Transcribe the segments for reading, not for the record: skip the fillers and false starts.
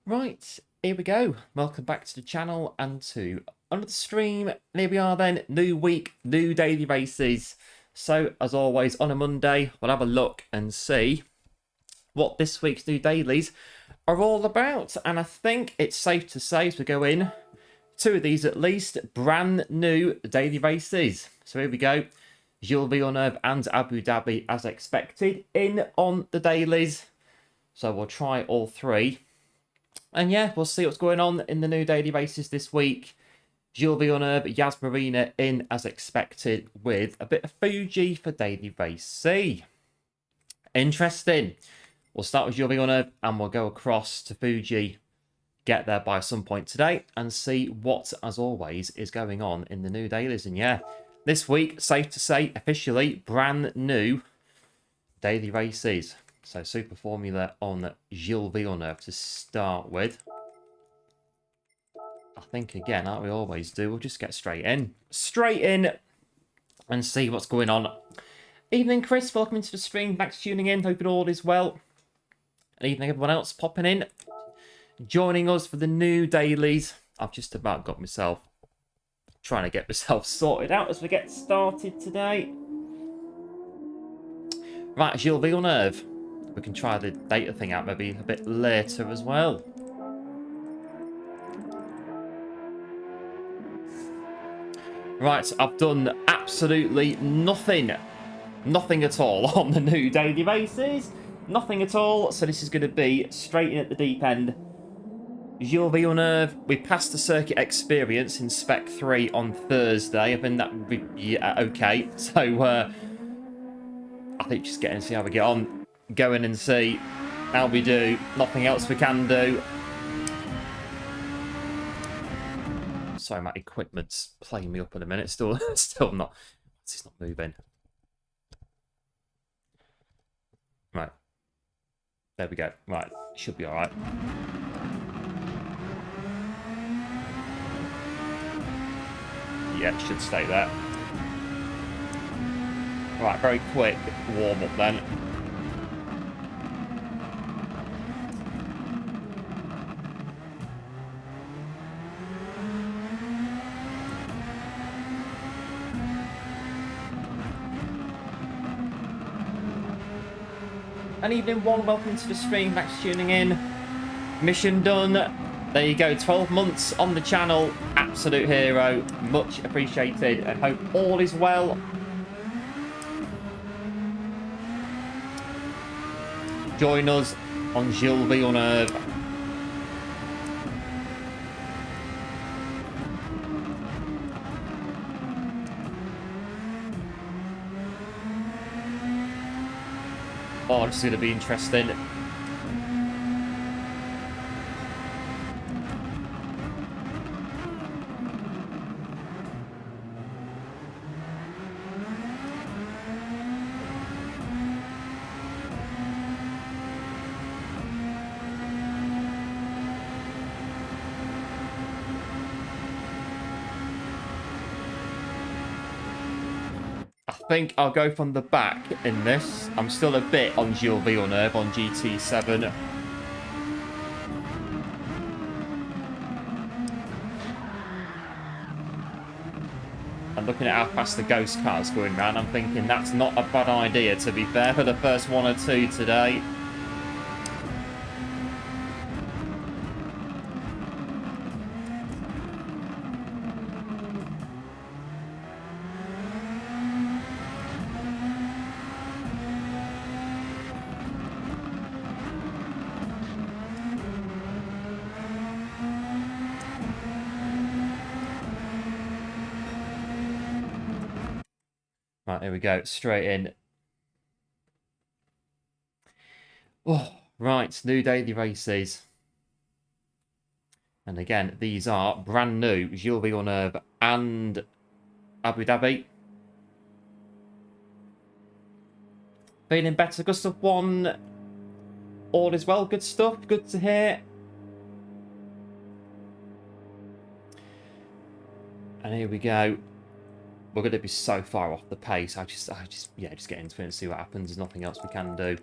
Right, here we go. Welcome back to the channel and to another stream. And here we are then, new week, new daily races. So, as always, on a Monday, we'll have a look and see what this week's new dailies are all about. And I think it's safe to say, as we go in, two of these at least, brand new daily races. So here we go. Gilles-Villeneuve and Abu Dhabi, as expected, in on the dailies. So we'll try all three. And yeah, we'll see what's going on in the new daily races this week. Gilles-Villeneuve, Yas Marina in as expected with a bit of Fuji for daily race C. Interesting. We'll start with Gilles-Villeneuve and we'll go across to Fuji, get there by some point today and see what, as always, is going on in the new dailies. And yeah, this week, safe to say, officially brand new daily races. So Super Formula on Gilles-Villeneuve to start with. I think, again, like we always do, we'll just get straight in. Straight in and see what's going on. Evening, Chris. Welcome into the stream. Thanks for tuning in. Hoping all is well. And evening, everyone else popping in. Joining us for the new dailies. I've just about got myself trying to get myself sorted out as we get started today. Right, Gilles-Villeneuve. We can try the data thing out maybe a bit later as well. Right, I've done absolutely nothing. Nothing at all on the new daily races. Nothing at all. So this is going to be straight in at the deep end. Gilles-Villeneuve, we passed the circuit experience in Spec 3 on Thursday. I think that would be yeah, okay. So I think just get in and see how we get on. Go in and see how we do. Nothing else we can do. Sorry, my equipment's playing me up in a minute. Still not. It's not moving. Right. There we go. Right. Should be all right. Yeah, it should stay there. Right, very quick warm up then. An evening one, welcome to the stream, thanks for tuning in. Mission done. There you go, 12 months on the channel. Absolute hero. Much appreciated and hope all is well. Join us on Gilles-Villeneuve. Oh, this is going to be interesting. I think I'll go from the back in this. I'm still a bit on Gilles-Villeneuve on GT7. And looking at how fast the ghost car's going round, I'm thinking that's not a bad idea, to be fair, for the first one or two today. Right, here we go. Straight in. Oh, right. New daily races. And again, these are brand new. Gilles-Villeneuve and Abu Dhabi. Feeling better. Gustav 1. All is well. Good stuff. Good to hear. And here we go. We're going to be so far off the pace. I just get into it and see what happens. There's nothing else we can do.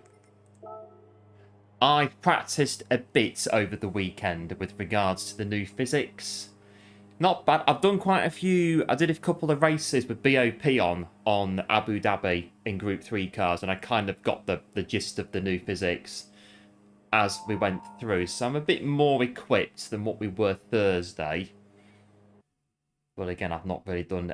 I practiced a bit over the weekend with regards to the new physics. Not bad. I've done quite a few. I did a couple of races with BOP on Abu Dhabi in Group 3 cars, and I kind of got the gist of the new physics as we went through. So I'm a bit more equipped than what we were Thursday. But again, I've not really done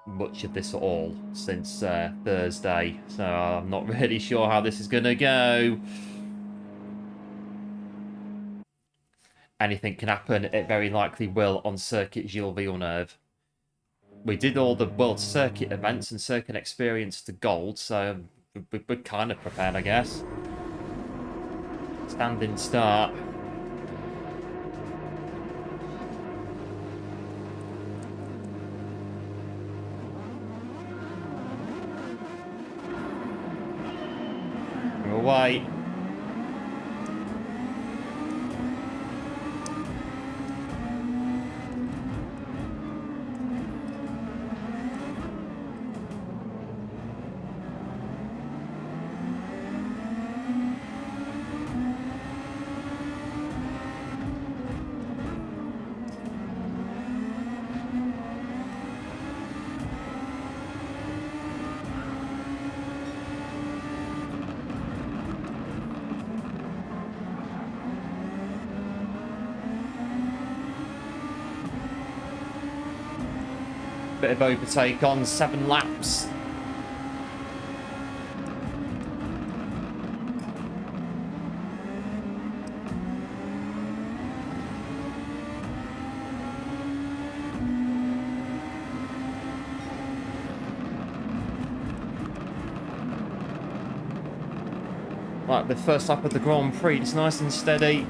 much of this at all since Thursday, so I'm not really sure how this is going to go. Anything can happen. It very likely will on Circuit Gilles-Villeneuve. We did all the World Circuit events and Circuit Experience to Gold, so we're kind of prepared, I guess. Standing start. We're away. Bit of overtake on 7 laps. Like the first lap of the Grand Prix, it's nice and steady.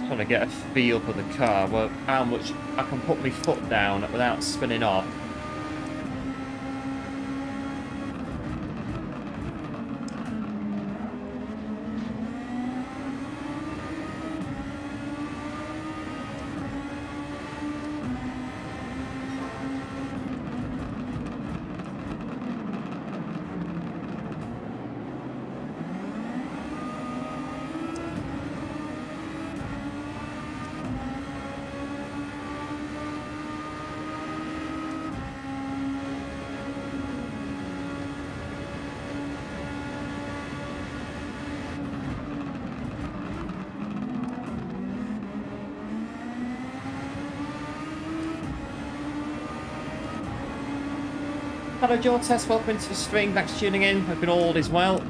Trying to get a feel for the car, well, how much I can put my foot down without spinning off. Hello Jortes, welcome into the stream, thanks for tuning in, hoping all is well.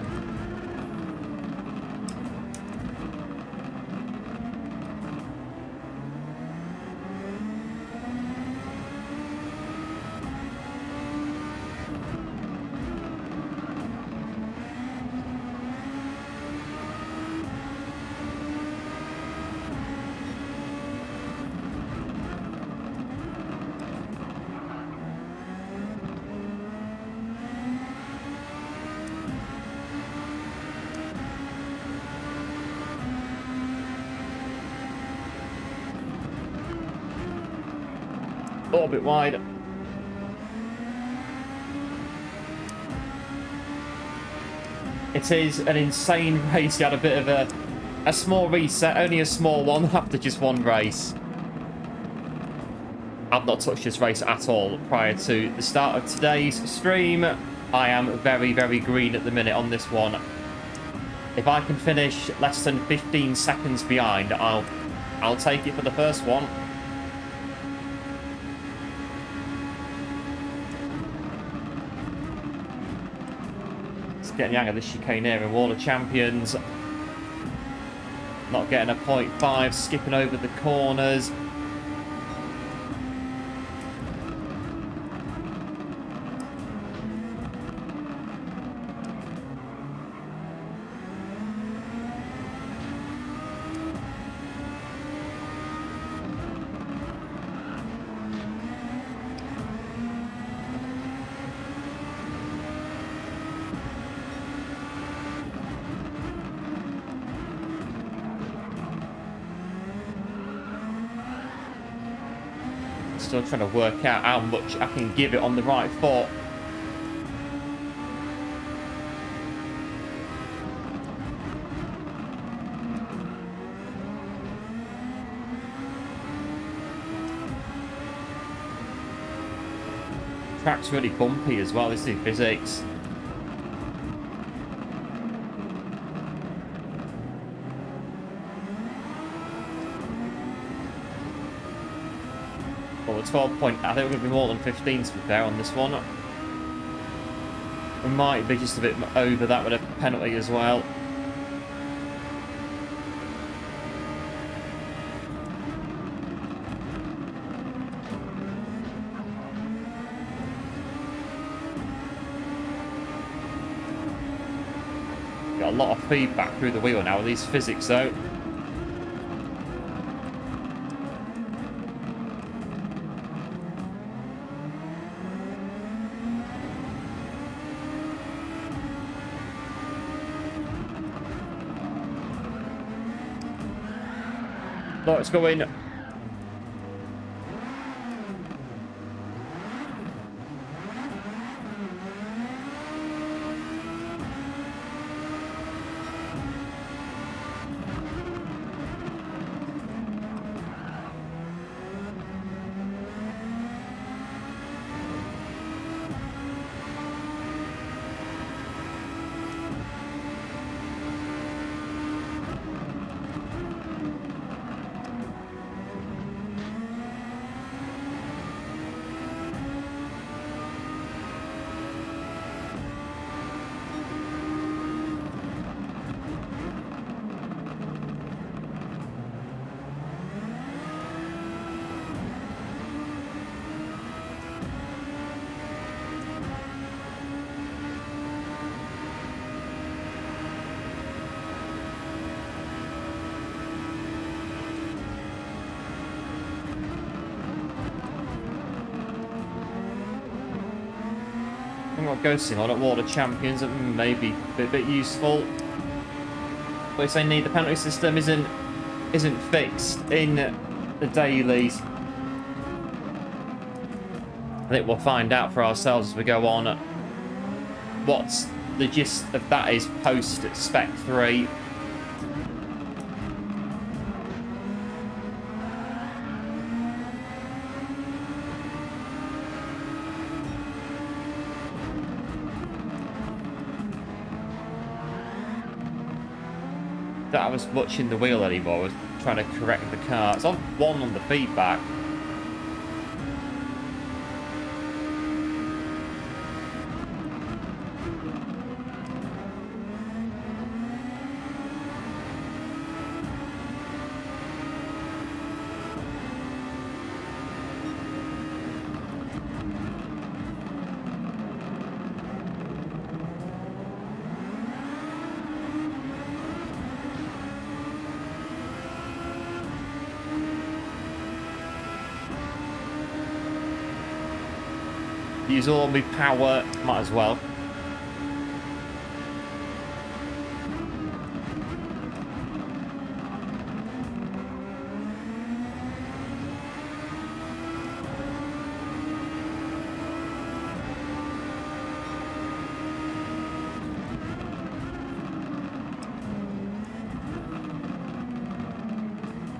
A little bit wide. It is an insane race. You had a bit of a small reset, only a small one after just one race. I've not touched this race at all prior to the start of today's stream. I am very, very green at the minute on this one. If I can finish less than 15 seconds behind, I'll take it for the first one. Just getting the hang of this chicane here in Wall of Champions. Not getting a 0.5, skipping over the corners. Still trying to work out how much I can give it on the right foot. Track's really bumpy as well, this is physics. Well, 12 point, I think we're going to be more than 15 to be fair on this one. We might be just a bit over that with a penalty as well. Got a lot of feedback through the wheel now with these physics though. Let's go in. Ghosting on at Wall of Champions may be a bit useful, but if they need, the penalty system isn't fixed in the dailies. I think we'll find out for ourselves as we go on what's the gist of that is post Spec 3. That I was watching the wheel anymore, I was trying to correct the car. It's on 1 on the feedback. Use all my power, might as well.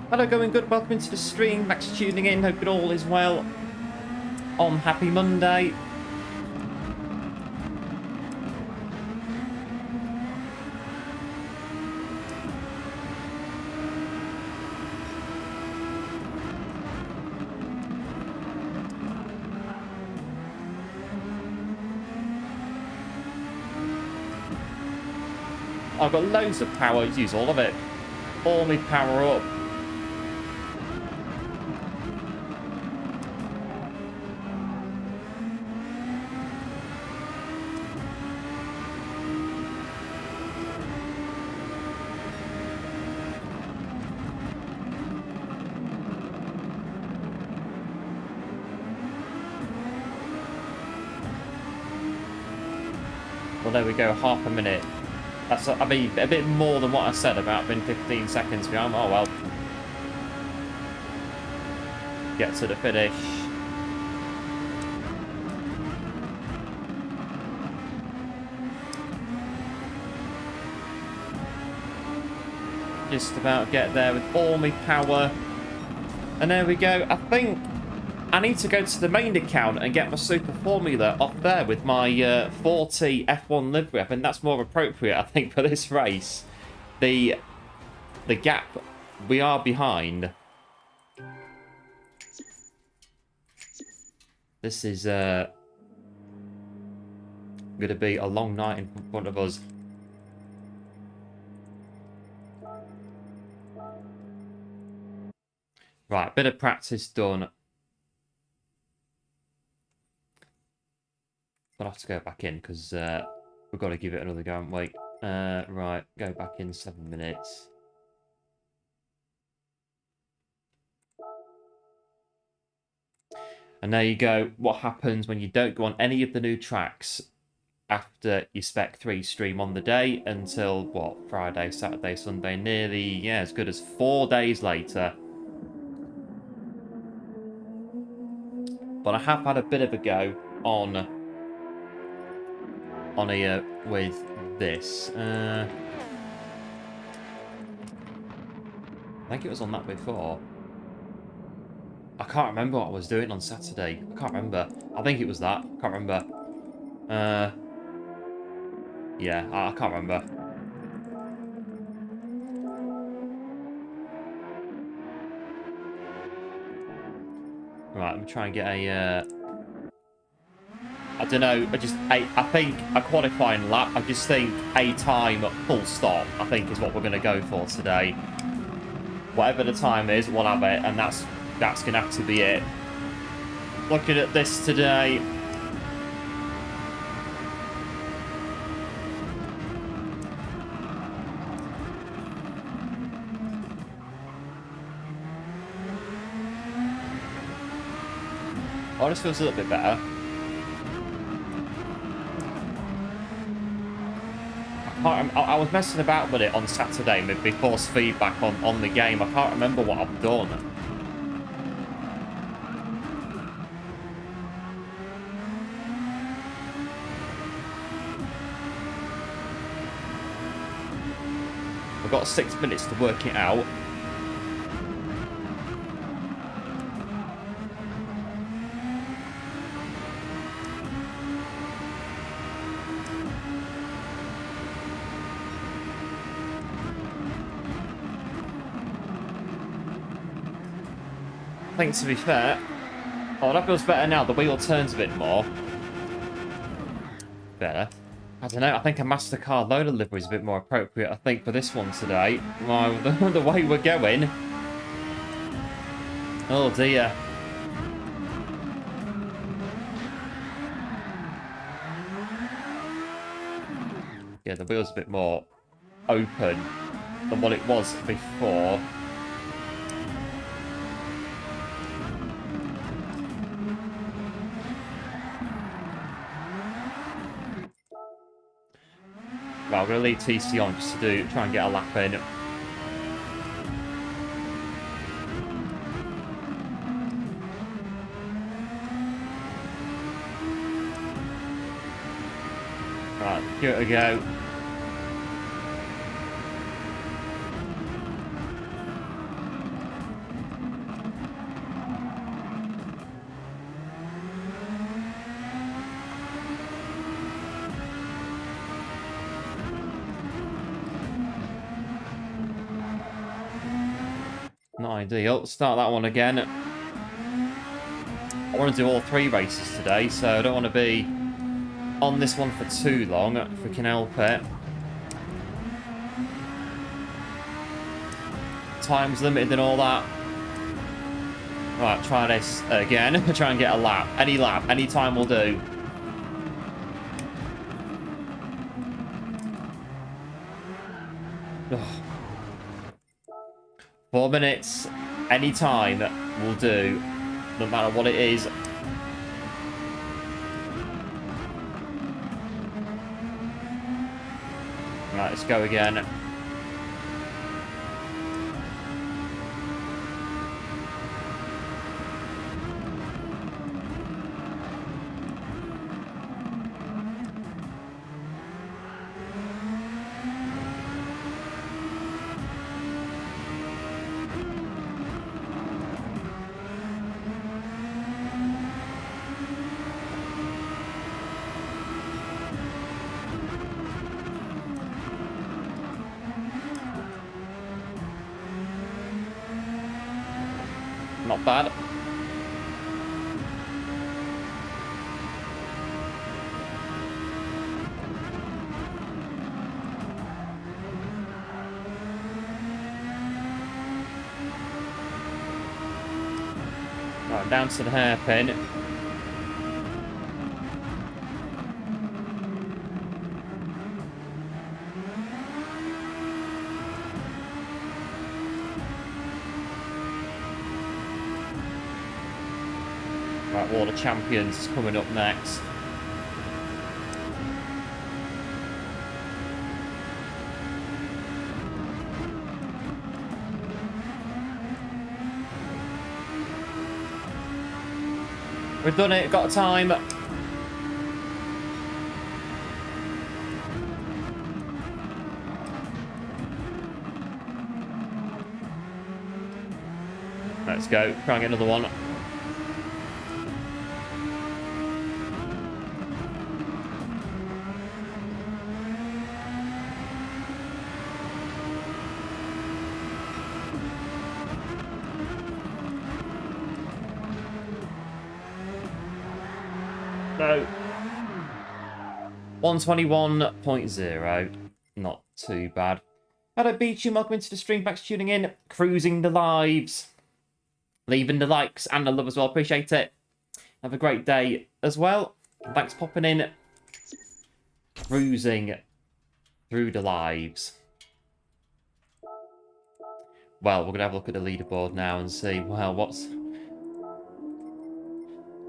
Hello, going good. Welcome into the stream. Thanks for tuning in. Hope it all is well on Happy Monday. I've got loads of power. Use all of it. All my power up. Well, there we go, half a minute. That's, I mean, a bit more than what I said about being 15 seconds behind. Oh, well. Get to the finish. Just about get there with all my power. And there we go. I think I need to go to the main account and get my Super Formula off there with my 40 F1 livery. I think that's more appropriate, I think, for this race. The gap, we are behind. This is going to be a long night in front of us. Right, bit of practice done. I'll have to go back in because we've got to give it another go, haven't we? Right, go back in 7 minutes. And there you go. What happens when you don't go on any of the new tracks after your Spec 3 stream on the day until, what, Friday, Saturday, Sunday, nearly, yeah, as good as 4 days later. But I have had a bit of a go on here with this. I think it was on that before. I can't remember what I was doing on Saturday. I can't remember. I think it was that. I can't remember. Yeah, I can't remember. Right, let me try and get a... I don't know, I think a qualifying lap. I just think a time full stop, I think, is what we're going to go for today. Whatever the time is, we'll have it, and that's going to have to be it. Looking at this today... Oh, this feels a little bit better. I was messing about with it on Saturday with force feedback on the game. I can't remember what I've done. I've got 6 minutes to work it out. I think, to be fair... Oh, that feels better now. The wheel turns a bit more. Better. I don't know. I think a MasterCard loader livery is a bit more appropriate, I think, for this one today. Well, the way we're going... Oh, dear. Yeah, the wheel's a bit more open than what it was before. Well, I'm going to leave TC on just to try and get a lap in. Right, give it a go. Not ideal. Start that one again. I want to do all 3 races today, so I don't want to be on this one for too long, if we can help it. time's limited and all that. Right, try this again. Try and get a lap. Any time will do. Ugh. 4 minutes, any time will do, no matter what it is. Right, let's go again. Not bad. Right, down to the hairpin. Right, Wall of Champions is coming up next. We've done it, got time. Let's go, try and get another one. No. 121.0. Not too bad. Hello, Beachy. Welcome into the stream. Thanks for tuning in. Cruising the lives. Leaving the likes and the love as well. Appreciate it. Have a great day as well. Thanks for popping in. Cruising through the lives. Well, we're going to have a look at the leaderboard now and see, well, what's...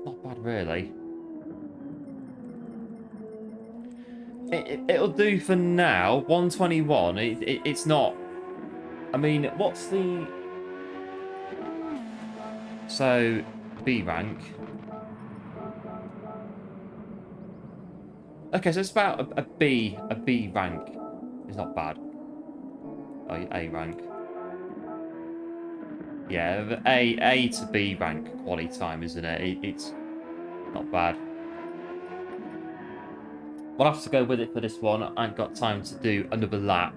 Not bad, really. It'll do for now. 121. It's not. I mean, what's the? So B rank. Okay, so it's about a B rank. It's not bad. Oh, A rank. Yeah, A to B rank quality time, isn't it? It's not bad. We'll have to go with it for this one. I ain't got time to do another lap.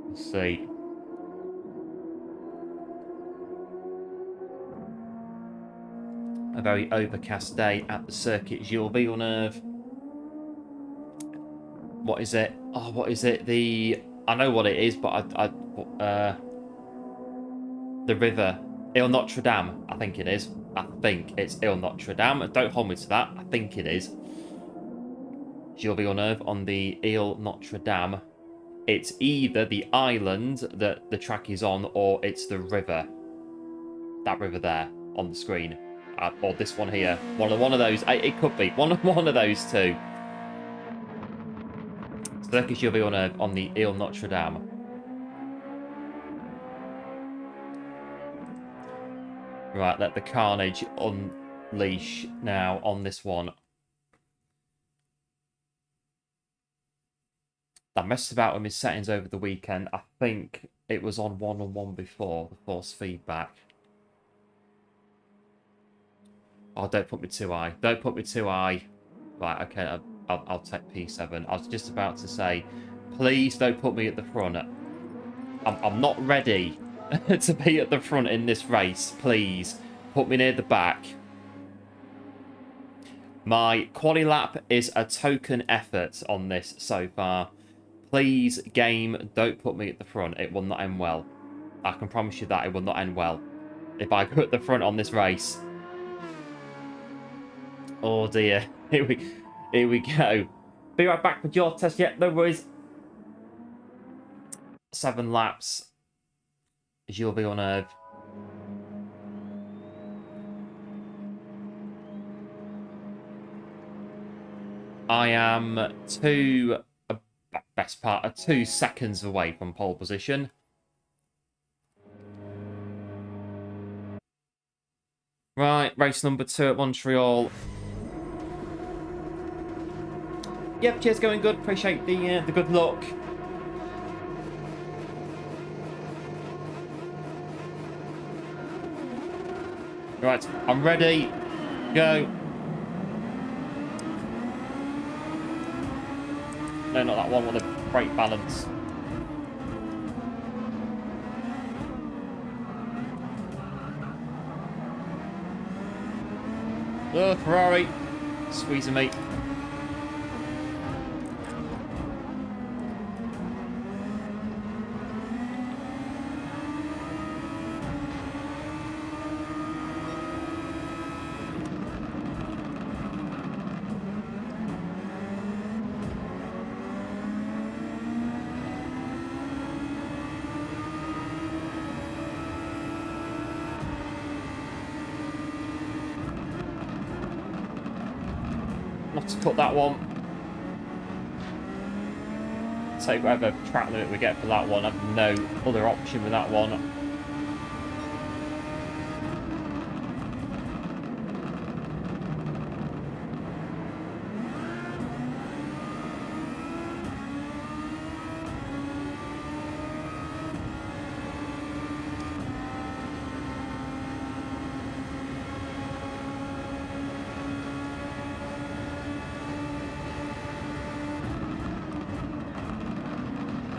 Let's see. A very overcast day at the circuit Gilles-Villeneuve. What is it? Oh, what is it? I know what it is, but the river. Ile Notre Dame, I think it is. I think it's Ile Notre Dame. Don't hold me to that. I think it is. Gilles-Villeneuve on the Ile Notre Dame. It's either the island that the track is on, or it's the river. That river there on the screen. Or this one here. One of those. It could be. One of those two. Circuit Gilles-Villeneuve on the Ile Notre Dame. Right, let the carnage unleash now on this one. I messed about with my settings over the weekend. I think it was on 1-on-1 before, the force feedback. Oh, don't put me too high. Don't put me too high. Right, okay, I'll take P7. I was just about to say, please don't put me at the front. I'm not ready to be at the front in this race. Please, put me near the back. My quali lap is a token effort on this so far. Please, game, don't put me at the front. It will not end well. I can promise you that it will not end well if I go at the front on this race. Oh dear. Here we go. Be right back with your test. Yeah, no worries. 7 laps. Gilles-Villeneuve. I am best part of 2 seconds away from pole position. Right, race number 2 at Montreal. Yep, cheers, going good. Appreciate the good luck. Right, I'm ready. Go. No, not that one with a brake balance. Oh, Ferrari. Squeezing me. Not to cut that one. Take whatever track limit we get for that one. I have no other option with that one.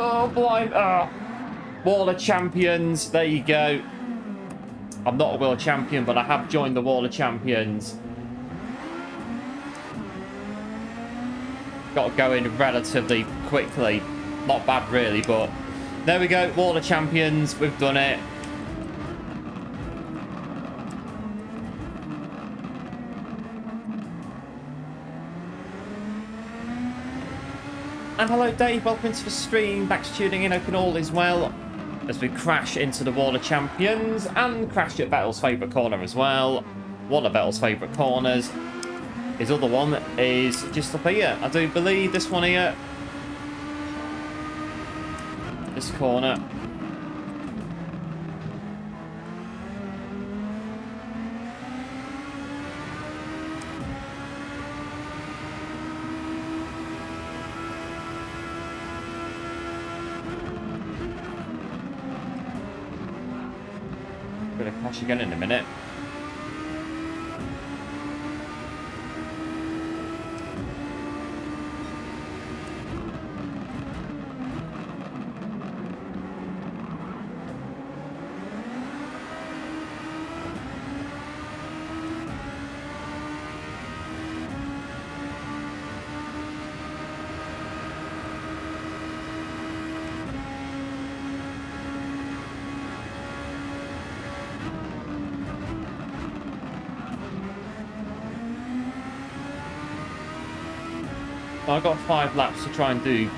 Oh, blind. Oh. Wall of Champions. There you go. I'm not a world champion, but I have joined the Wall of Champions. Got to go in relatively quickly. Not bad, really, but there we go. Wall of Champions. We've done it. And hello Dave, welcome to the stream, back to tuning in, hoping all is well as we crash into the Wall of Champions and crash at Vettel's favourite corner as well. One of Vettel's favourite corners. His other one is just up here. I do believe this one here. This corner. Gonna crash again in a minute. I've got 5 laps to try and do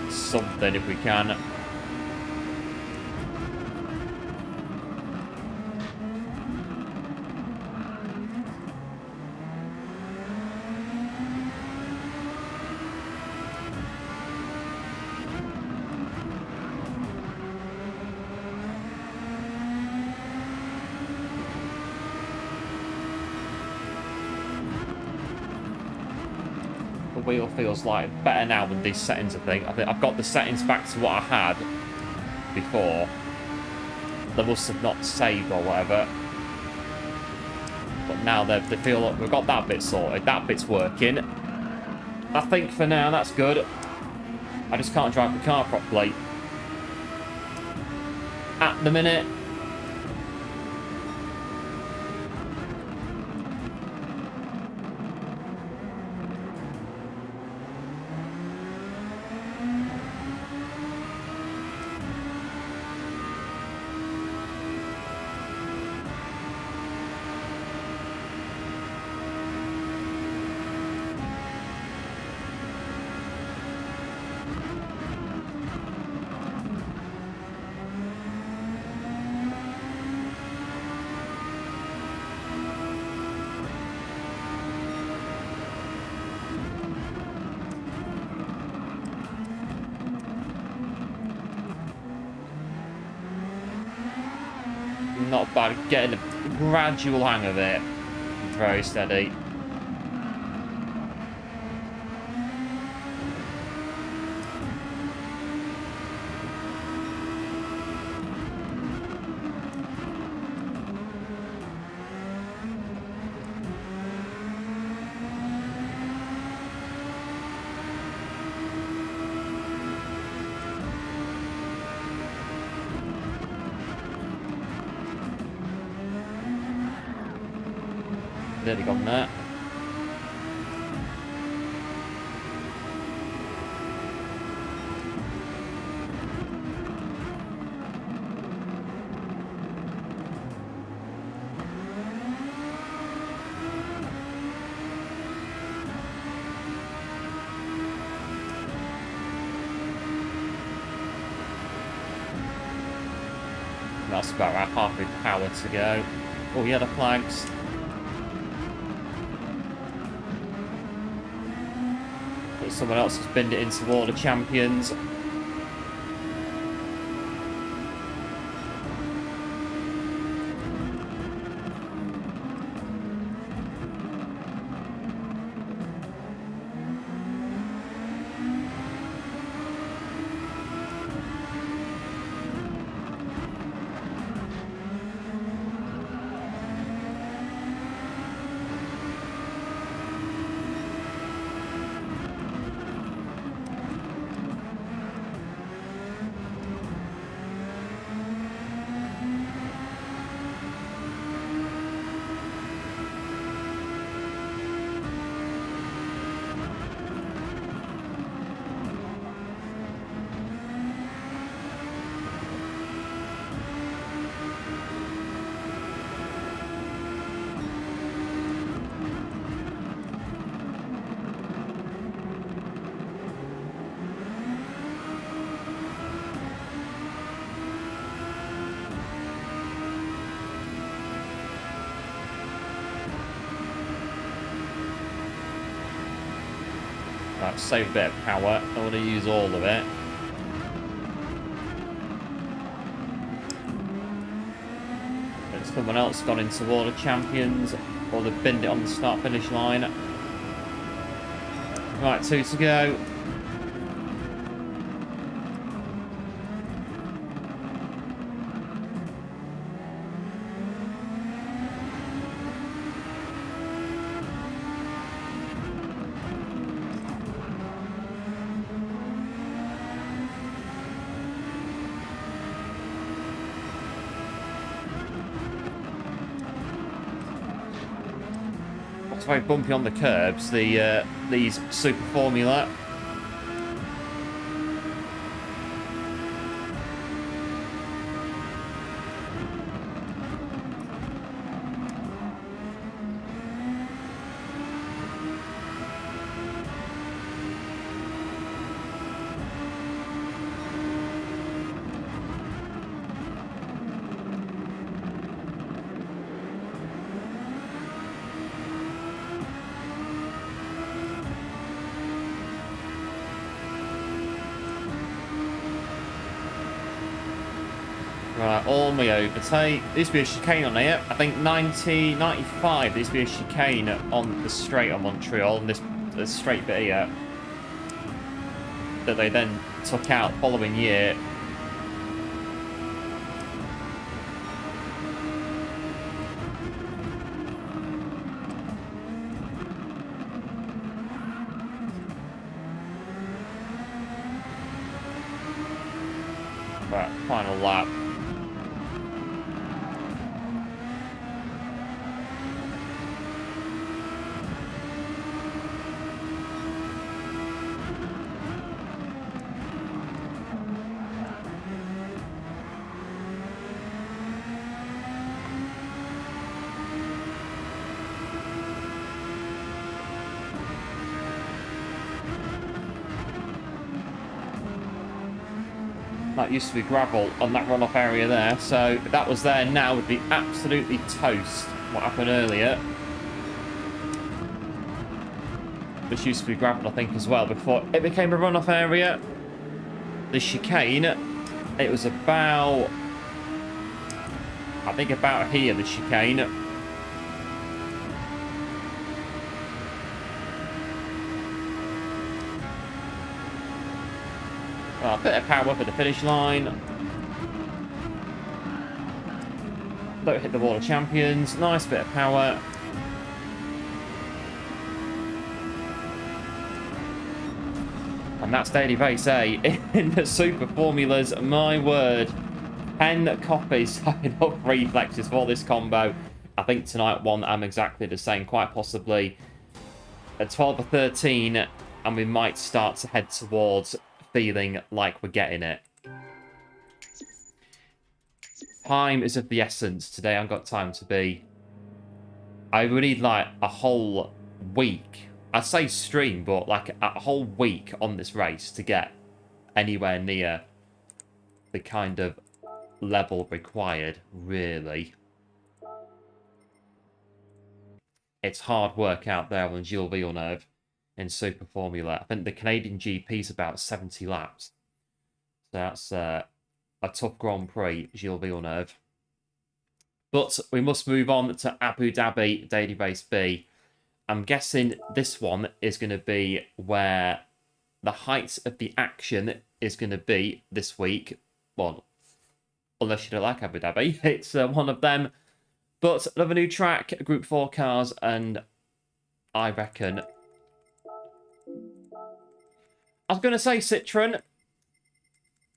something if we can. Wheel feels like better now than these settings. I think I've got the settings back to what I had before. They must have not saved or whatever, but now they feel like we've got that bit sorted. That bit's working. I think for now that's good. I just can't drive the car properly at the minute. Not bad. Getting a gradual hang of it. Very steady. Nearly gone there. That's about right, half a power to go. Oh, yeah, the flags. But someone else has binned it into all the champions. Right, save a bit of power. I want to use all of it. But someone else gone into all the champions, or they've binned it on the start-finish line. Right, 2 to go. It's very bumpy on the curbs, these Super Formula. Right, all my overtake. There used to be a chicane on here. I think 95, there used to be a chicane on the straight on Montreal, and this straight bit here, that they then took out following year. Right, final lap. That used to be gravel on that runoff area there, so if that was there now would be absolutely toast. What happened earlier. This used to be gravel, I think, as well, before it became a runoff area. The chicane, it was about I think about here, the chicane. Well, a bit of power for the finish line. Don't hit the wall of champions. Nice bit of power. And that's daily race A in the super formulas. My word. 10 copies have enough reflexes for this combo. I think tonight one I'm exactly the same. Quite possibly at 12 or 13. And we might start to head towards feeling like we're getting it. Time is of the essence. Today I've got time to be. I would need like a whole week. I'd say stream, but like a whole week on this race to get anywhere near the kind of level required, really. It's hard work out there on Gilles-Villeneuve in Super Formula. I think the Canadian GP is about 70 laps. So that's a tough Grand Prix, Gilles-Villeneuve. But we must move on to Abu Dhabi Daily Race B. I'm guessing this one is going to be where the height of the action is going to be this week. Well, unless you don't like Abu Dhabi, it's one of them. But another new track, Group 4 cars, and I reckon... I was going to say Citroen.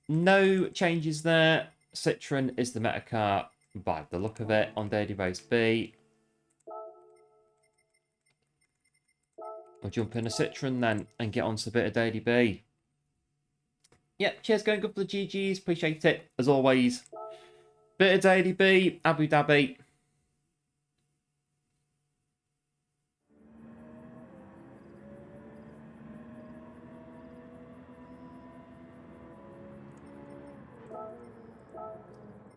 No changes there. Citroen is the meta car by the look of it on Daily Race B. We'll jump in a Citroen then and get on to a bit of Daily B. Yeah, cheers, going good for the GGs. Appreciate it, as always. Bit of Daily B, Abu Dhabi.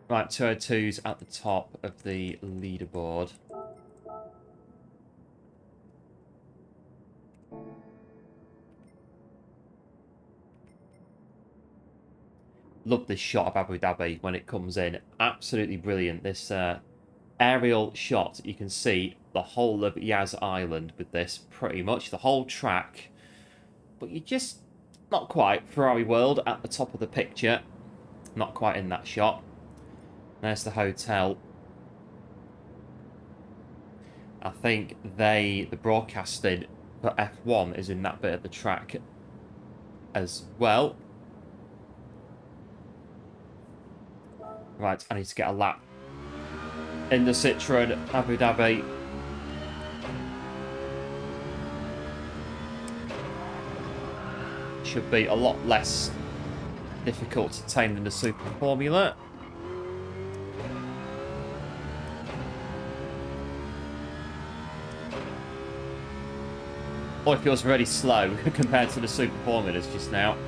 Right, 202's at the top of the leaderboard. Love this shot of Abu Dhabi when it comes in. Absolutely brilliant. This aerial shot, you can see the whole of Yas Island with this, pretty much. The whole track. But you're just not quite. Ferrari World at the top of the picture. Not quite in that shot. There's the hotel. I think the broadcasting for F1 is in that bit of the track as well. Right, I need to get a lap in the Citroen Abu Dhabi. Should be a lot less difficult to tame than the Super Formula. Oh, it feels really slow compared to the Super Formulas just now.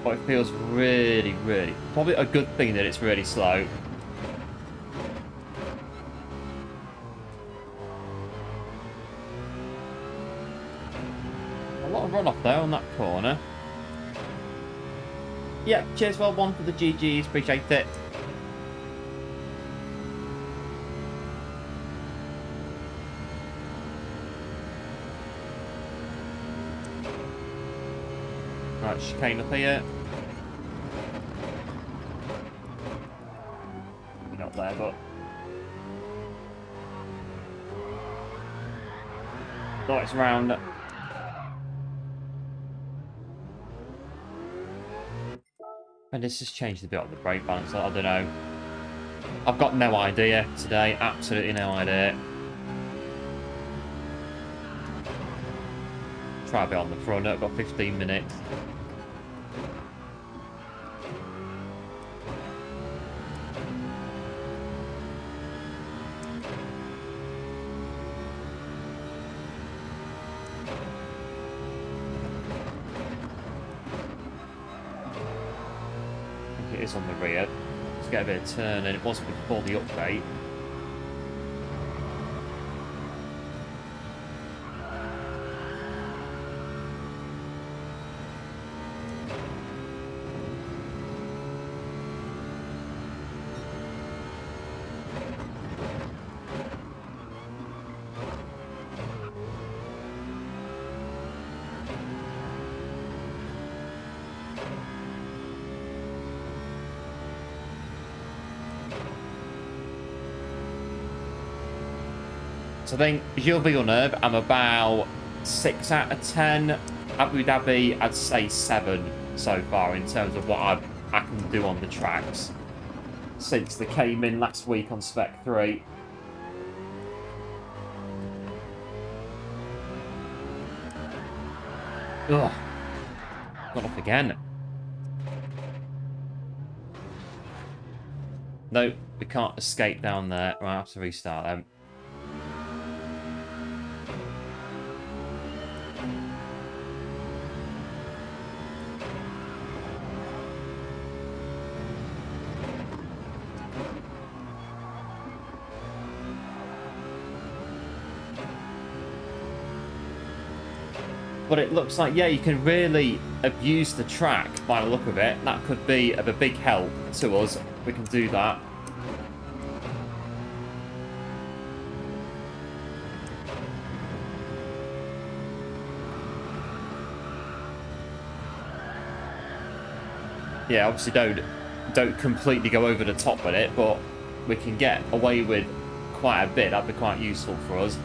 Oh, it feels really, probably a good thing that it's really slow. Run off there on that corner. Yeah, cheers, well, one for the GGs, appreciate it. Right, chicane up here. Not there, but... Oh, it's round. And this has changed a bit on the brake balance, I don't know. I've got no idea today, absolutely no idea. Try a bit on the front, I've got 15 minutes. is on the rear. Let's get a bit of turn, and it was before the update. So I think Gilles-Villeneuve, I'm about 6 out of 10. Abu Dhabi, I'd say 7 so far in terms of what I can do on the tracks since they came in last week on Spec 3. Ugh. Got off again. No, we can't escape down there. Right, I have to restart them. But it looks like, yeah, you can really abuse the track by the look of it. That could be of a big help to us. We can do that. Yeah, obviously don't completely go over the top with it, but we can get away with quite a bit. That'd be quite useful for us.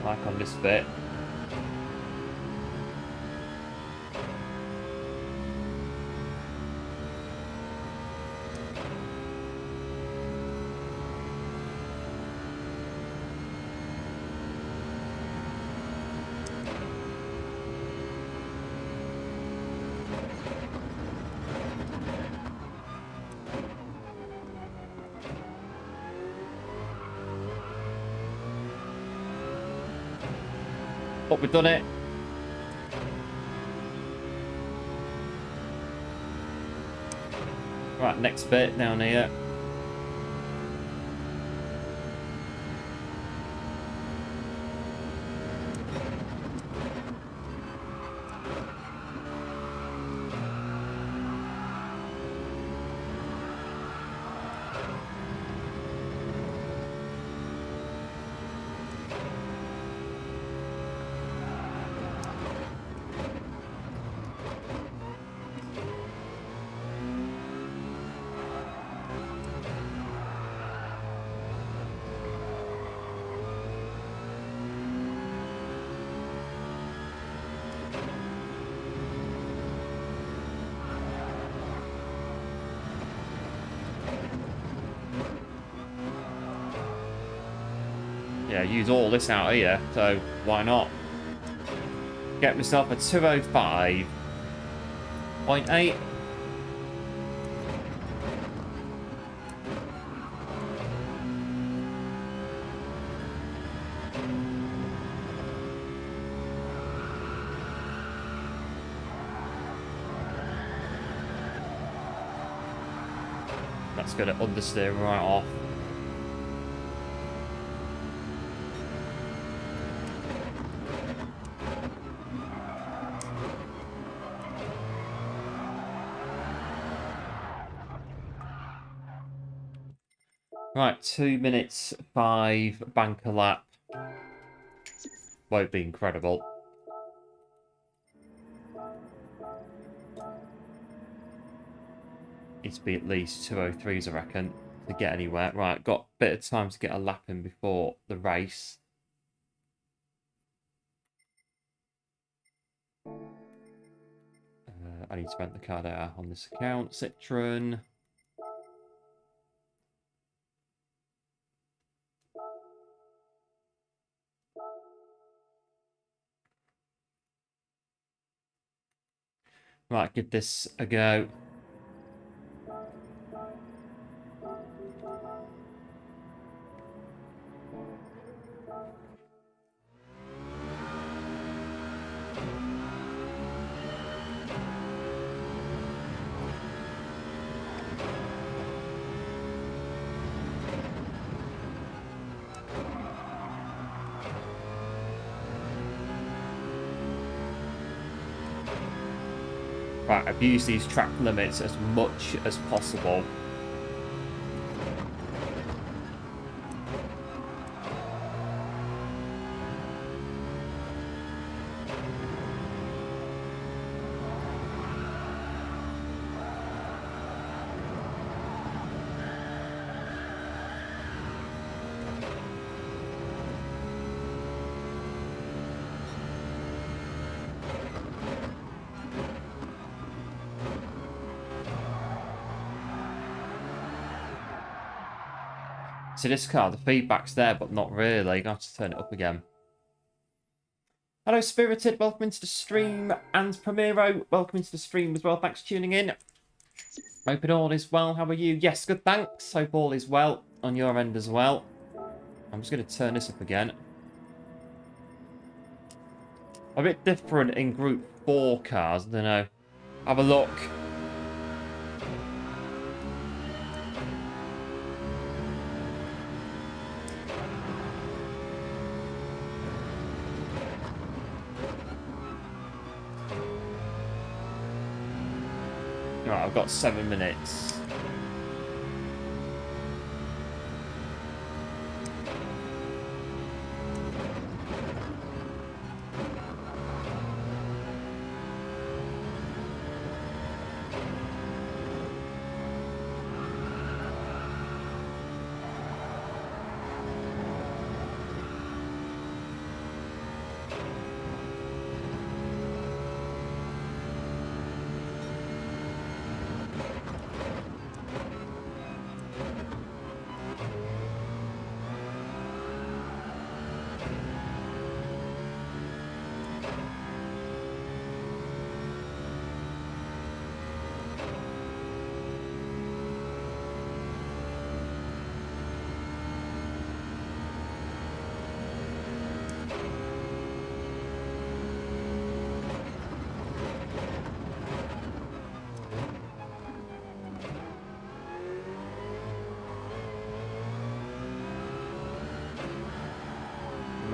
Like on this bit. But we've done it. Right, next bit down here. Yeah, use all this out here, so why not? Get myself a 205.8. That's going to understeer right off. Right, 2 minutes 5 banker lap. Won't be incredible. Needs to be at least 2:03s, I reckon, to get anywhere. Right, got a bit of time to get a lap in before the race. I need to rent the car there on this account. Citroen. Right, give this a go. Right, abuse these track limits as much as possible. See, this car, the feedback's there, but not really. I have to turn it up again. Hello, Spirited. Welcome into the stream. And Primero, welcome into the stream as well. Thanks for tuning in. Hope it all is well. How are you? Yes, good, thanks. Hope all is well on your end as well. I'm just going to turn this up again. A bit different in Group 4 cars. I don't know. Have a look. Right, I've got 7 minutes.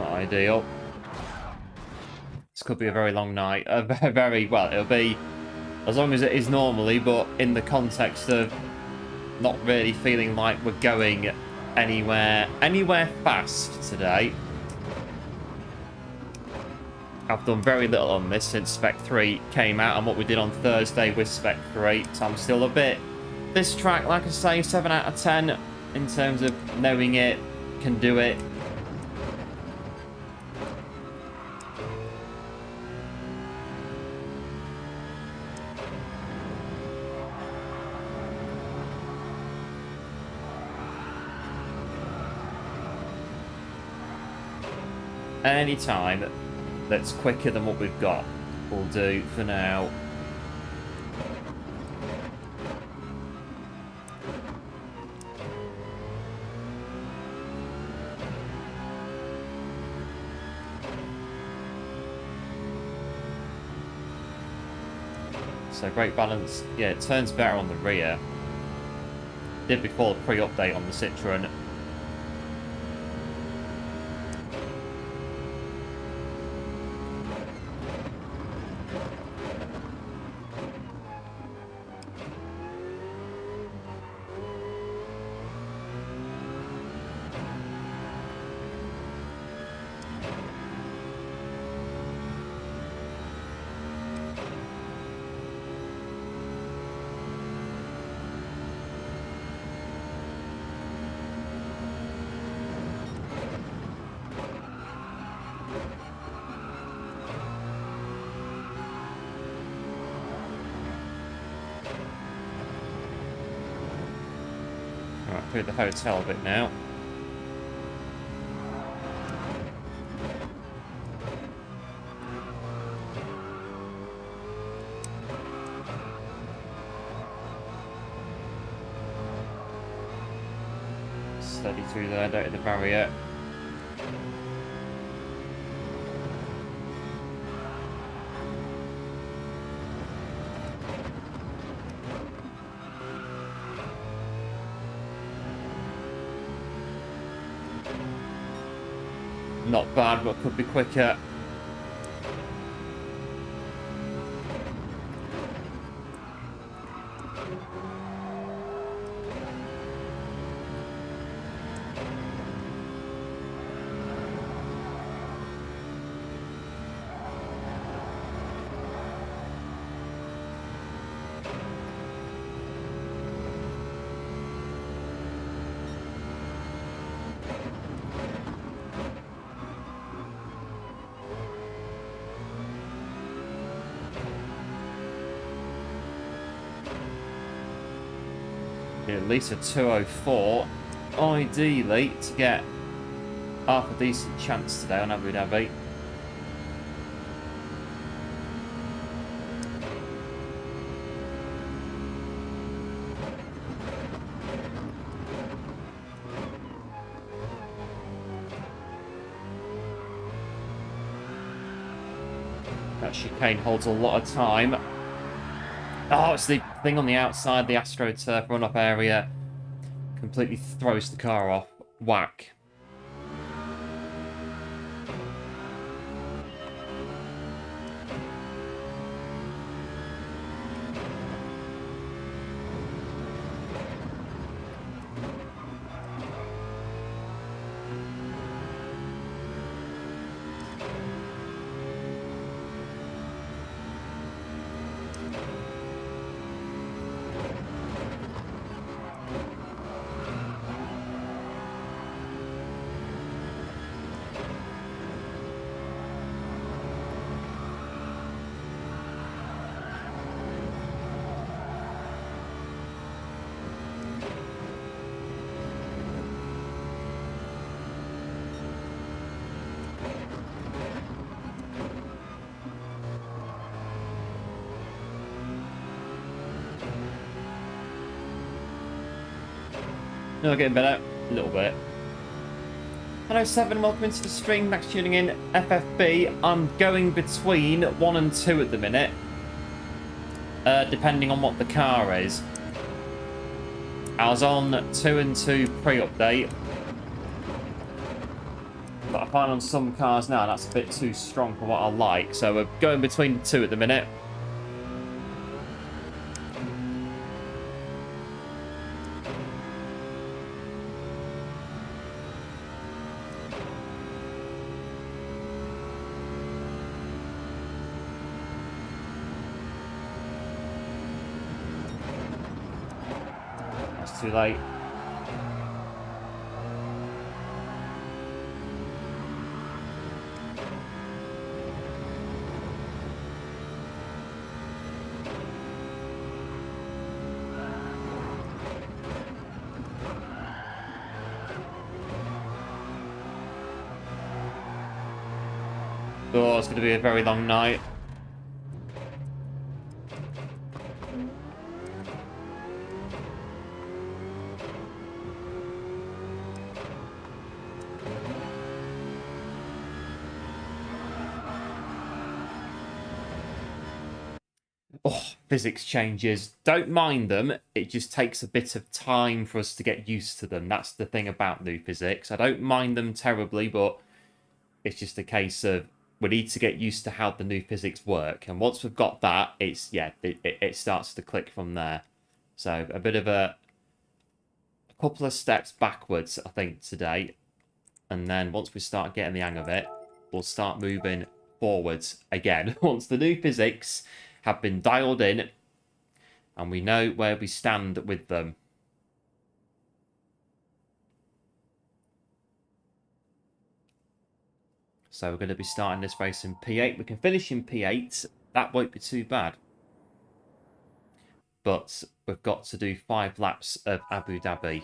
Ideal. This could be a very long night. Well, it'll be as long as it is normally, but in the context of not really feeling like we're going anywhere fast today. I've done very little on this since Spec 3 came out and what we did on Thursday with Spec 3. So I'm still a bit... This track, like I say, 7 out of 10 in terms of knowing it, can do it. Any time that's quicker than what we've got will do for now. So great balance. Yeah, it turns better on the rear. Did before the pre-update on the Citroen. Through the hotel a bit now. Steady through there, don't hit the barrier. Not bad, but could be quicker. At least a 204, ideally, to get half a decent chance today on Abu Dhabi. That chicane holds a lot of time. Oh, it's the thing on the outside, the AstroTurf run-up area. Completely throws the car off. Whack. No, getting better. A little bit. Hello, Seven. Welcome into the stream. Thanks for tuning in. FFB. I'm going between 1 and 2 at the minute. Depending on what the car is. I was on 2 and 2 pre-update. But I find on some cars now that's a bit too strong for what I like. So we're going between the 2 at the minute. Too late. Oh, it's going to be a very long night. Oh, physics changes. Don't mind them. It just takes a bit of time for us to get used to them. That's the thing about new physics. I don't mind them terribly, but it's just a case of we need to get used to how the new physics work. And once we've got that, it's, yeah, it starts to click from there. So a bit of a couple of steps backwards, I think, today. And then once we start getting the hang of it, we'll start moving forwards again. Once the new physics have been dialed in and we know where we stand with them. So we're going to be starting this race in P8. We can finish in P8. That won't be too bad. But we've got to do 5 laps of Abu Dhabi.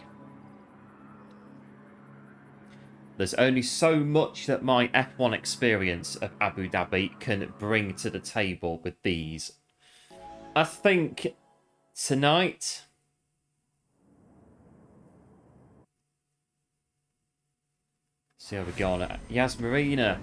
There's only so much that my F1 experience of Abu Dhabi can bring to the table with these. I think tonight... See how we go on at Yas Marina.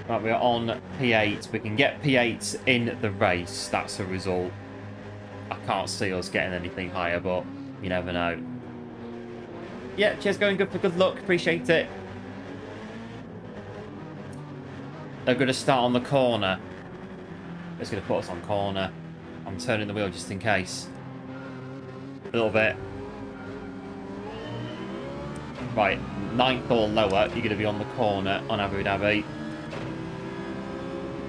Right, we're on P8. We can get P8 in the race. That's a result. I can't see us getting anything higher, but you never know. Yeah, cheers, going good for good luck. Appreciate it. They're going to start on the corner. It's going to put us on corner. I'm turning the wheel just in case. A little bit. Right, 9th or lower, you're going to be on the corner on Abu Dhabi.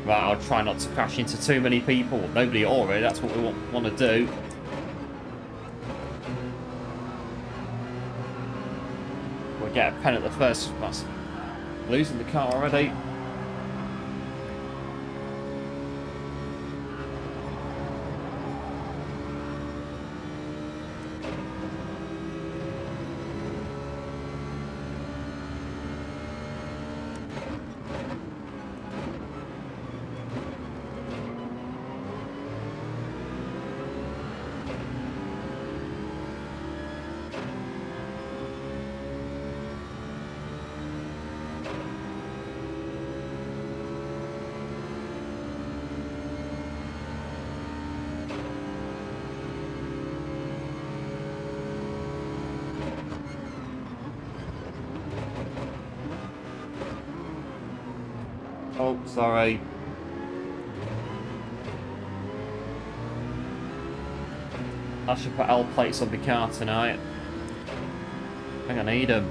Right, I'll try not to crash into too many people. Nobody already, that's what we want to do. We'll get a pen at the first. That's losing the car already. Oh, sorry. I should put L plates on the car tonight. I think I need them.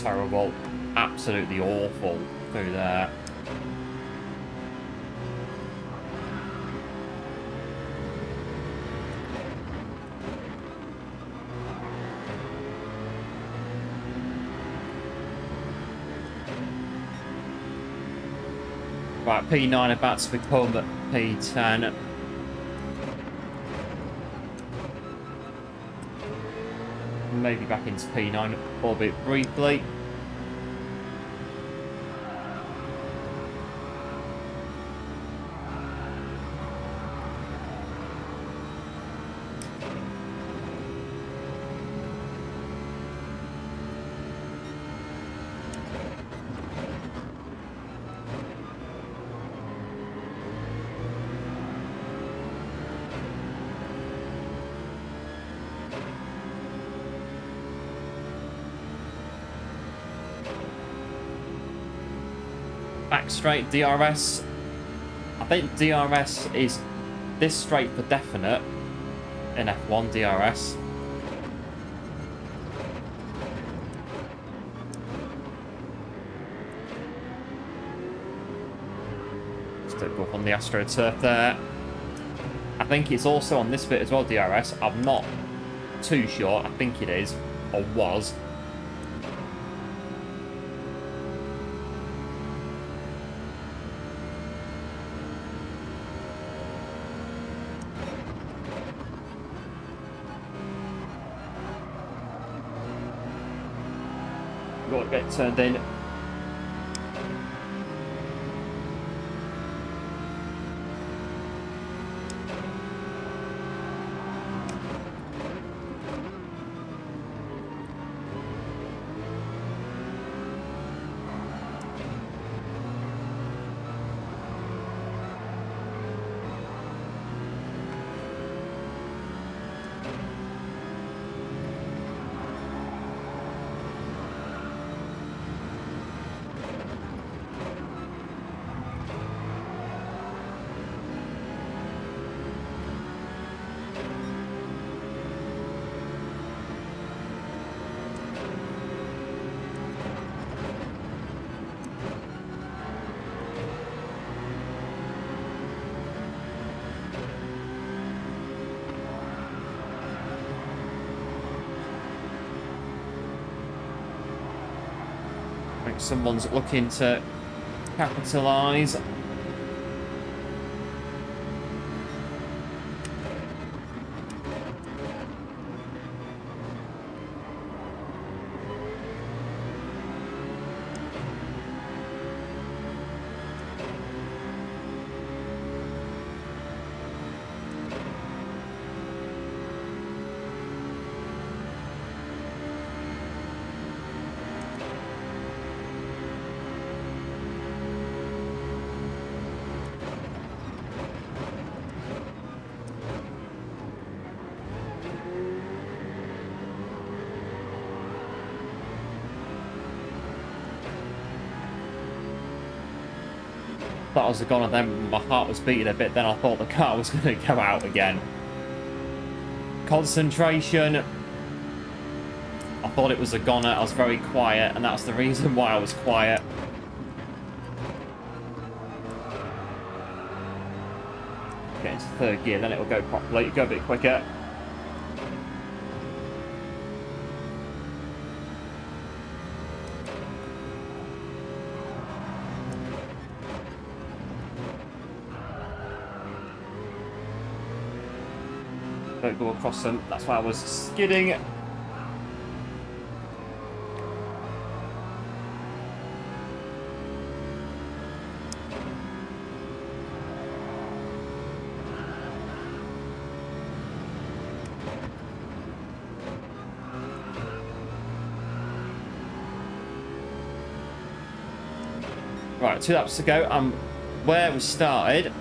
Terrible, absolutely awful through there. Right, P9 about to become P10. Maybe back into P9, albeit briefly. Back straight, DRS. I think DRS is this straight for definite in F1 DRS. Step up on the AstroTurf there. I think it's also on this bit as well, DRS. I'm not too sure. I think it is, or was. Got to get turned in. I think someone's looking to capitalise. Thought I was gone, and then my heart was beating a bit. Then I thought the car was going to go out again. Concentration. I thought it was a goner. I was very quiet, and that's the reason why I was quiet. Get into third gear, then it'll go properly. Go a bit quicker. Don't go across them. That's why I was skidding. Right, 2 laps to go. I'm where we started.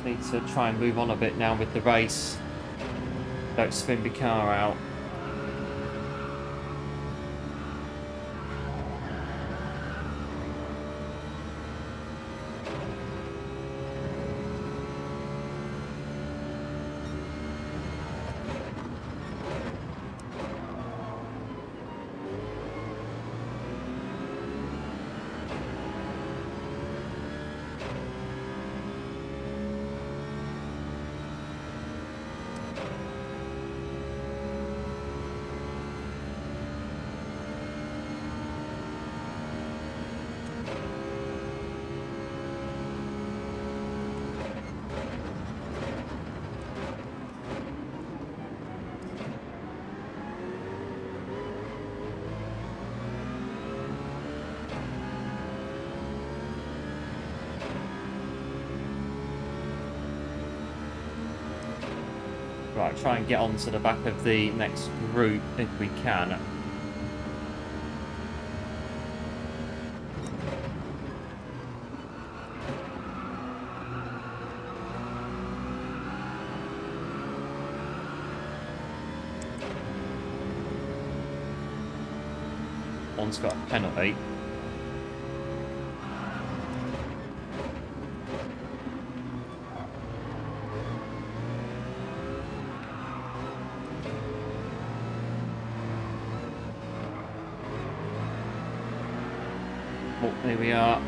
Need to try and move on a bit now with the race. Don't spin the car out. Right, try and get onto the back of the next group if we can. One's got a penalty. Oh, there we are.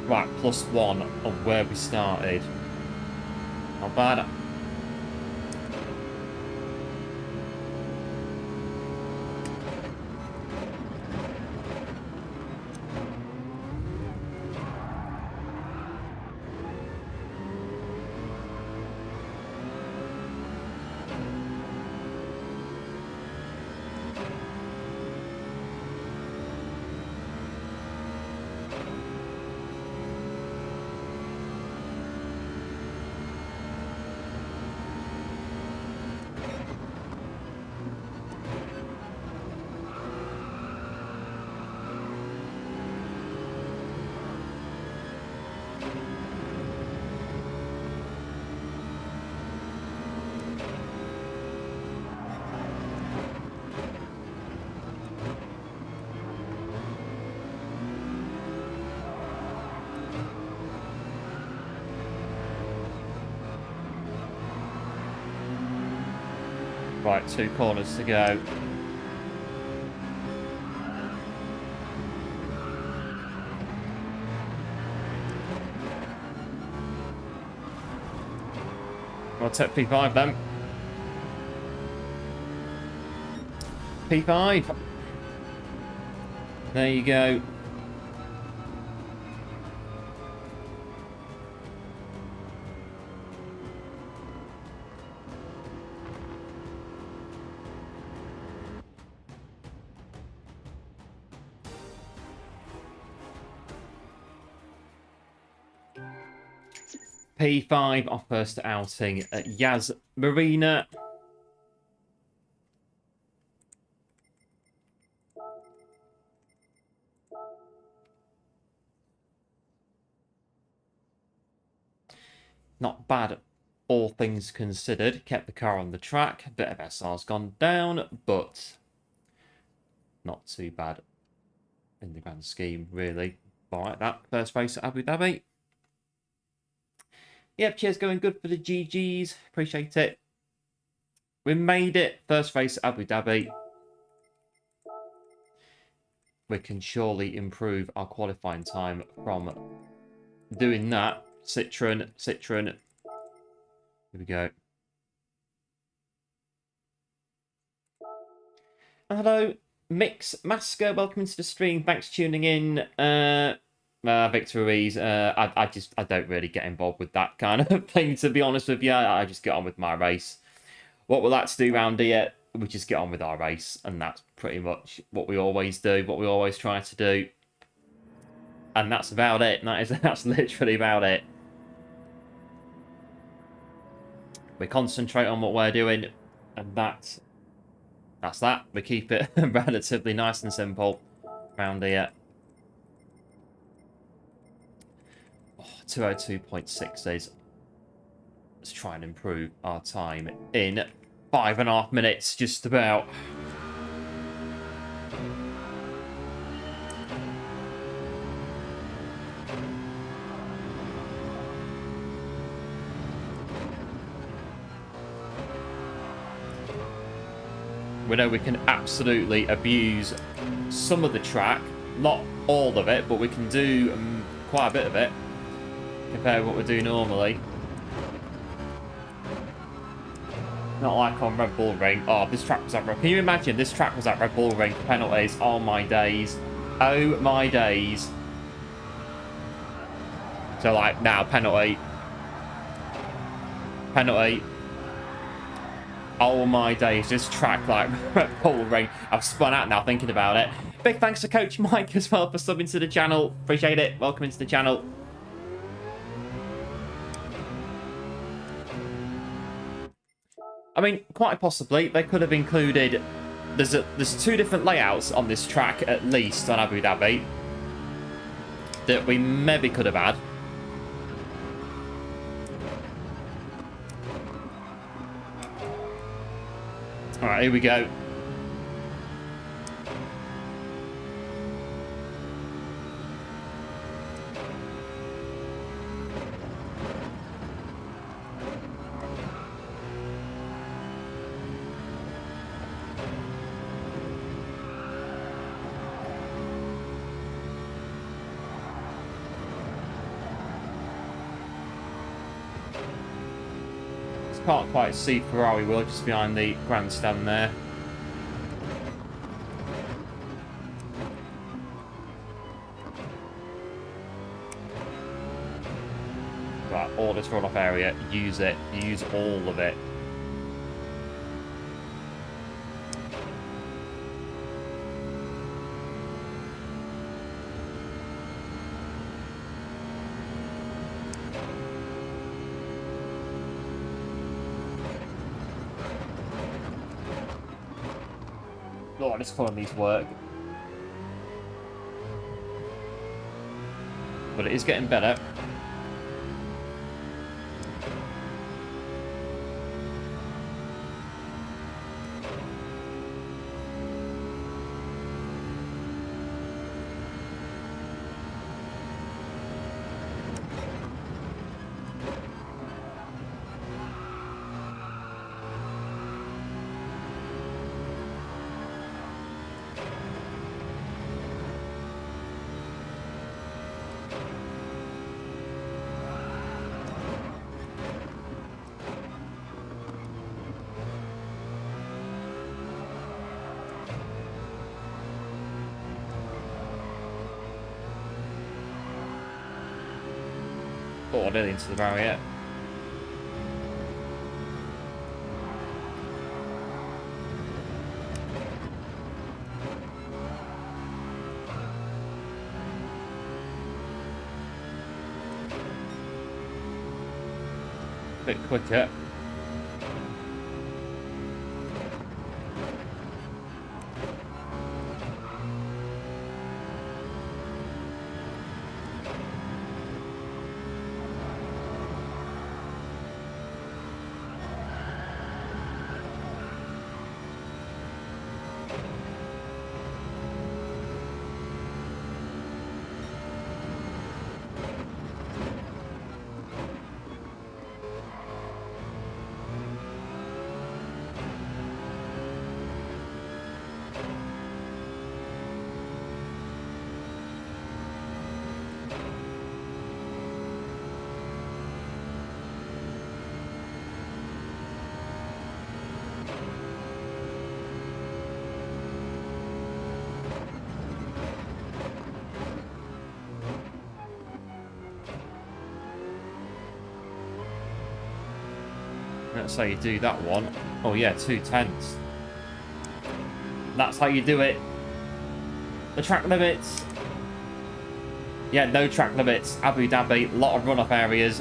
Right, +1 on where we started. Not bad. Right, 2 corners to go. I'll take P5 then. P5. There you go. P5, our first outing at Yas Marina. Not bad, all things considered. Kept the car on the track. A bit of SR's gone down, but not too bad in the grand scheme, really. All right, that first race at Abu Dhabi. Yep, cheers, going good for the GGs. Appreciate it. We made it. First race at Abu Dhabi. We can surely improve our qualifying time from doing that. Citroen. Here we go. Hello, Mix Masker. Welcome into the stream. Thanks for tuning in. Victor Ruiz. I don't really get involved with that kind of thing, to be honest with you. I just get on with my race. What we like to do around here, we just get on with our race, and that's pretty much what we always do, what we always try to do. And that's about it. That's literally about it. We concentrate on what we're doing, and that's that. We keep it relatively nice and simple around here. 202.6 let's try and improve our time in 5.5 minutes, just about. We know we can absolutely abuse some of the track, not all of it, but we can do quite a bit of it compared to what we do normally. Not like on Red Bull Ring. Oh, this track was at Red Bull. Can you imagine this track was at Red Bull Ring? Penalties. Oh my days. Oh my days. So like now, penalty. Penalty. Oh my days, this track like Red Bull Ring. I've spun out now thinking about it. Big thanks to Coach Mike as well for subbing to the channel. Appreciate it. Welcome into the channel. I mean, quite possibly, they could have included... There's 2 different layouts on this track, at least, on Abu Dhabi, that we maybe could have had. Alright, here we go. Can't quite see Ferrari wheel just behind the grandstand there. Right, all this run-off area, use it. Use all of it. Oh, this calling these work. But it is getting better. Oh, nearly into the barrier. Bit quicker. That's how you do that one. Oh yeah, 2/10. That's how you do it. The track limits. Yeah, no track limits. Abu Dhabi, a lot of runoff areas.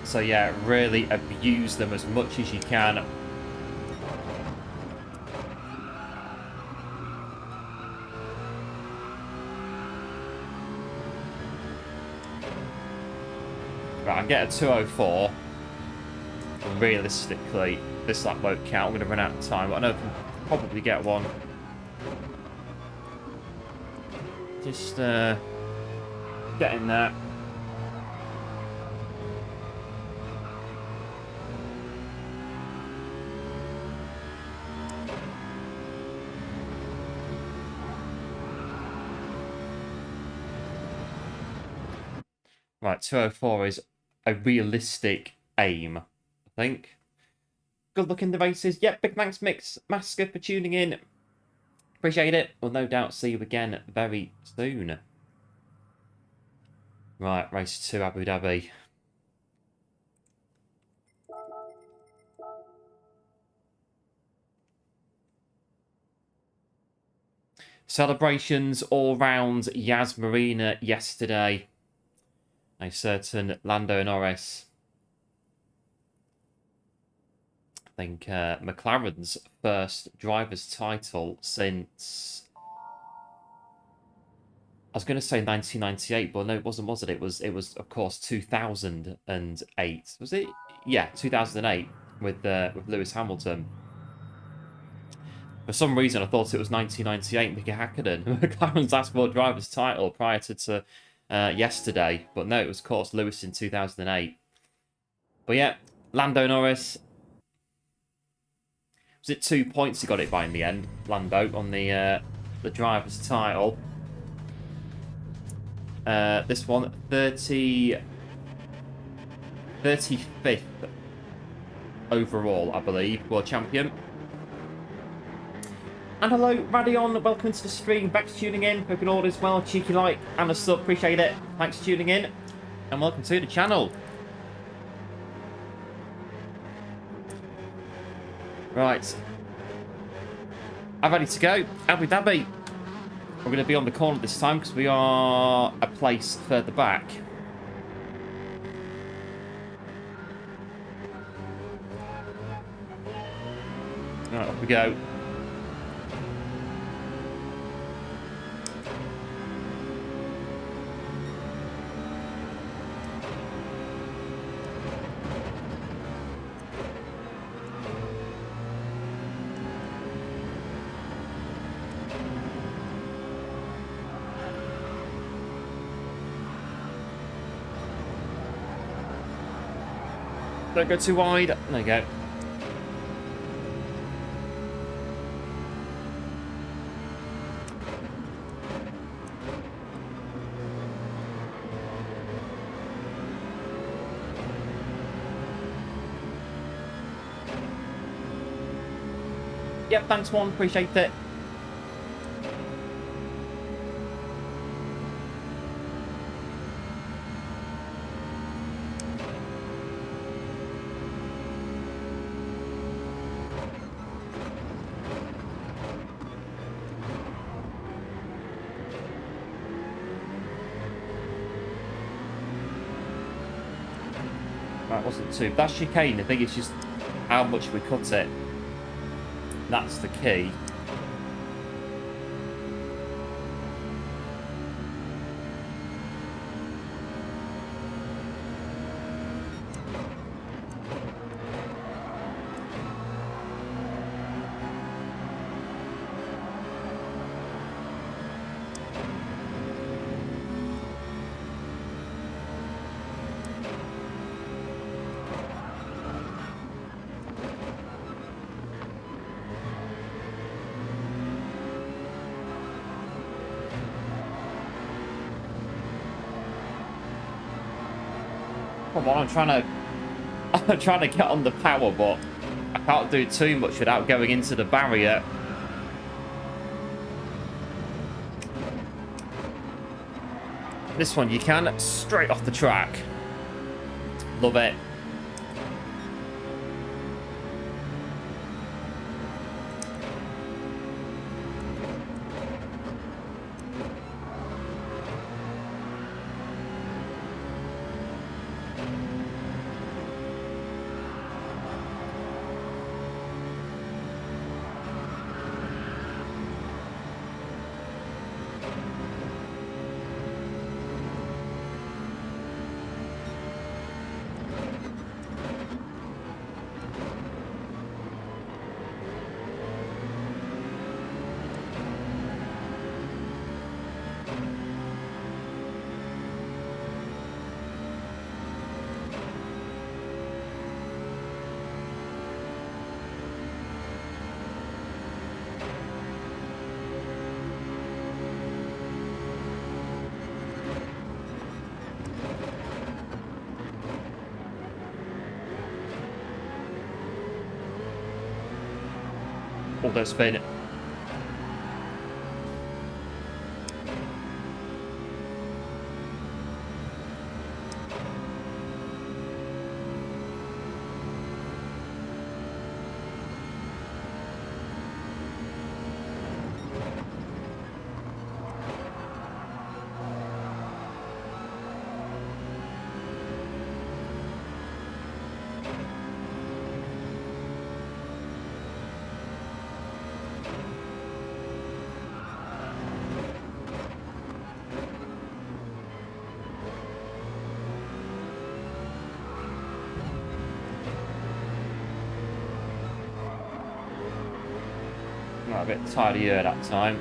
So yeah, really abuse them as much as you can. Right, I get a 2:04. Realistically, this lap won't count. I'm going to run out of time, but I know I can probably get one. Just getting there. Right, 2:04 is a realistic aim, I think. Good luck in the races. Yep, big thanks, Mix Masker, for tuning in. Appreciate it. We'll no doubt see you again very soon. Right, race 2, Abu Dhabi. Celebrations all round Yas Marina yesterday. A certain Lando Norris. I think McLaren's first driver's title since, I was going to say 1998, but no, it wasn't, was it? It was of course 2008. Was it? Yeah, 2008 with Lewis Hamilton. For some reason, I thought it was 1998. Mickey Hakkinen, McLaren's last world driver's title prior to yesterday, but no, it was of course Lewis in 2008. But yeah, Lando Norris. Was it 2 points he got it by in the end, Lando, on the driver's title? This one, 35th overall, I believe, world champion. And hello, Radion, welcome to the stream. Thanks for tuning in. Hope all is well. Cheeky like and a sub, appreciate it. Thanks for tuning in, and welcome to the channel. Right, I'm ready to go. Abu Dhabi. We're going to be on the corner this time because we are a place further back. Right, off we go. Don't go too wide. There you go. Yep, thanks, Juan. Appreciate it. That wasn't too... That chicane, I think it's just how much we cut it. That's the key. Come on, I'm trying to get on the power, but I can't do too much without going into the barrier. This one you can, straight off the track. Love it. Auto spin. A bit tidier that time.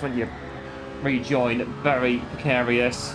When you rejoin, very precarious.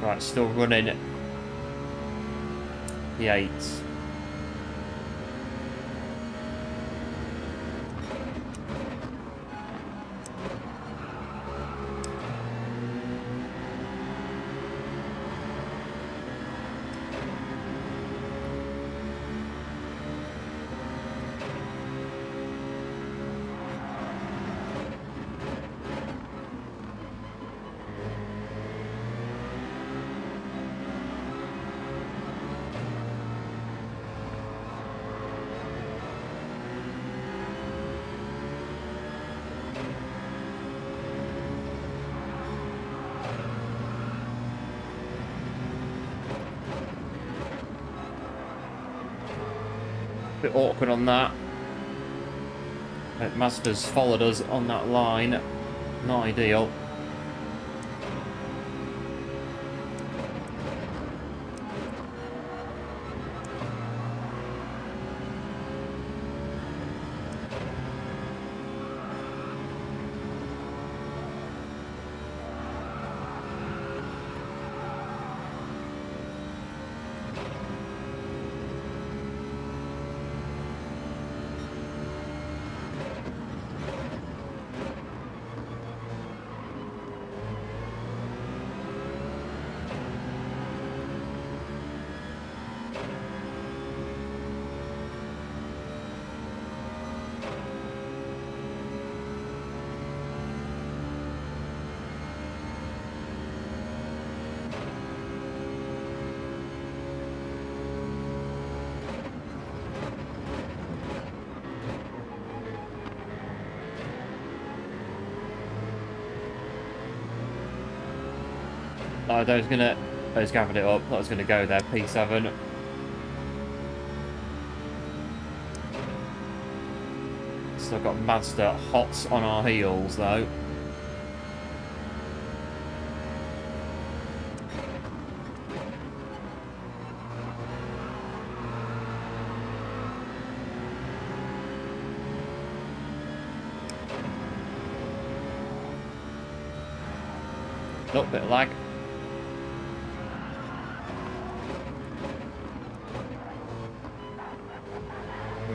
Right, still running the 8. bit awkward on that. Mazda's followed us on that line. Not ideal. I was gonna... I was gathered it up. I was gonna go there, P7. Still got Mazda hot on our heels, though. Oh, bit of lag.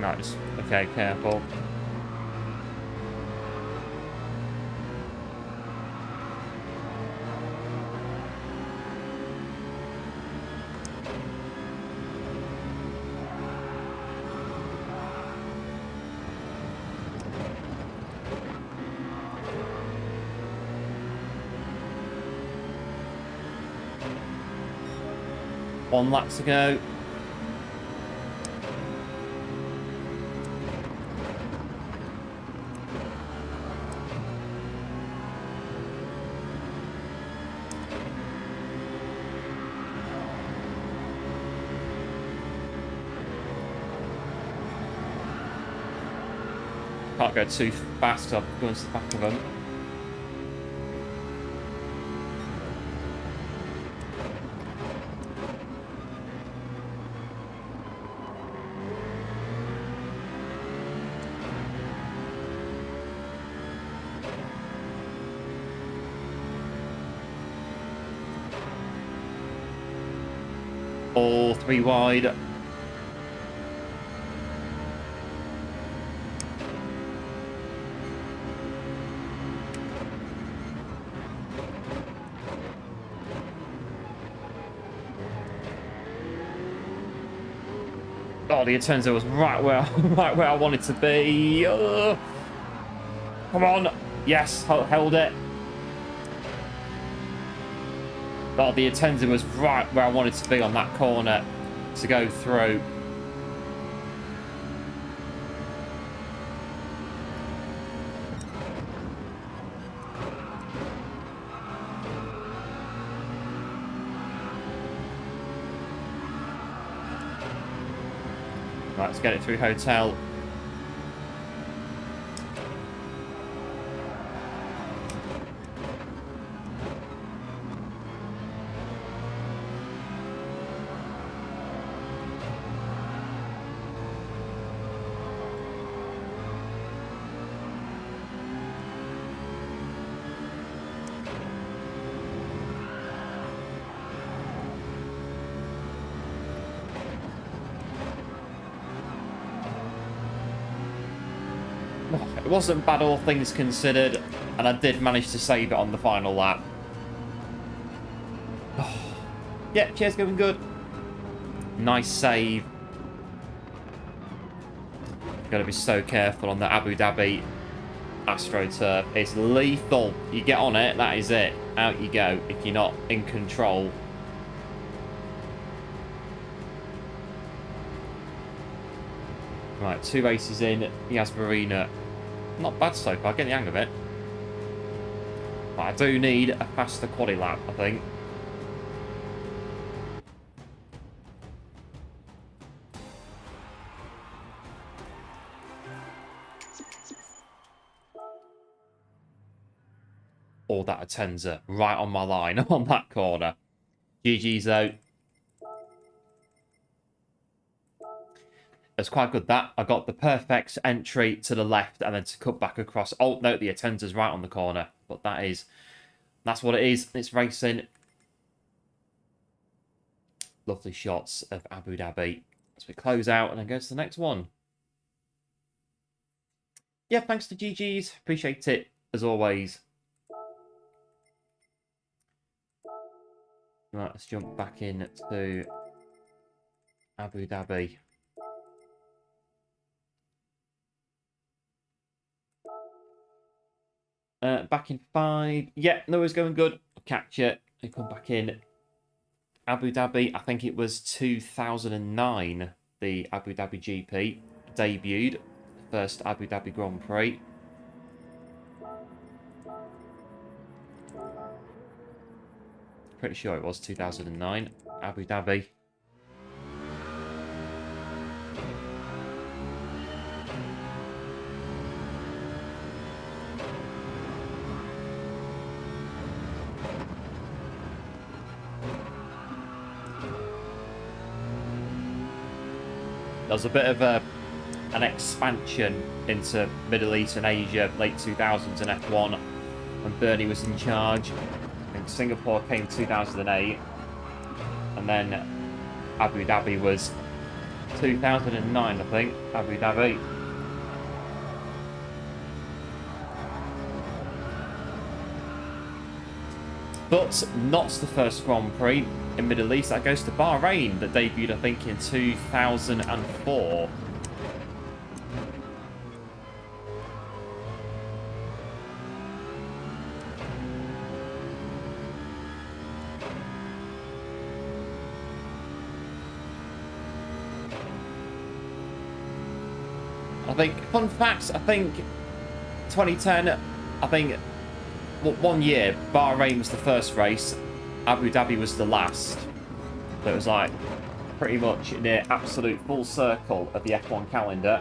Nice. Okay, careful. One lap to go. Can't go too fast, I'm going to the back of them. All three wide. Oh, the Atenza was right where I wanted to be. Come on. Yes, held it. Oh, the Atenza was right where I wanted to be on that corner to go through. Right, let's get it through hotel. It wasn't bad, all things considered, and I did manage to save it on the final lap. Yeah, chair's going good. Nice save. Got to be so careful on the Abu Dhabi AstroTurf. It's lethal. You get on it, that is it. Out you go if you're not in control. Right, 2 races in. Yas Marina. Not bad so far, getting the hang of it. But I do need a faster quali lap, I think. all that Atenza right on my line on that corner. GG's though. It's quite good that I got the perfect entry to the left and then to cut back across. Oh no, the Atenza's right on the corner, but that's what it is. It's racing. Lovely shots of Abu Dhabi as we close out and then go to the next one. Yeah, thanks to GG's. Appreciate it as always. Right, let's jump back in to Abu Dhabi. Back in 5. Yeah, no, it's going good. I'll catch it. We come back in. Abu Dhabi, I think it was 2009, the Abu Dhabi GP debuted. First Abu Dhabi Grand Prix. Pretty sure it was 2009, Abu Dhabi. There's a bit of an expansion into Middle East and Asia, late 2000s in F1, when Bernie was in charge. And Singapore came 2008, and then Abu Dhabi was 2009, I think, Abu Dhabi. But not the first Grand Prix in Middle East. That goes to Bahrain, that debuted, I think, in 2004. I think, fun facts, I think 2010, I think, well, 1 year, Bahrain was the first race, Abu Dhabi was the last. So it was like pretty much near absolute full circle of the F1 calendar.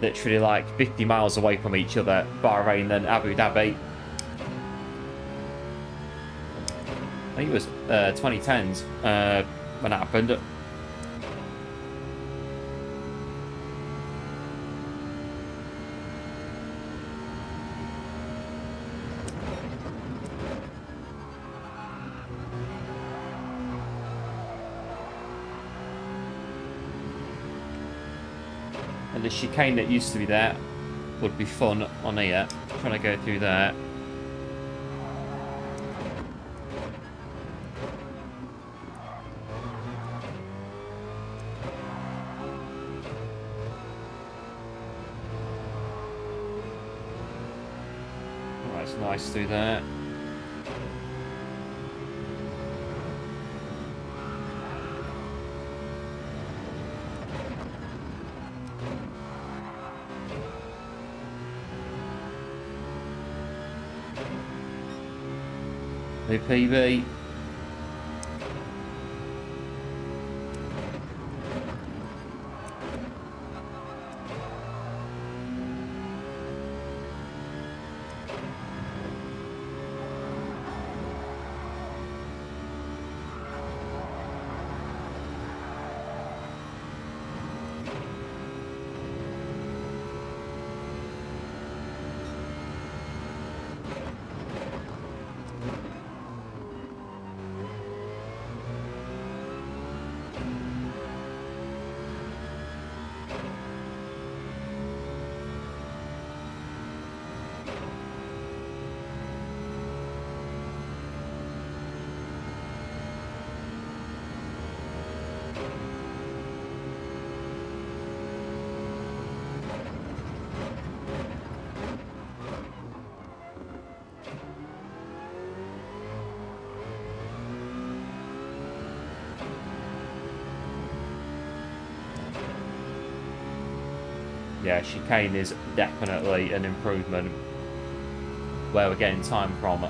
Literally like 50 miles away from each other, Bahrain and Abu Dhabi. I think it was 2010s when it happened. And the chicane that used to be there would be fun on here. Trying to go through there. Alright, it's nice through there. New PB. Yeah, chicane is definitely an improvement where we're getting time from.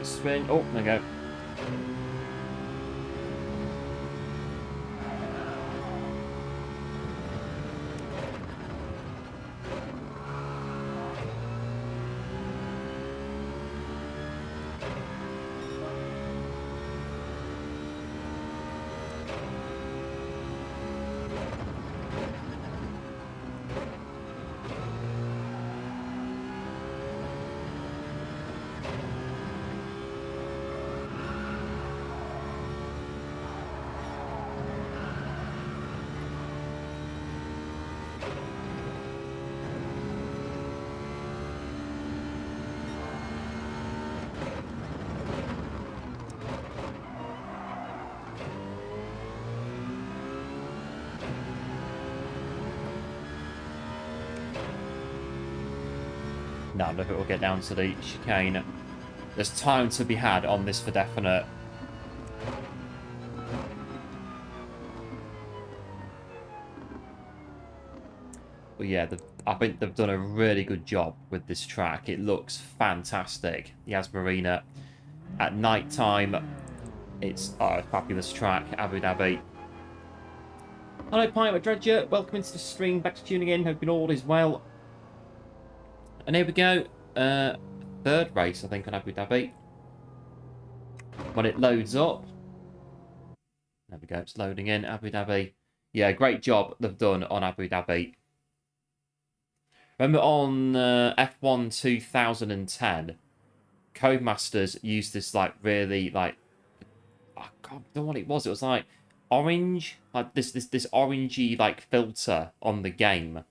go. Spin. Oh, there we go. No, look, it will get down to the chicane. There's time to be had on this for definite. But yeah, I think they've done a really good job with this track. It looks fantastic. Yas Marina. At night time, it's a fabulous track. Abu Dhabi. Hello, Pirate Dredger. Welcome into the stream. Back to tuning in. Hoping all is well. And here we go. Third race, I think, on Abu Dhabi. When it loads up. There we go. It's loading in. Abu Dhabi. Yeah, great job they've done on Abu Dhabi. Remember on F1 2010, Codemasters used this, like, really, like... I can't know what it was. It was, like, orange. Like, this orangey, like, filter on the game.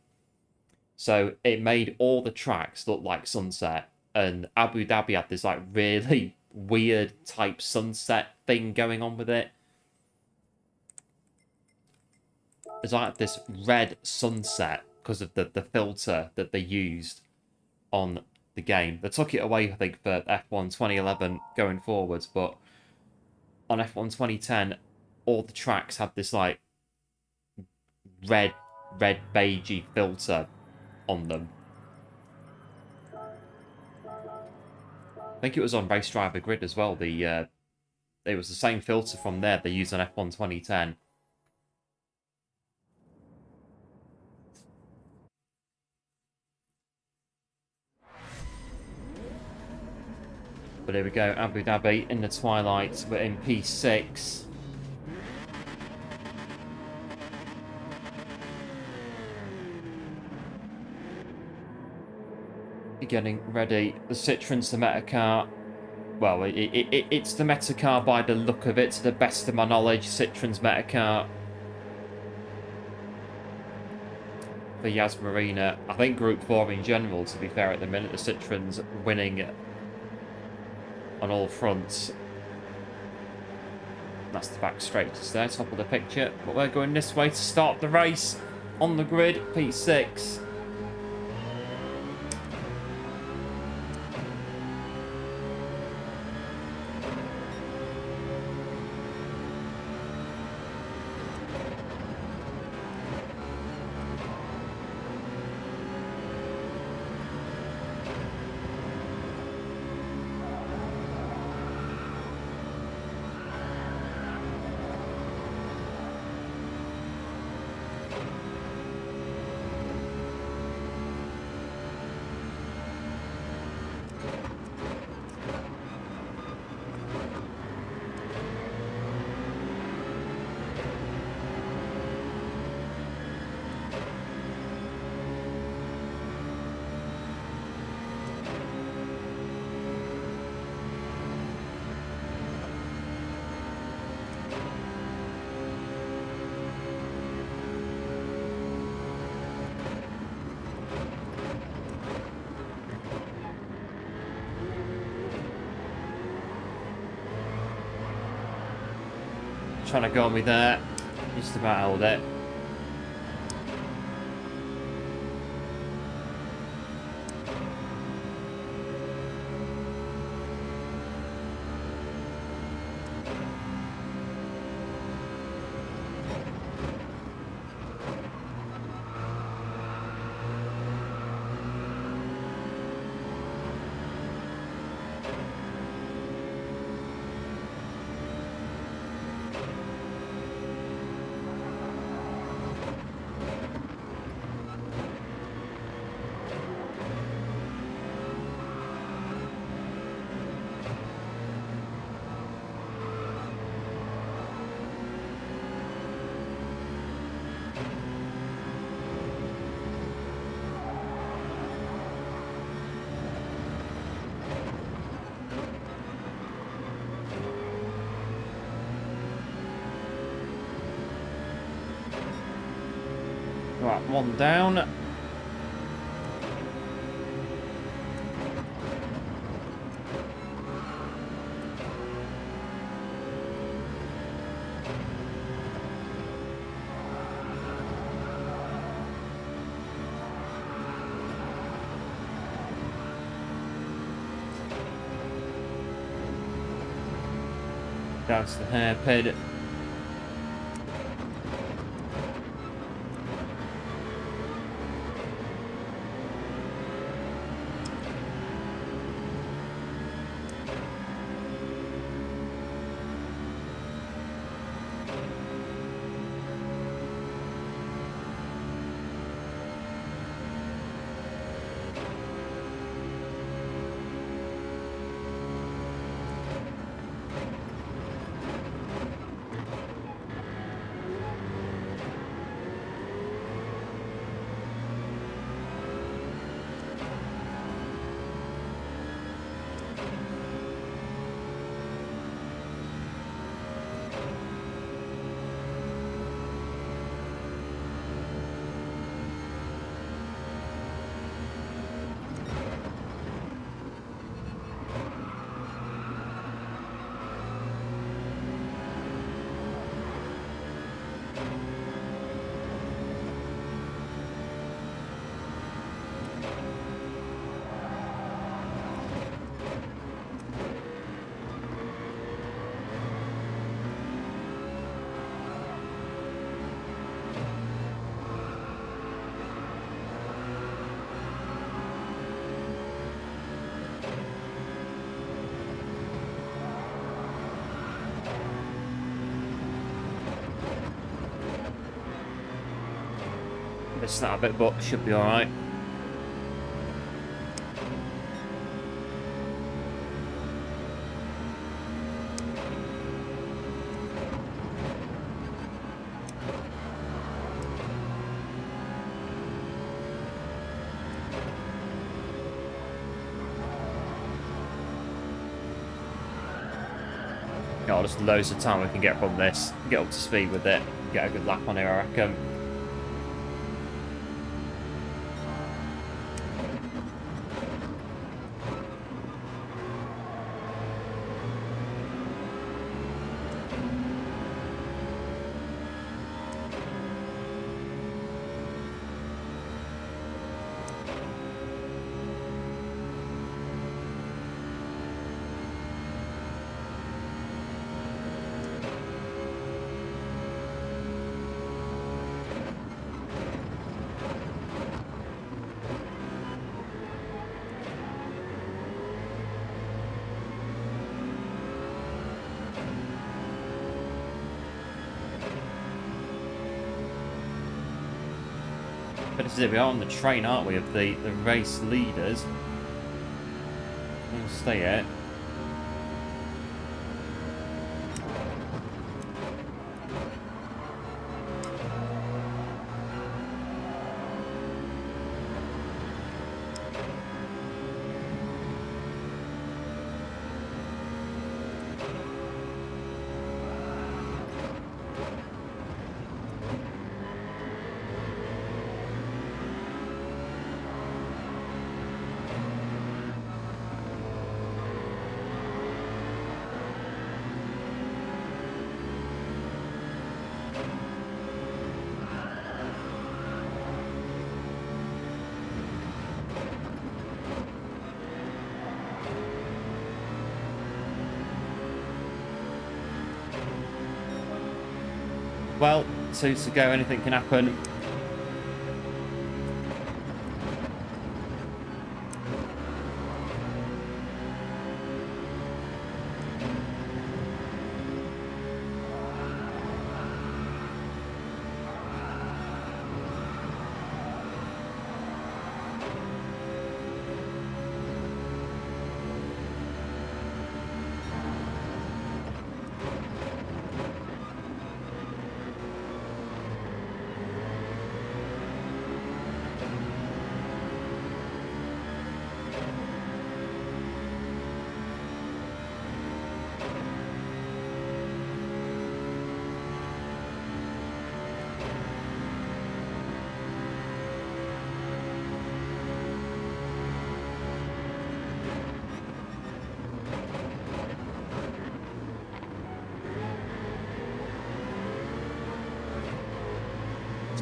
So it made all the tracks look like sunset, and Abu Dhabi had this like really weird type sunset thing going on with it. It's like this red sunset because of the filter that they used on the game. They took it away, I think, for F1 2011 going forwards, but on F1 2010, all the tracks had this like red beigey filter on them. I think it was on Race Driver Grid as well. It was the same filter from there they used on F1 2010. But here we go, Abu Dhabi in the twilight. We're in P6. Getting ready. The Citroen's the meta car. Well, it's the meta car by the look of it, to the best of my knowledge. Citroen's meta car. For Yas Marina. I think Group 4 in general, to be fair, at the minute, the Citroen's winning on all fronts. That's the back straight just there, top of the picture. But we're going this way to start the race on the grid, P6. Trying to go on me there. Just about held it. Right, one down. Down to the hairpin. It's not a bit, but should be alright. Oh, just loads of time we can get from this, get up to speed with it, get a good lap on here, I reckon. But this is it, we are on the train, aren't we, of the race leaders. We'll stay here. Well, 2 to go, anything can happen.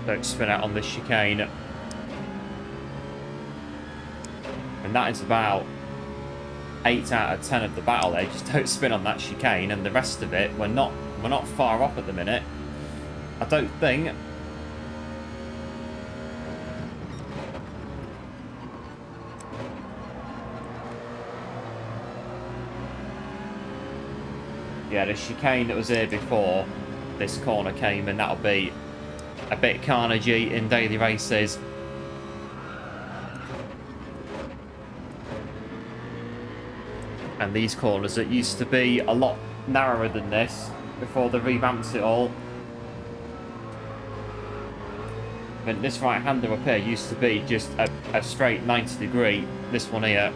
Don't spin out on this chicane. And that is about 8 out of 10 of the battle there. Just don't spin on that chicane, and the rest of it, we're not far off at the minute. I don't think. Yeah, the chicane that was here before this corner came in, that'll be a bit carnagey in daily races. And these corners that used to be a lot narrower than this before they revamped it all. And this right-hander up here used to be just a straight 90 degree. This one here.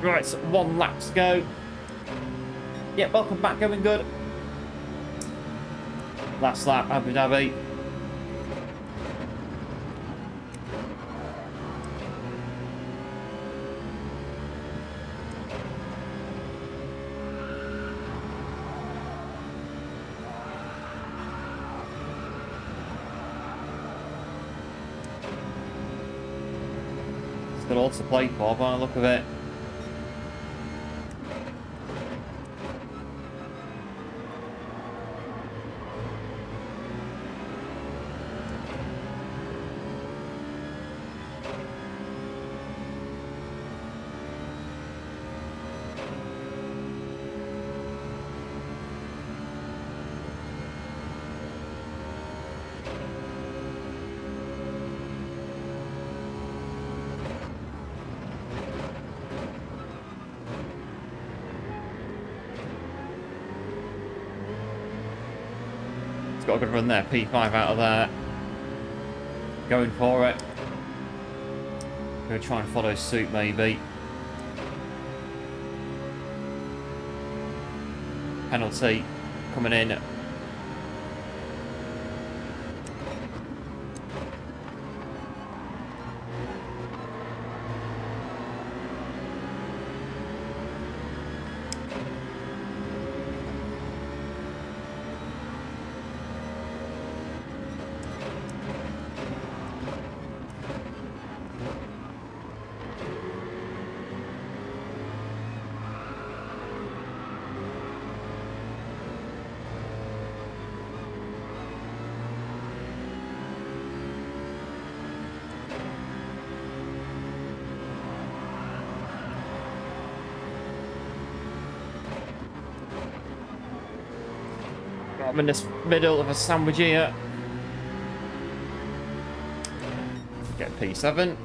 Right, so 1 lap to go. Yep, welcome back, going good. Last lap, Abu Dhabi. It's got all to play for by the look of it. Got a good run there, P5 out of there. Going for it. Gonna try and follow suit maybe. Penalty coming in. I'm in this middle of a sandwich here. Get P7.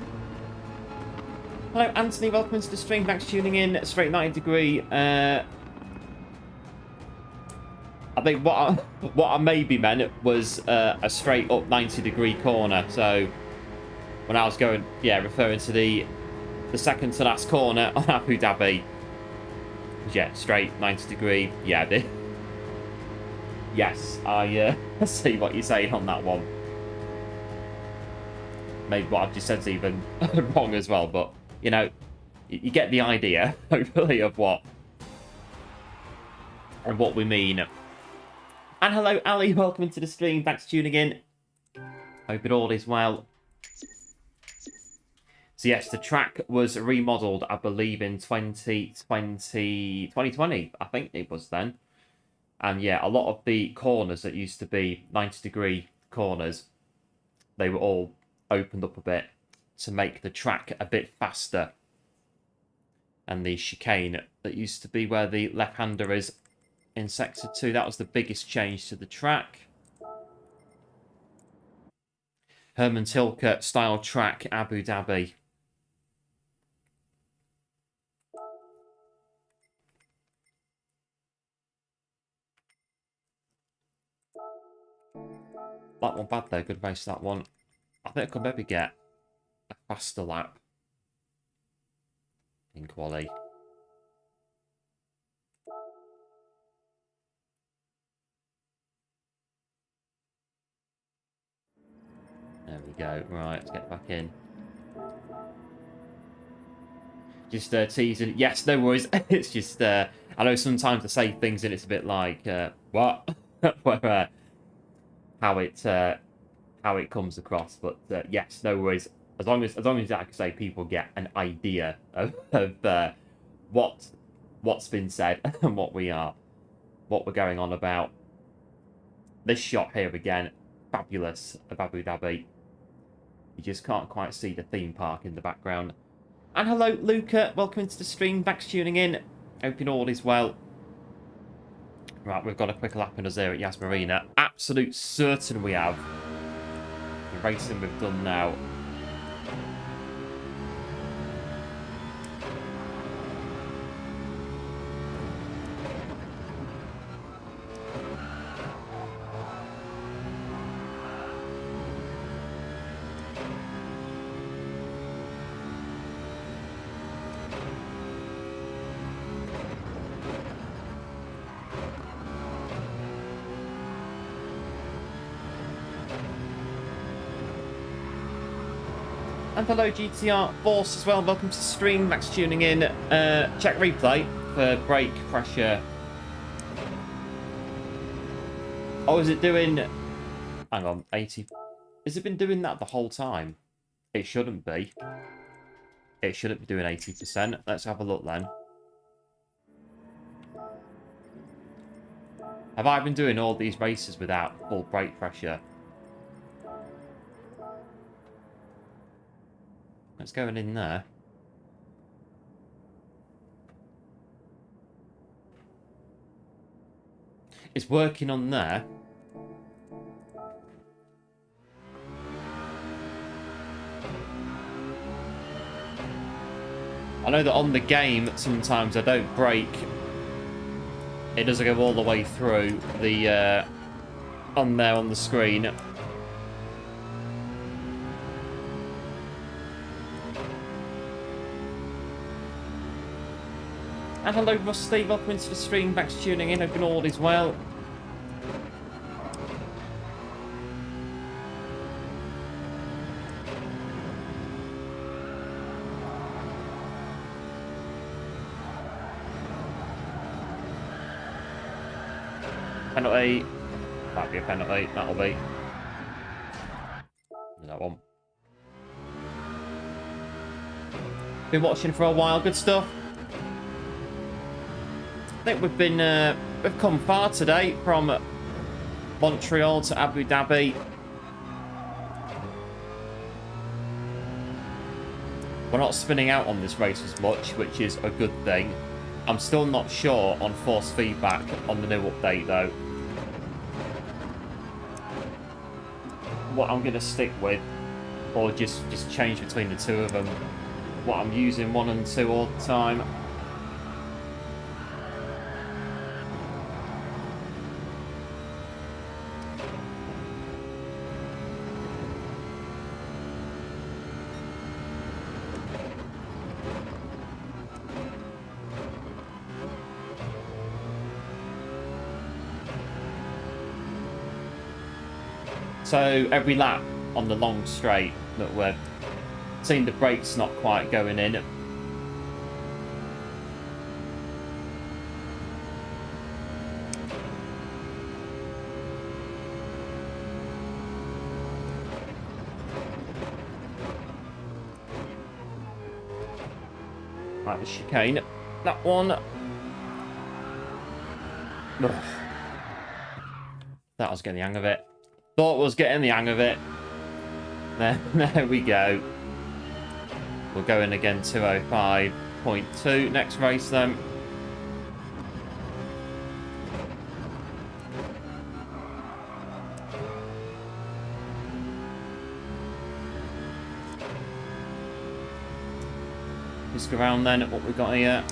Hello, Anthony. Welcome to the stream. Thanks for tuning in. Straight 90 degree. I think what I maybe meant was a straight up 90 degree corner. So when I was going, yeah, referring to the second to last corner on Abu Dhabi. Yeah, straight 90 degree. Yeah, yes, I see what you're saying on that one. Maybe what I've just said's even wrong as well, but, you know, you get the idea, hopefully, of what we mean. And hello, Ali, welcome to the stream. Thanks for tuning in. Hope it all is well. So, yes, the track was remodeled, I believe, in 2020, I think it was then. And yeah, a lot of the corners that used to be 90 degree corners, they were all opened up a bit to make the track a bit faster. And the chicane that used to be where the left-hander is in Sector 2, that was the biggest change to the track. Herman Tilke style track, Abu Dhabi. That one bad though, good race that one. I think I could maybe get a faster lap in quali. There we go. Right, let's get back in. Just teasing. Yes, no worries. It's just, I know sometimes I say things and it's a bit like, what? How it comes across. But yes, no worries. As long as like I say, people get an idea of what's been said and what we're going on about. This shot here again, fabulous of Abu Dhabi. You just can't quite see the theme park in the background. And hello, Luca. Welcome into the stream. Thanks for tuning in. Hoping all is well. Right, we've got a quick lap in us here at Yas Marina. Absolute certain we have. The racing we've done now. And hello GTR Force as well, welcome to the stream, thanks for tuning in. Check replay for brake pressure. Oh, is it doing... Hang on, 80... Has it been doing that the whole time? It shouldn't be. It shouldn't be doing 80%. Let's have a look then. Have I been doing all these races without full brake pressure? What's going in there? It's working on there. I know that on the game, sometimes I don't brake. It doesn't go all the way through the on there on the screen. And hello Rusty, welcome into the stream, thanks for tuning in, hoping all is well. Penalty. That'll be a penalty, that'll be. That one. Been watching for a while, good stuff. I think we've come far today from Montreal to Abu Dhabi. We're not spinning out on this race as much, which is a good thing. I'm still not sure on force feedback on the new update though. What I'm going to stick with, or just change between the two of them. What I'm using 1 and 2 all the time. So every lap on the long straight that we're seeing the brakes not quite going in. Right, the chicane. That one. Ugh. That was getting the hang of it. Thought was getting the hang of it. There we go. We're going again 205.2. Next race then. Just go around then at what we got here.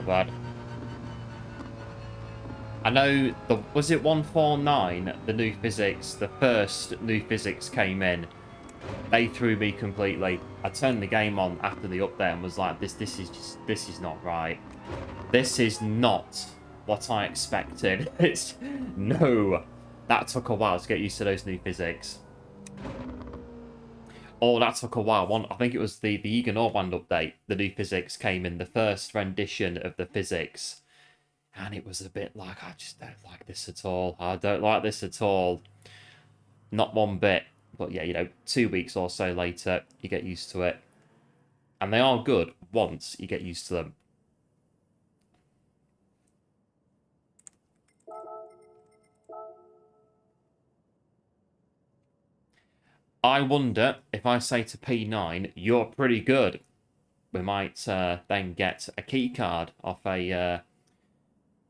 bad. I know, was it 149, the new physics, the first new physics came in. They threw me completely. I turned the game on after the update and was like, this is not right. This is not what I expected. No. That took a while to get used to those new physics. Oh, that took a while. I think it was the Eager Norband update. The new physics came in, the first rendition of the physics. And it was a bit like, I just don't like this at all. I don't like this at all. Not one bit. But yeah, you know, 2 weeks or so later, you get used to it. And they are good once you get used to them. I wonder if I say to P9, you're pretty good. We might then get a key card off a...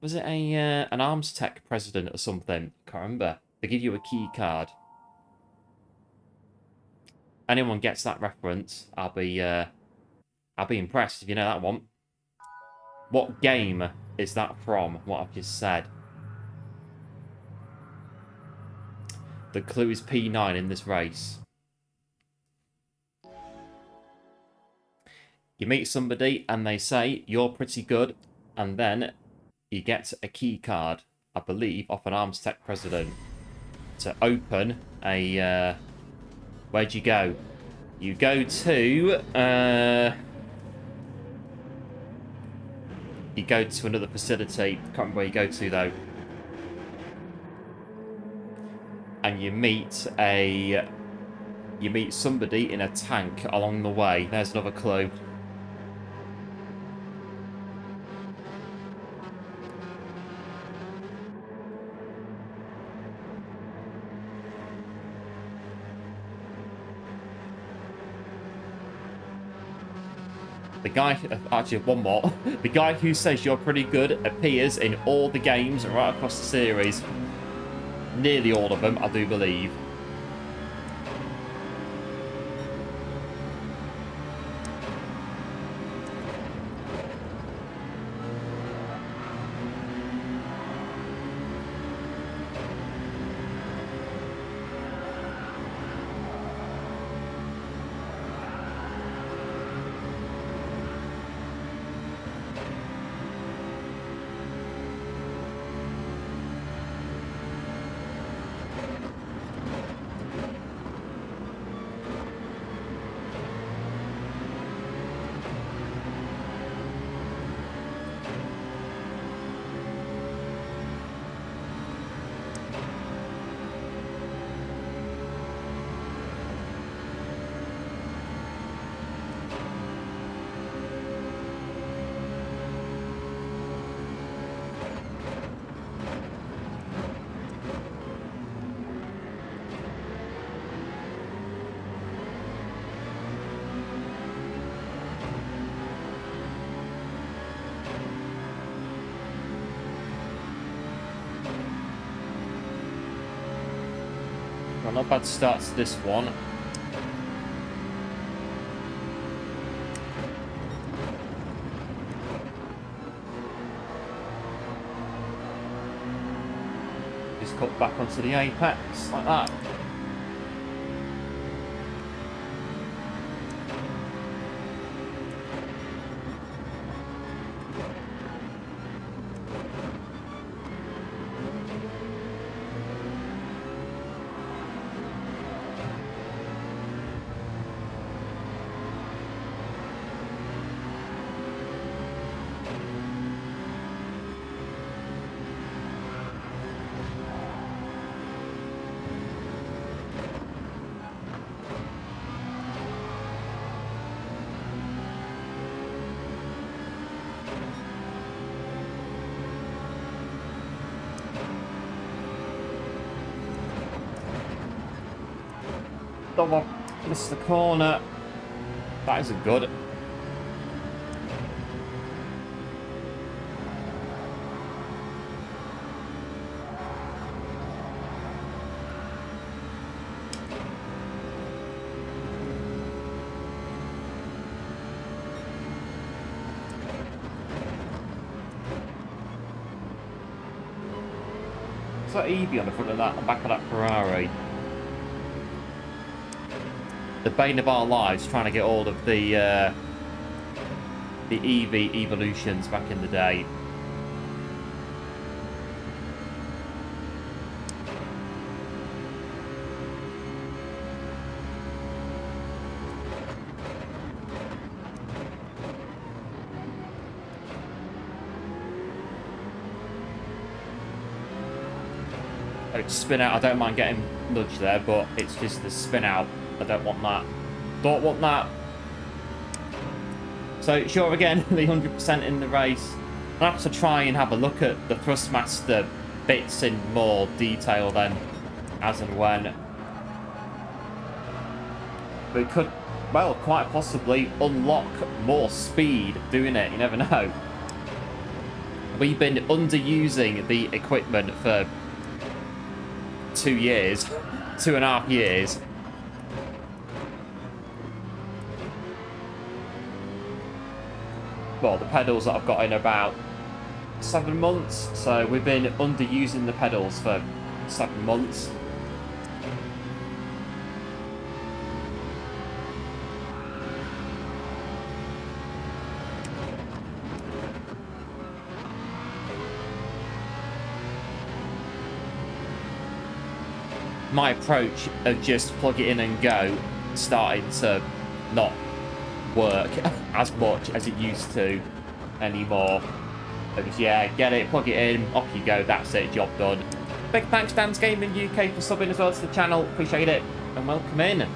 was it an Arms Tech president or something? Can't remember. They give you a key card. Anyone gets that reference, I'll be impressed if you know that one. What game is that from? What I've just said. The clue is P9 in this race. You meet somebody and they say you're pretty good, and then you get a key card, I believe, off an Arms Tech president to open a... where'd you go? You go to... you go to another facility. Can't remember where you go to, though. And you meet somebody in a tank along the way. There's another clue. The guy, actually one more, the guy who says you're pretty good appears in all the games right across the series. Nearly all of them, I do believe. Well, not bad start to this one. Just cut back onto the apex like that. Double, missed the corner. That isn't good. that EV on the front of that, back of that Ferrari? The bane of our lives, trying to get all of the EV evolutions back in the day. Spin out, I don't mind getting nudged there, but it's just the spin out. I don't want that. Don't want that. So, sure, again, the 100% in the race. I'll have to try and have a look at the Thrustmaster bits in more detail then, as and when. But it could, well, quite possibly unlock more speed doing it. You never know. We've been underusing the equipment for 2 years, 2.5 years. Well, the pedals that I've got in about 7 months, so we've been underusing the pedals for 7 months. My approach of just plug it in and go starting to not work as much as it used to anymore. It was, yeah, get it, plug it in, off you go, that's it, job done. Big thanks Dan's Gaming UK for subbing as well to the channel, appreciate it, and welcome in.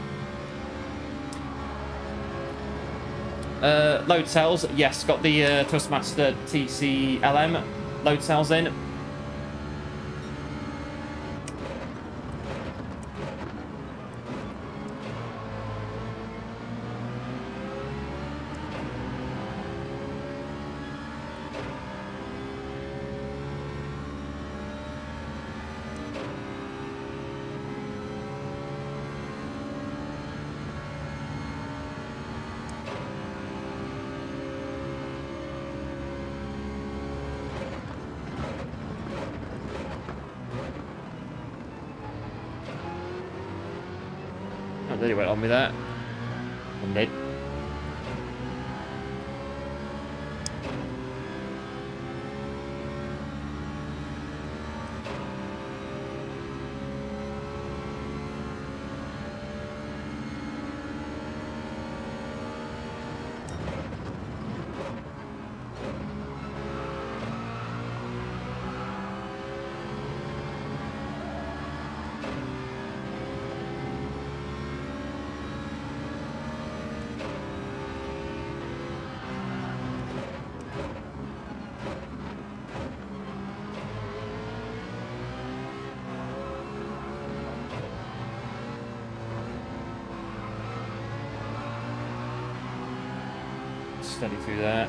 Load cells, yes, got the Thrustmaster TCLM load cells in. Really went on with that. And did. Steady through that.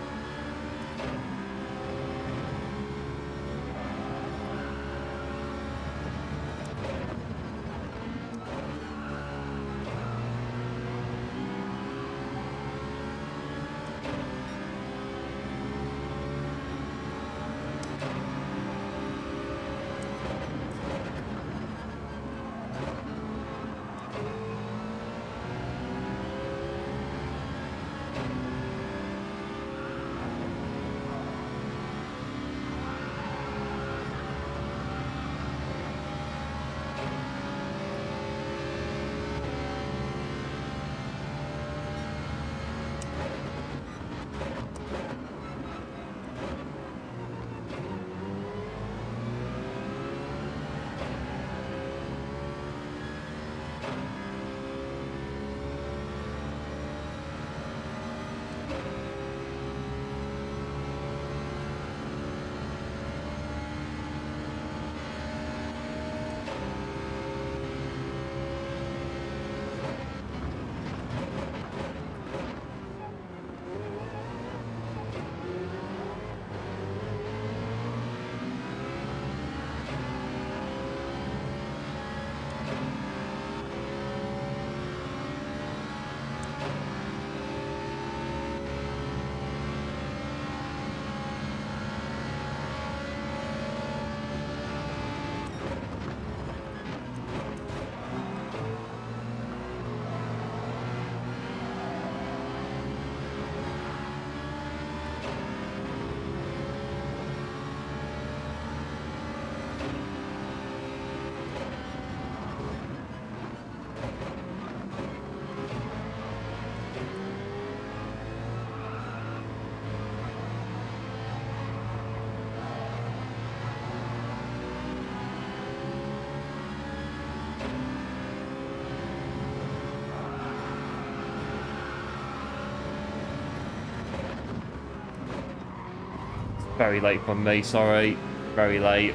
Very late from me, sorry. Very late.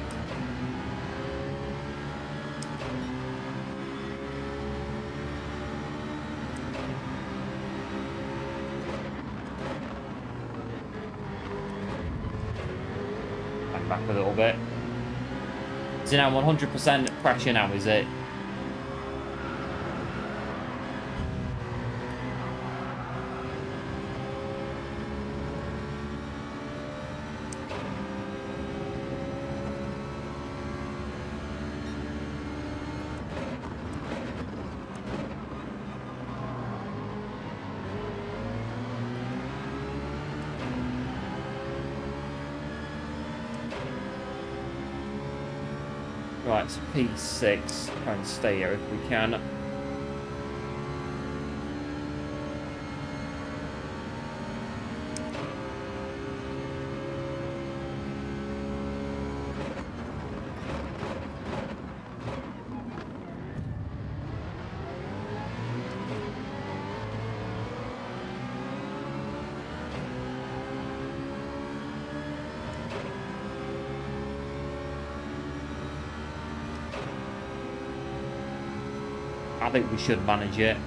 Back a little bit. Is it now 100% pressure now, is it? Right, it's P6. Try and stay here if we can. I think we should manage it.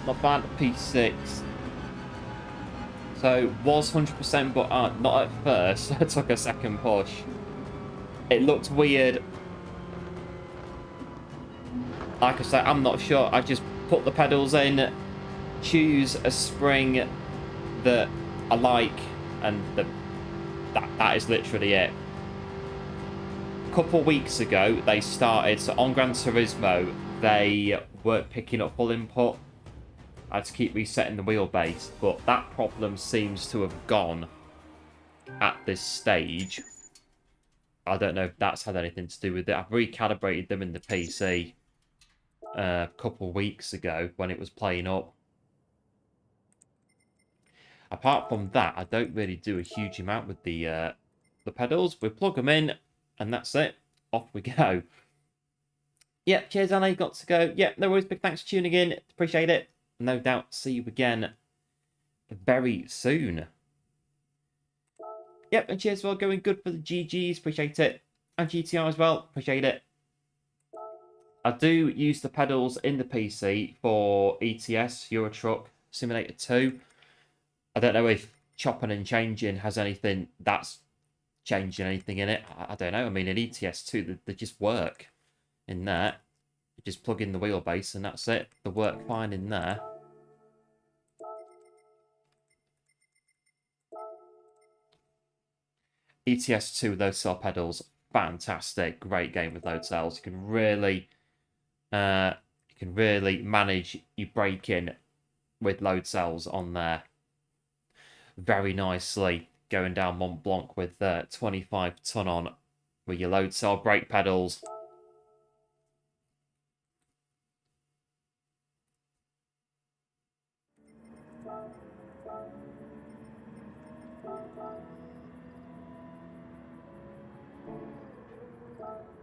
Not bad, P6. So, was 100%, but not at first. I took a second push. It looked weird. Like I said, I'm not sure. I just put the pedals in, choose a spring that I like, and that is literally it. A couple of weeks ago, they started, so on Gran Turismo, they weren't picking up full input. I had to keep resetting the wheelbase, but that problem seems to have gone at this stage. I don't know if that's had anything to do with it. I've recalibrated them in the PC a couple of weeks ago when it was playing up. Apart from that, I don't really do a huge amount with the pedals. We plug them in, and that's it. Off we go. Yep, cheers, Anna. You got to go. Yep, no worries. Big thanks for tuning in. Appreciate it. No doubt see you again very soon. Yep, and cheers for going good for the GGs. Appreciate it. And GTR as well. Appreciate it. I do use the pedals in the PC for ETS, Euro Truck Simulator 2. I don't know if chopping and changing has anything that's changing anything in it. I don't know. I mean, in ETS 2, they just work in there. You just plug in the wheelbase and that's it. They work fine in there. ETS 2 with those cell pedals, fantastic. Great game with load cells. You can really manage your braking with load cells on there very nicely. Going down Mont Blanc with 25 ton on with your load cell brake pedals.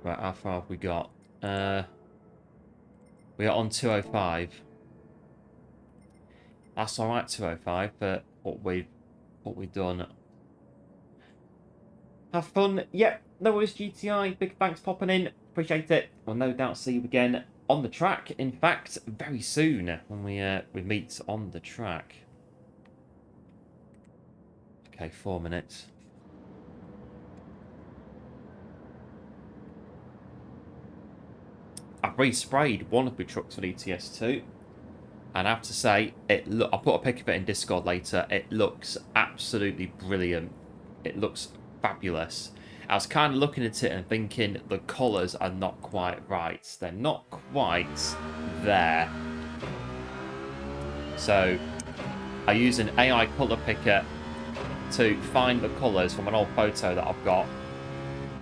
Right, how far have we got? We are on 205. That's alright, 205, for what we've done. Have fun. Yep, no worries, GTI. Big thanks for popping in. Appreciate it. We'll no doubt see you again on the track. In fact, very soon when we meet on the track. Okay, 4 minutes. I've resprayed one of the trucks on ETS2. And I have to say, I'll put a pic of it in Discord later. It looks absolutely brilliant. It looks fabulous. I was kind of looking at it and thinking the colours are not quite right. They're not quite there. So I use an AI colour picker to find the colours from an old photo that I've got.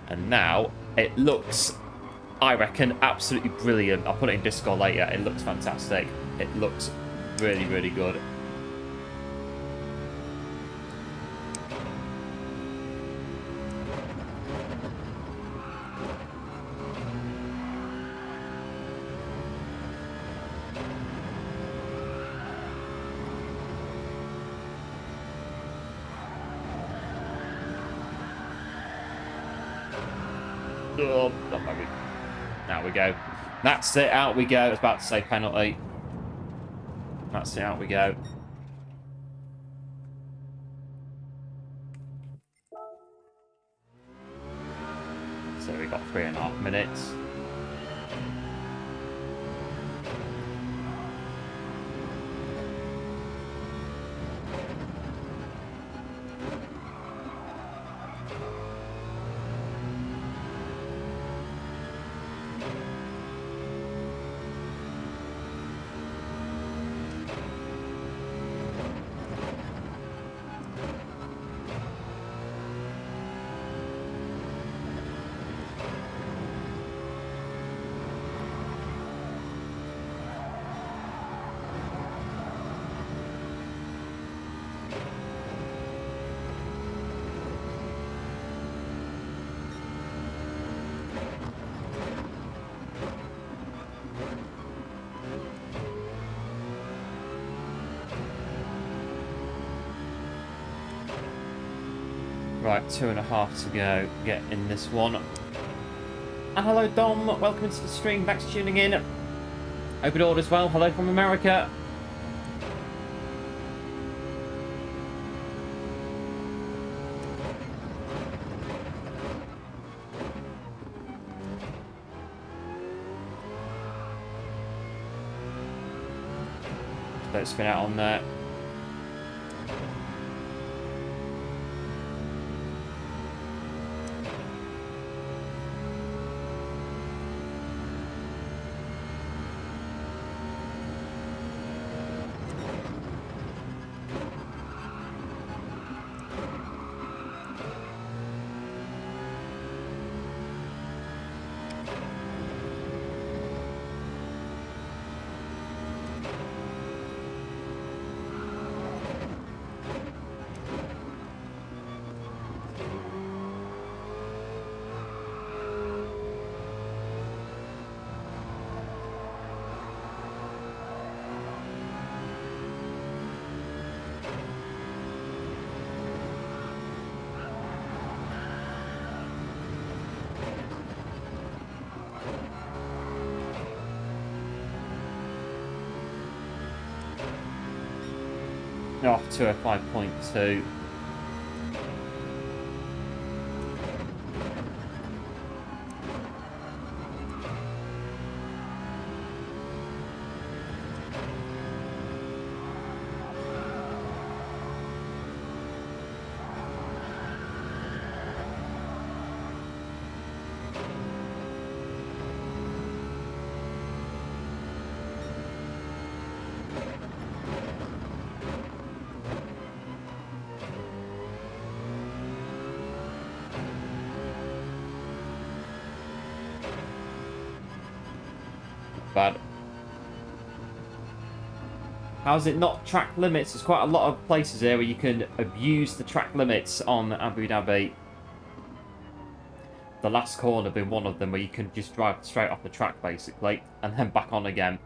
And now it looks, I reckon, absolutely brilliant. I'll put it in Discord later. It looks fantastic. It looks really, really good. Oh, there we go. That's it. Out we go. I was about to say penalty. That's it. Out we go. So we got 3.5 minutes. Right, 2.5 to go. Get in this one. And hello, Dom. Welcome into the stream. Thanks for tuning in. Hope it all is well. Hello from America. Don't spin out on there. Oh, 205.2. Bad. How's it not track limits? There's quite a lot of places here where you can abuse the track limits on Abu Dhabi. The last corner being one of them where you can just drive straight off the track basically and then back on again.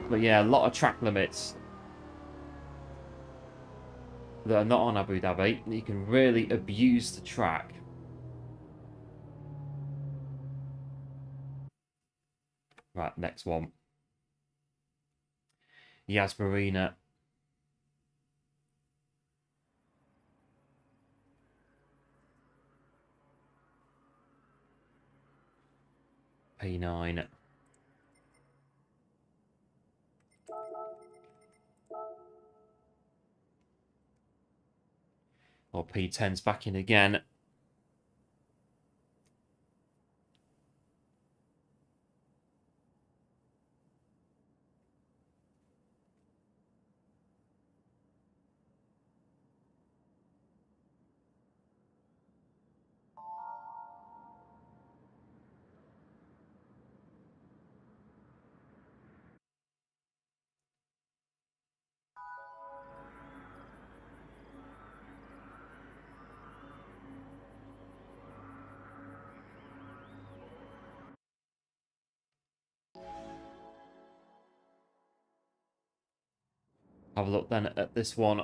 But yeah, a lot of track limits that are not on Abu Dhabi. You can really abuse the track. Right, next one. Yas Marina. P9. more P10s back in again. Have a look then at this one.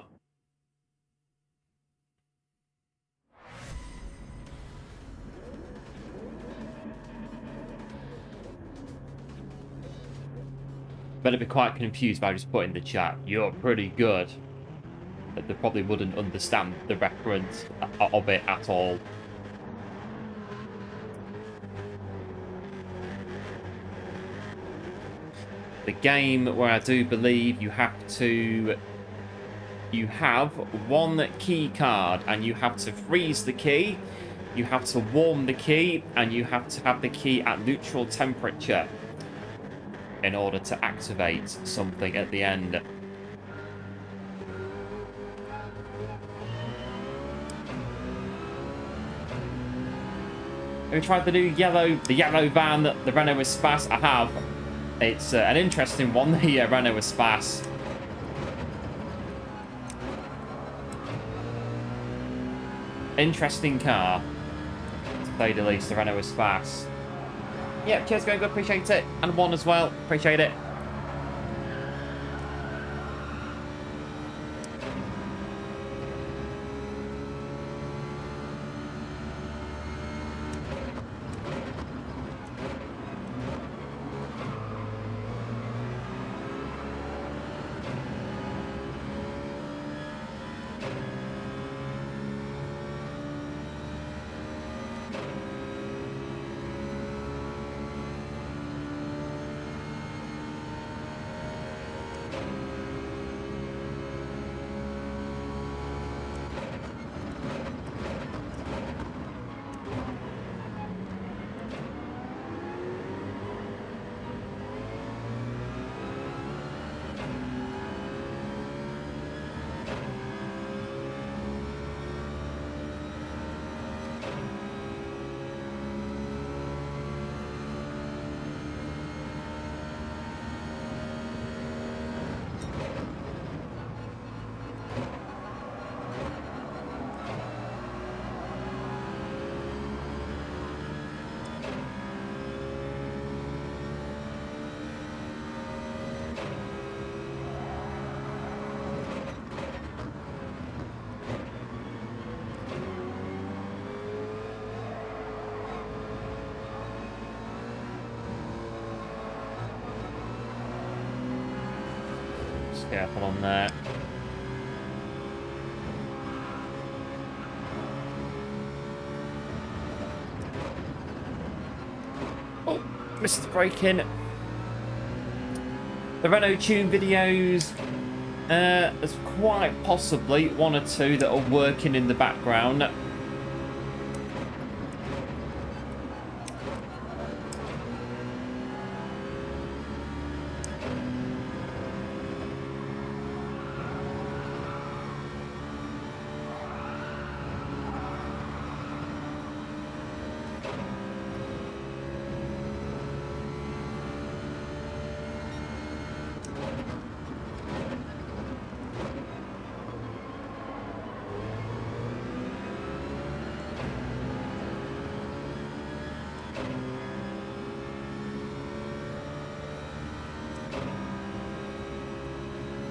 Better be quite confused by just putting in the chat, "You're pretty good." They probably wouldn't understand the reference of it at all. The game where I do believe you have one key card and you have to freeze the key, you have to warm the key, and you have to have the key at neutral temperature in order to activate something at the end. Have you tried the new yellow van, the Renault Espace? I have. It's an interesting one, the Renault Espace. Interesting car, to say the least, the Renault Espace. Yeah, cheers, going good, appreciate it. And one as well, appreciate it. Careful on there. Oh, missed the break in. The Renault Tune videos, there's quite possibly one or two that are working in the background.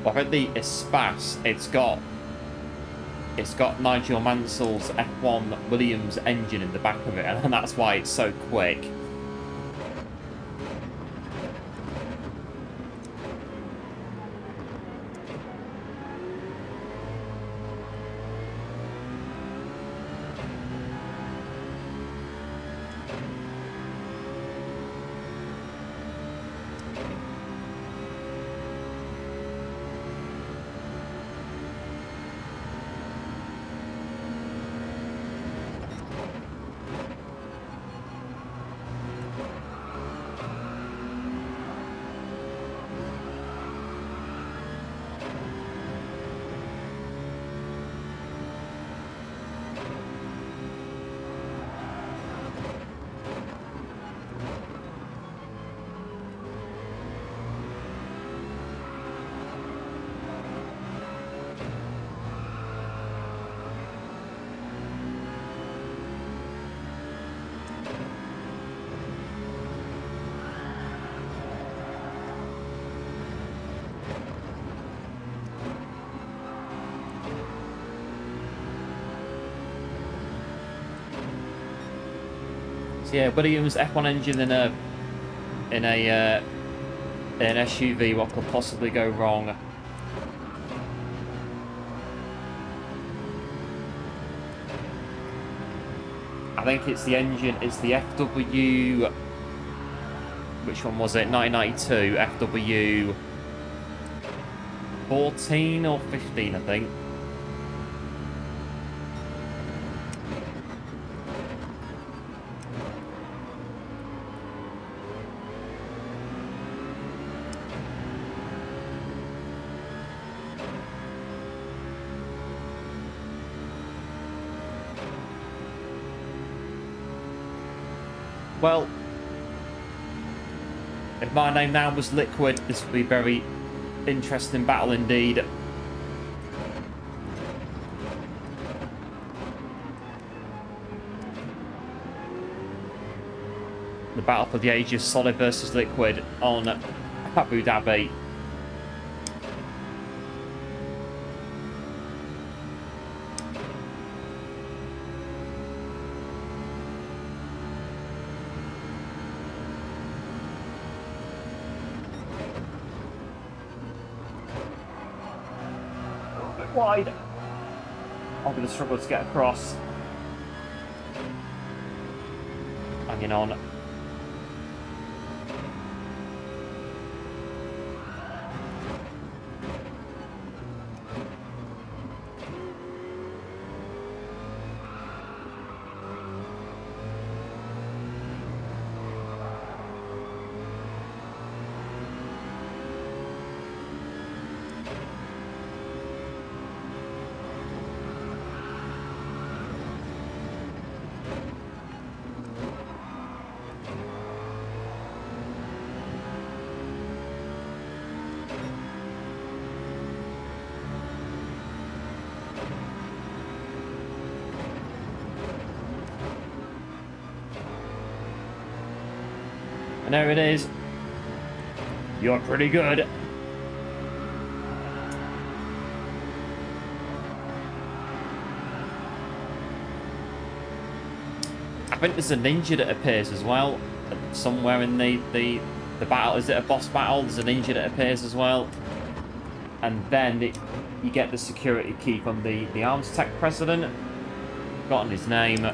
I think the Espace, it's got Nigel Mansell's F1 Williams engine in the back of it, and that's why it's so quick. So yeah, Williams F1 engine in a an SUV. What could possibly go wrong? I think it's the engine. It's the FW. Which one was it? 1992 FW 14 or 15, I think. Well, if my name now was Liquid, this would be a very interesting battle indeed. The battle for the ages, Solid versus Liquid on Abu Dhabi. Wide. I'm going to struggle to get across. Hanging on. And there it is. You're pretty good. I think there's a ninja that appears as well. Somewhere in the battle. Is it a boss battle? There's a ninja that appears as well. And then you get the security key from the Arms Tech president. Forgotten his name.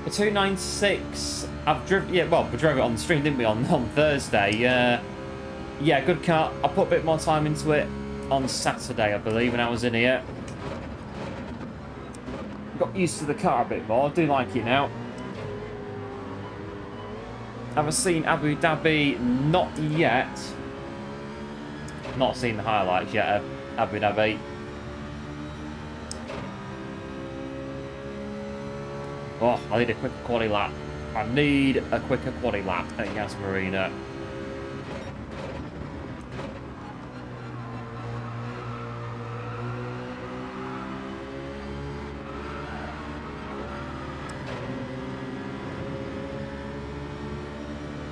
The 296, I've driven, yeah, well, we drove it on the stream, didn't we, on Thursday. Yeah, good car. I put a bit more time into it on Saturday, I believe, when I was in here. Got used to the car a bit more. I do like it now. Have I seen Abu Dhabi? Not yet. Not seen the highlights yet of Abu Dhabi. Oh, I need a quicker quali lap. I need a quicker quali lap at Yas Marina.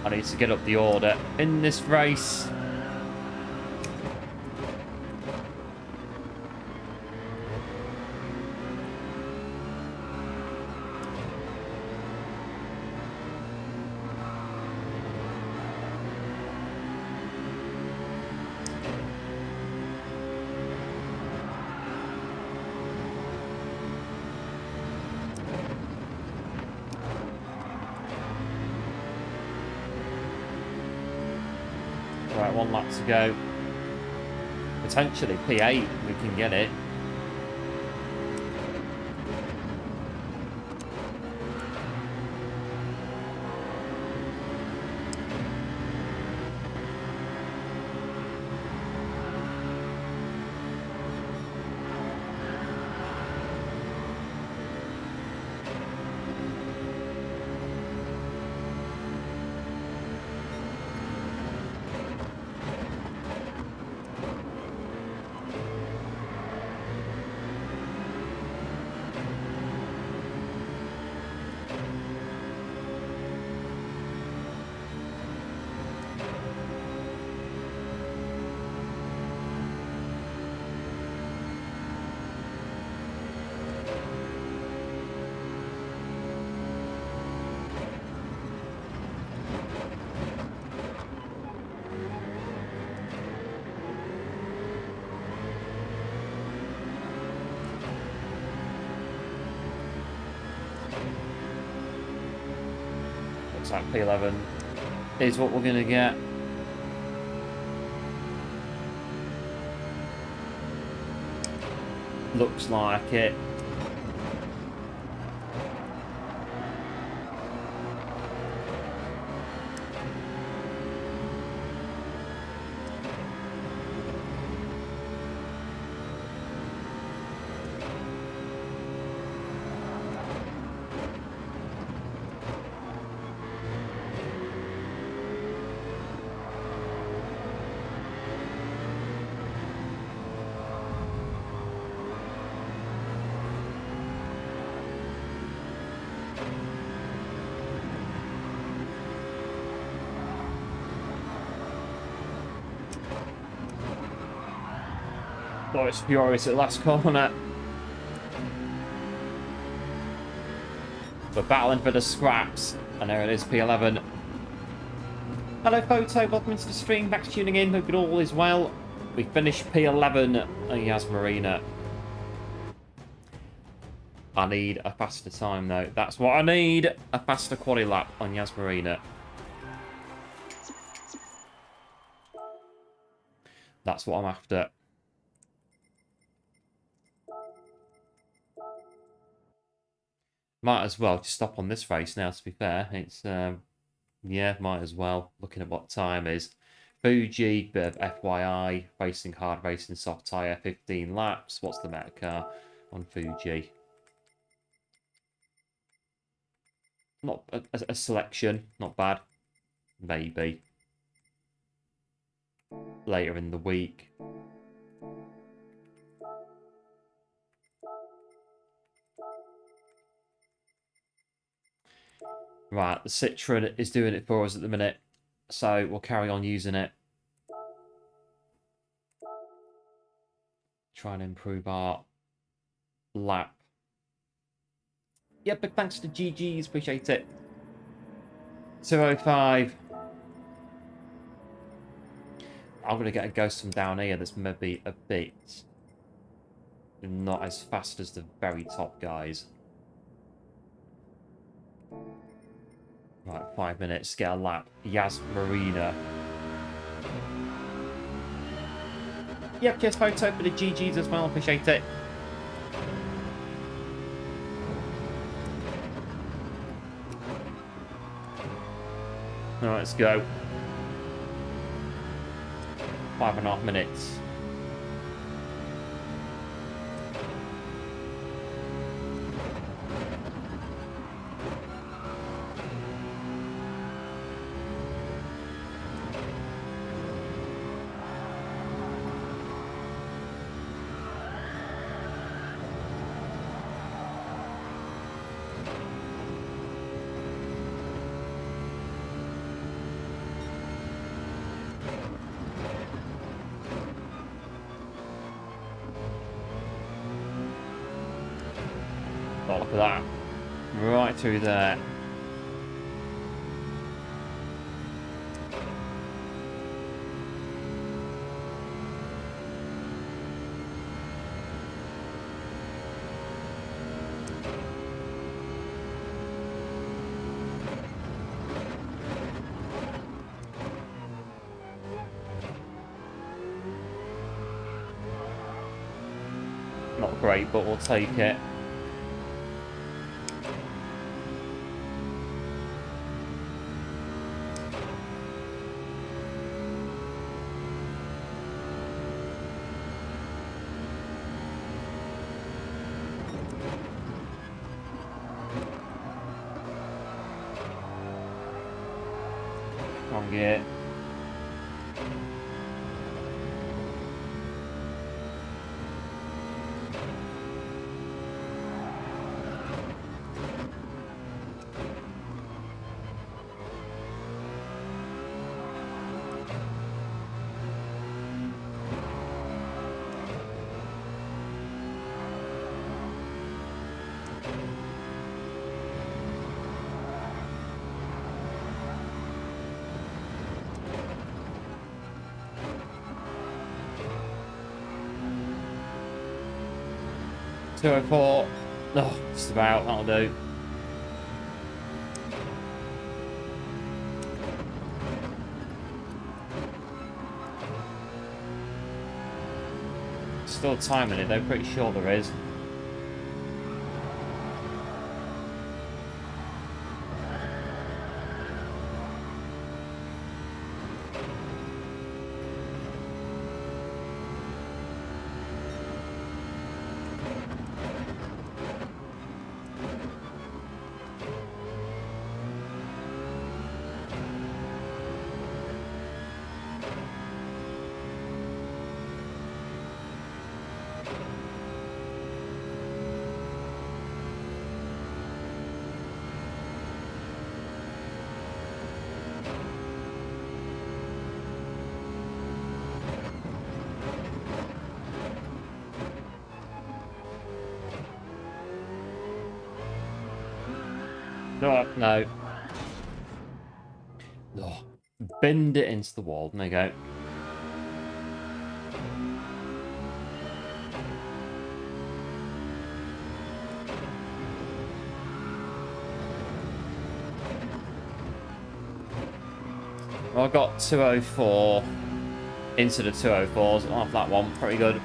I need to get up the order in this race. Right, one lap to go. Potentially P8, we can get it. looks like P11 is what we're going to get. Looks like it. Oh, it's furious at the last corner. We're battling for the scraps. And there it is, P11. Hello, Photo. Welcome to the stream. Back to tuning in. Hope it all is well. We finished P11 on Yas Marina. I need a faster time, though. That's what I need. A faster quali lap on Yas Marina. That's what I'm after. Might as well just stop on this race now, to be fair. It's, yeah, might as well. Looking at what time is. Fuji, bit of FYI. Racing hard, racing soft tyre, 15 laps. What's the meta car on Fuji? Not a selection. Not bad. Maybe. Later in the week. Right, the Citroen is doing it for us at the minute, so we'll carry on using it. Try and improve our lap. Yeah, big thanks to GG's, appreciate it. 205. I'm going to get a ghost from down here that's maybe a bit not as fast as the very top guys. Right, 5 minutes, get a lap. Yas Marina. Yep, cheers Photo for the GG's as well, appreciate it. Alright, let's go. 5.5 minutes. Oh, look at that. Right through there. Not great, but we'll take it. Wrong gear. Two or four. Oh, just about. That'll do. still timing it, though. Pretty sure there is. Oh, no. Oh, bend it into the wall. There you go. Well, I got 204 into the 204s off that one. Pretty good.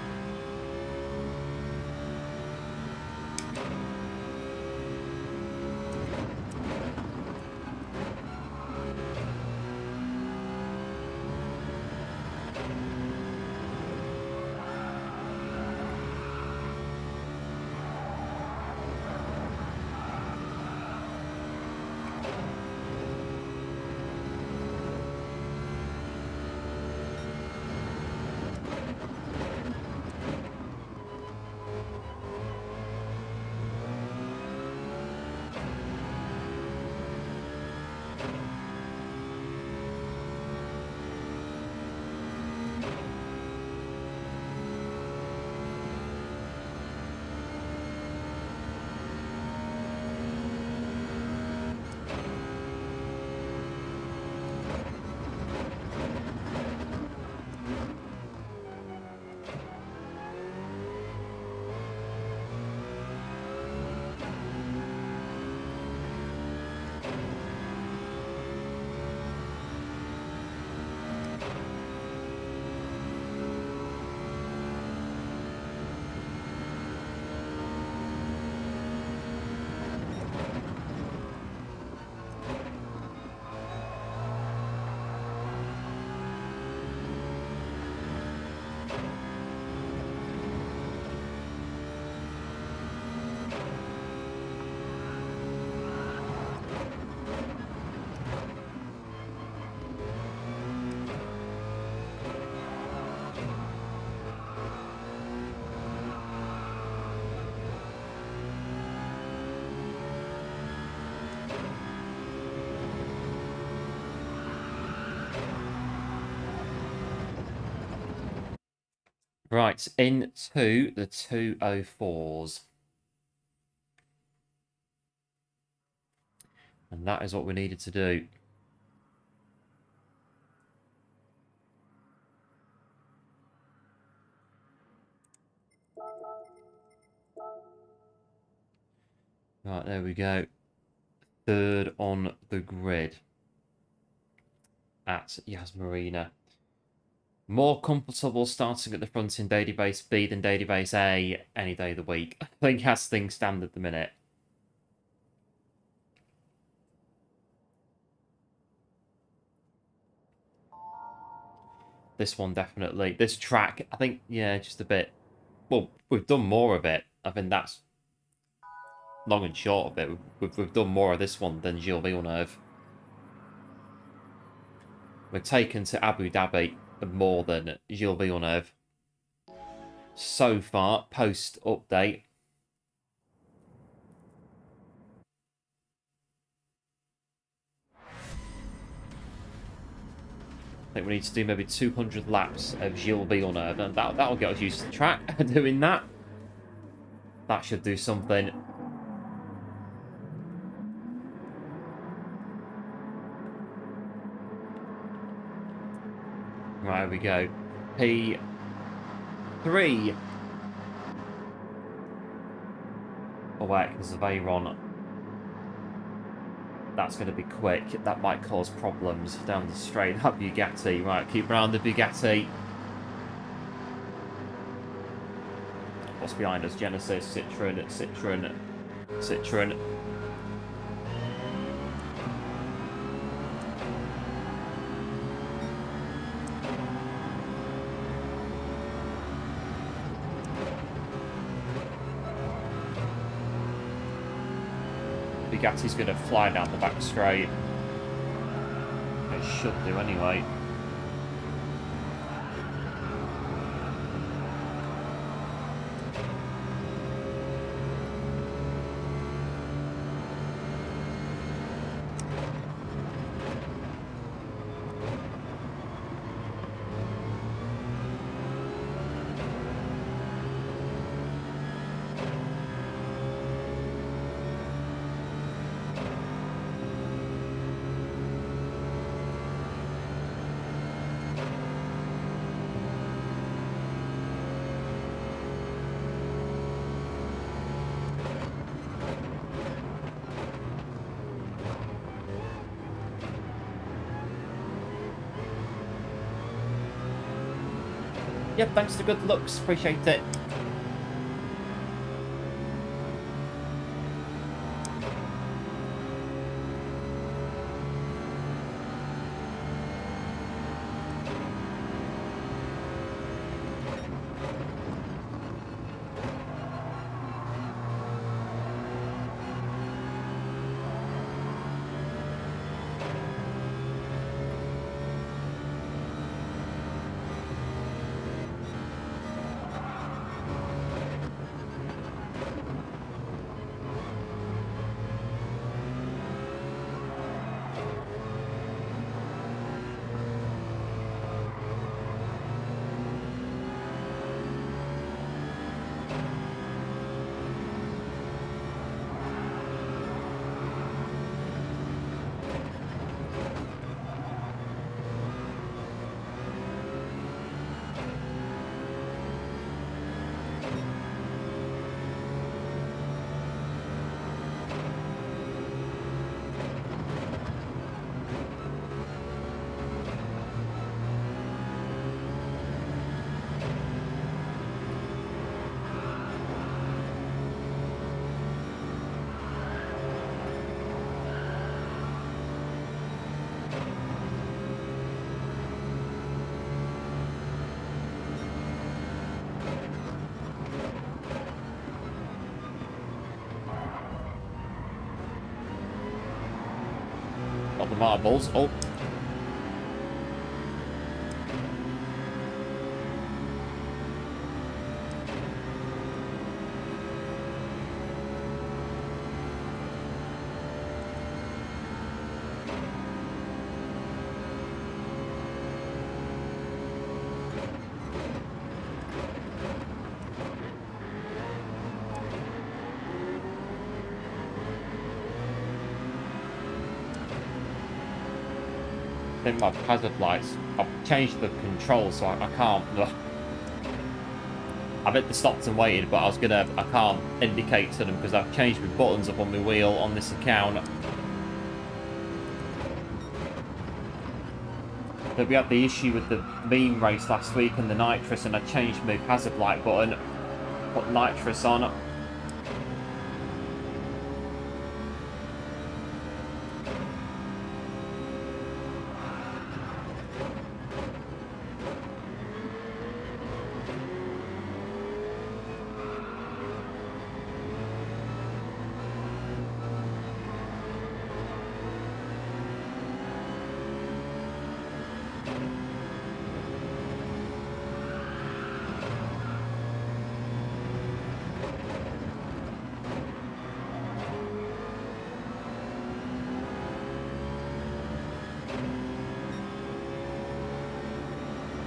Right, into the 204s. And that is what we needed to do. Right, there we go. Third on the grid at Yas Marina. More comfortable starting at the front in Database B than Database A any day of the week. I think as things stand at the minute. This one definitely. This track, I think, yeah, just a bit. Well, we've done more of it. I think that's long and short of it. We've done more of this one than Gilles-Villeneuve. We're taken to Abu Dhabi more than Gilles-Villeneuve. So far, post-update. I think we need to do maybe 200 laps of Gilles-Villeneuve, and that'll get us used to the track. Doing that, that should do something. Right, here we go. P3. Oh wait, there's a AERO. That's going to be quick. That might cause problems down the straight. That Bugatti. Right, keep around the Bugatti. What's behind us? Genesis, Citroen, Citroen, Citroen. Bugatti's going to fly down the back straight. It should do anyway. Yep, thanks for the good looks. Appreciate it. Got the marbles. Oh. I think my hazard lights, I've changed the controls so I can't, I've hit the stopped and waited, but I can't indicate to them because I've changed my buttons up on my wheel on this account. But we had the issue with the meme race last week and the nitrous, and I changed my hazard light button, put nitrous on.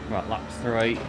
Right, lap 3.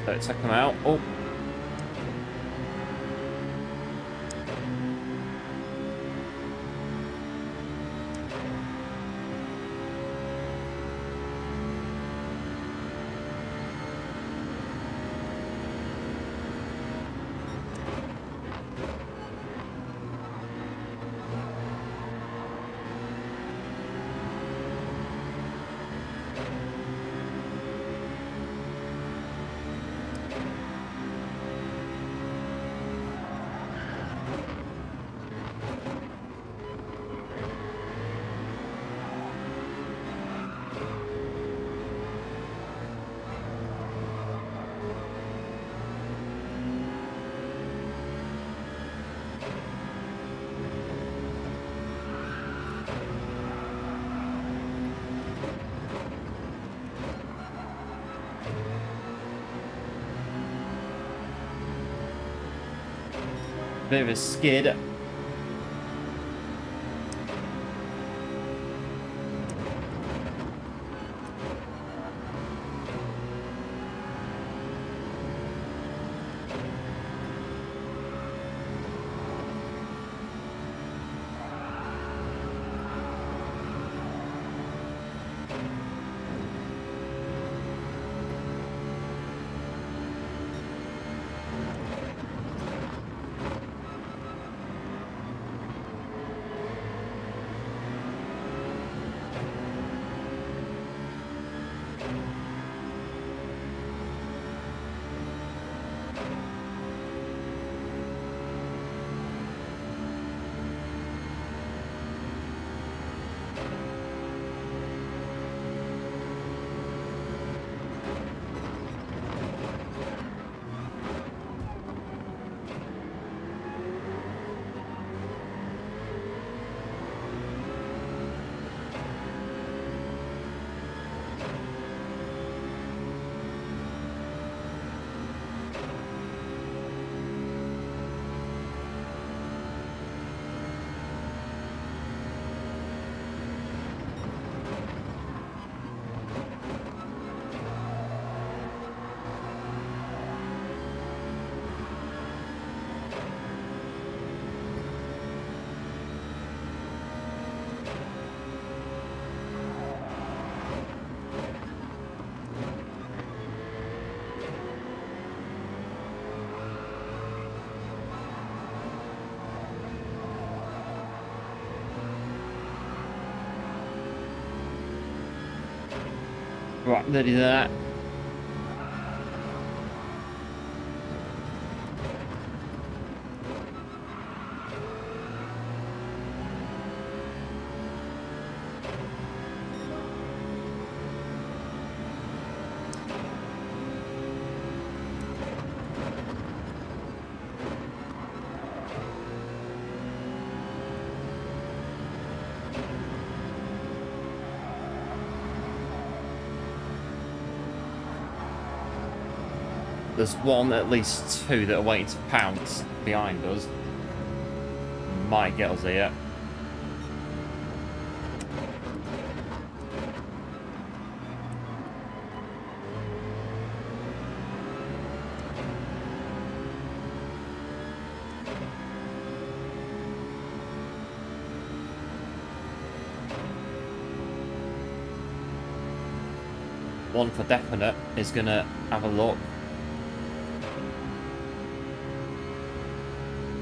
Don't take them out. Oh. Bit of a skid. Right, nearly there. There's one, at least two, that are waiting to pounce behind us. Might get us here. One for definite is gonna have a look.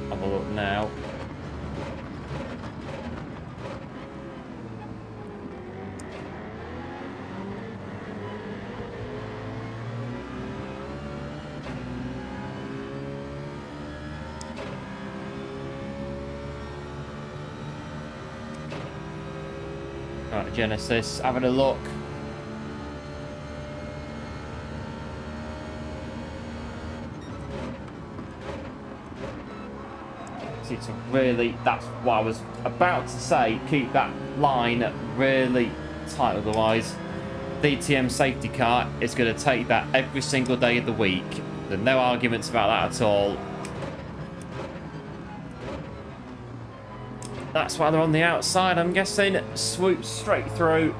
Have a look now. Right, Genesis, having a look. To really, that's what I was about to say, keep that line really tight, otherwise DTM safety car is going to take that every single day of the week. There's no arguments about that at all. That's why they're on the outside, I'm guessing. Swoop straight through.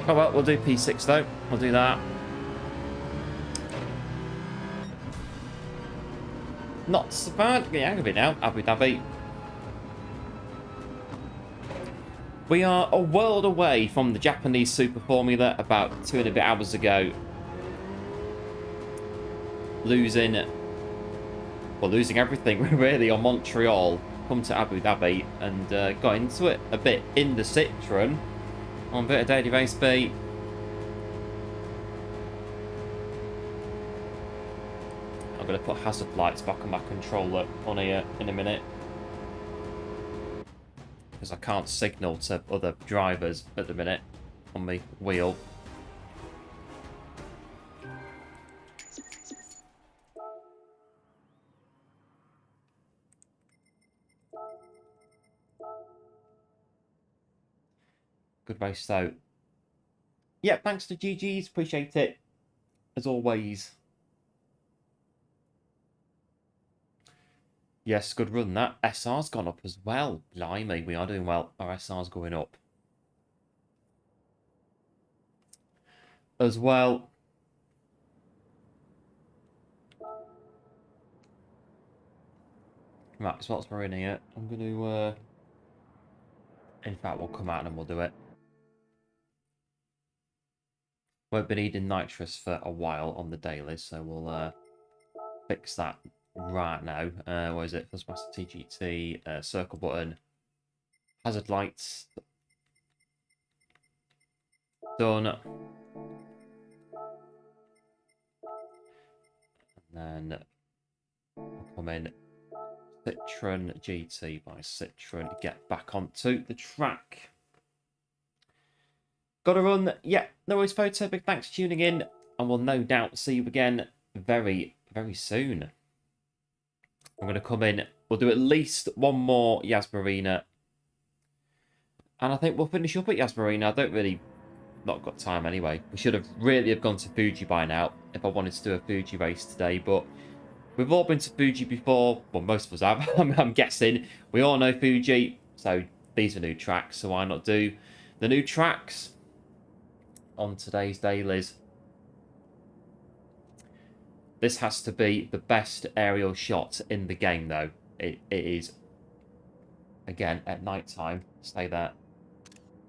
Oh well, we'll do P6 though. We'll do that. Not so bad. Get the hang of it now, Abu Dhabi. We are a world away from the Japanese Super Formula about 2 and a bit hours ago. Losing everything really on Montreal. Come to Abu Dhabi and got into it a bit in the Citroen on a bit of daily race B. I'm going to put hazard lights back on my controller on here in a minute, because I can't signal to other drivers at the minute on my wheel. Good race though. Yeah, thanks to GG's, appreciate it as always. Yes, good run that. SR's gone up as well. Blimey, we are doing well. Our SR's going up as well. Right, so what's in here? I'm going to... in fact, we'll come out and we'll do it. Won't be needing nitrous for a while on the daily, so we'll fix that right now. What is it? Thrustmaster TGT, circle button, hazard lights. Done. And then we'll come in Citroen GT by Citroen. Get back onto the track. Got a run. Yeah, no worries, photo. Big thanks for tuning in, and we'll no doubt see you again very, very soon. I'm going to come in. We'll do at least one more Yas Marina, and I think we'll finish up at Yas Marina. I don't really... not got time anyway. We should have really gone to Fuji by now if I wanted to do a Fuji race today, but we've all been to Fuji before. Well, most of us have. I'm guessing. We all know Fuji, so these are new tracks, so why not do the new tracks on today's dailies? This has to be the best aerial shot in the game, though. It is, again, at night time. Stay there.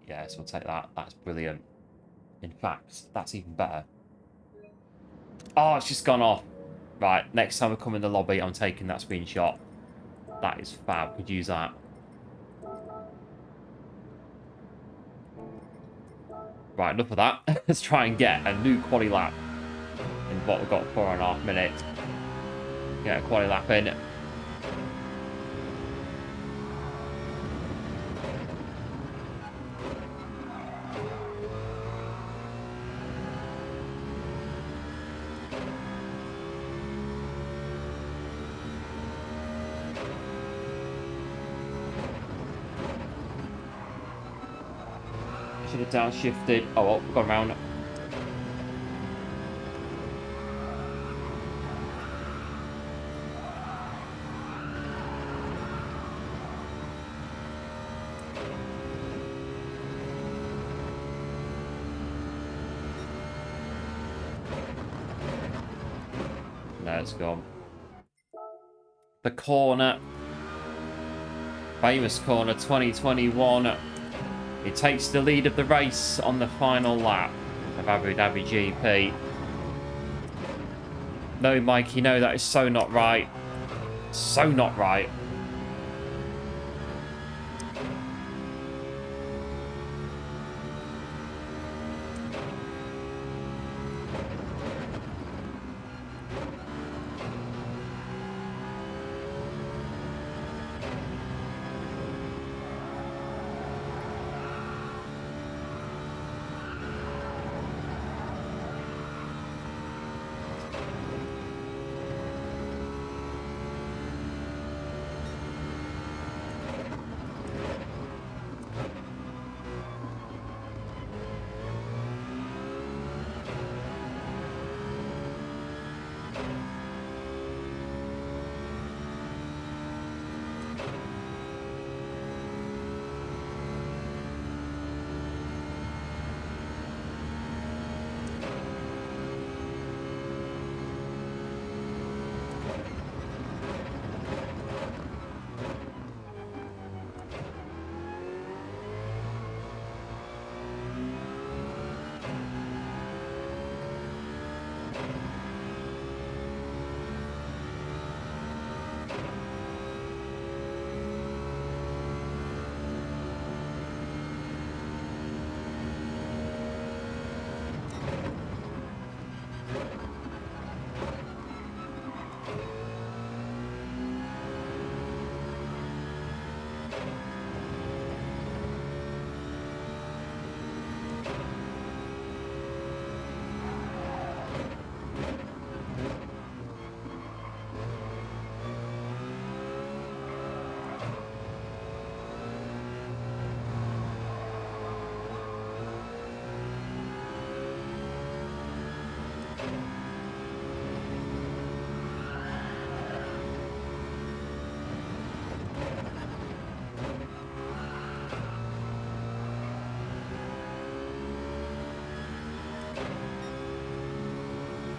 Yes, we'll take that. That's brilliant. In fact, that's even better. Oh, it's just gone off. Right, next time I come in the lobby, I'm taking that screenshot. That is fab. Could use that. Right, enough of that. Let's try and get a new quali lap in what we've got, 4.5 minutes. Get a quali lap in. Should have downshifted. Oh, well, we've gone around. No, it's gone. The corner. Famous corner 2021. He takes the lead of the race on the final lap of Abu Dhabi GP. No, Mikey, no, that is so not right. So not right.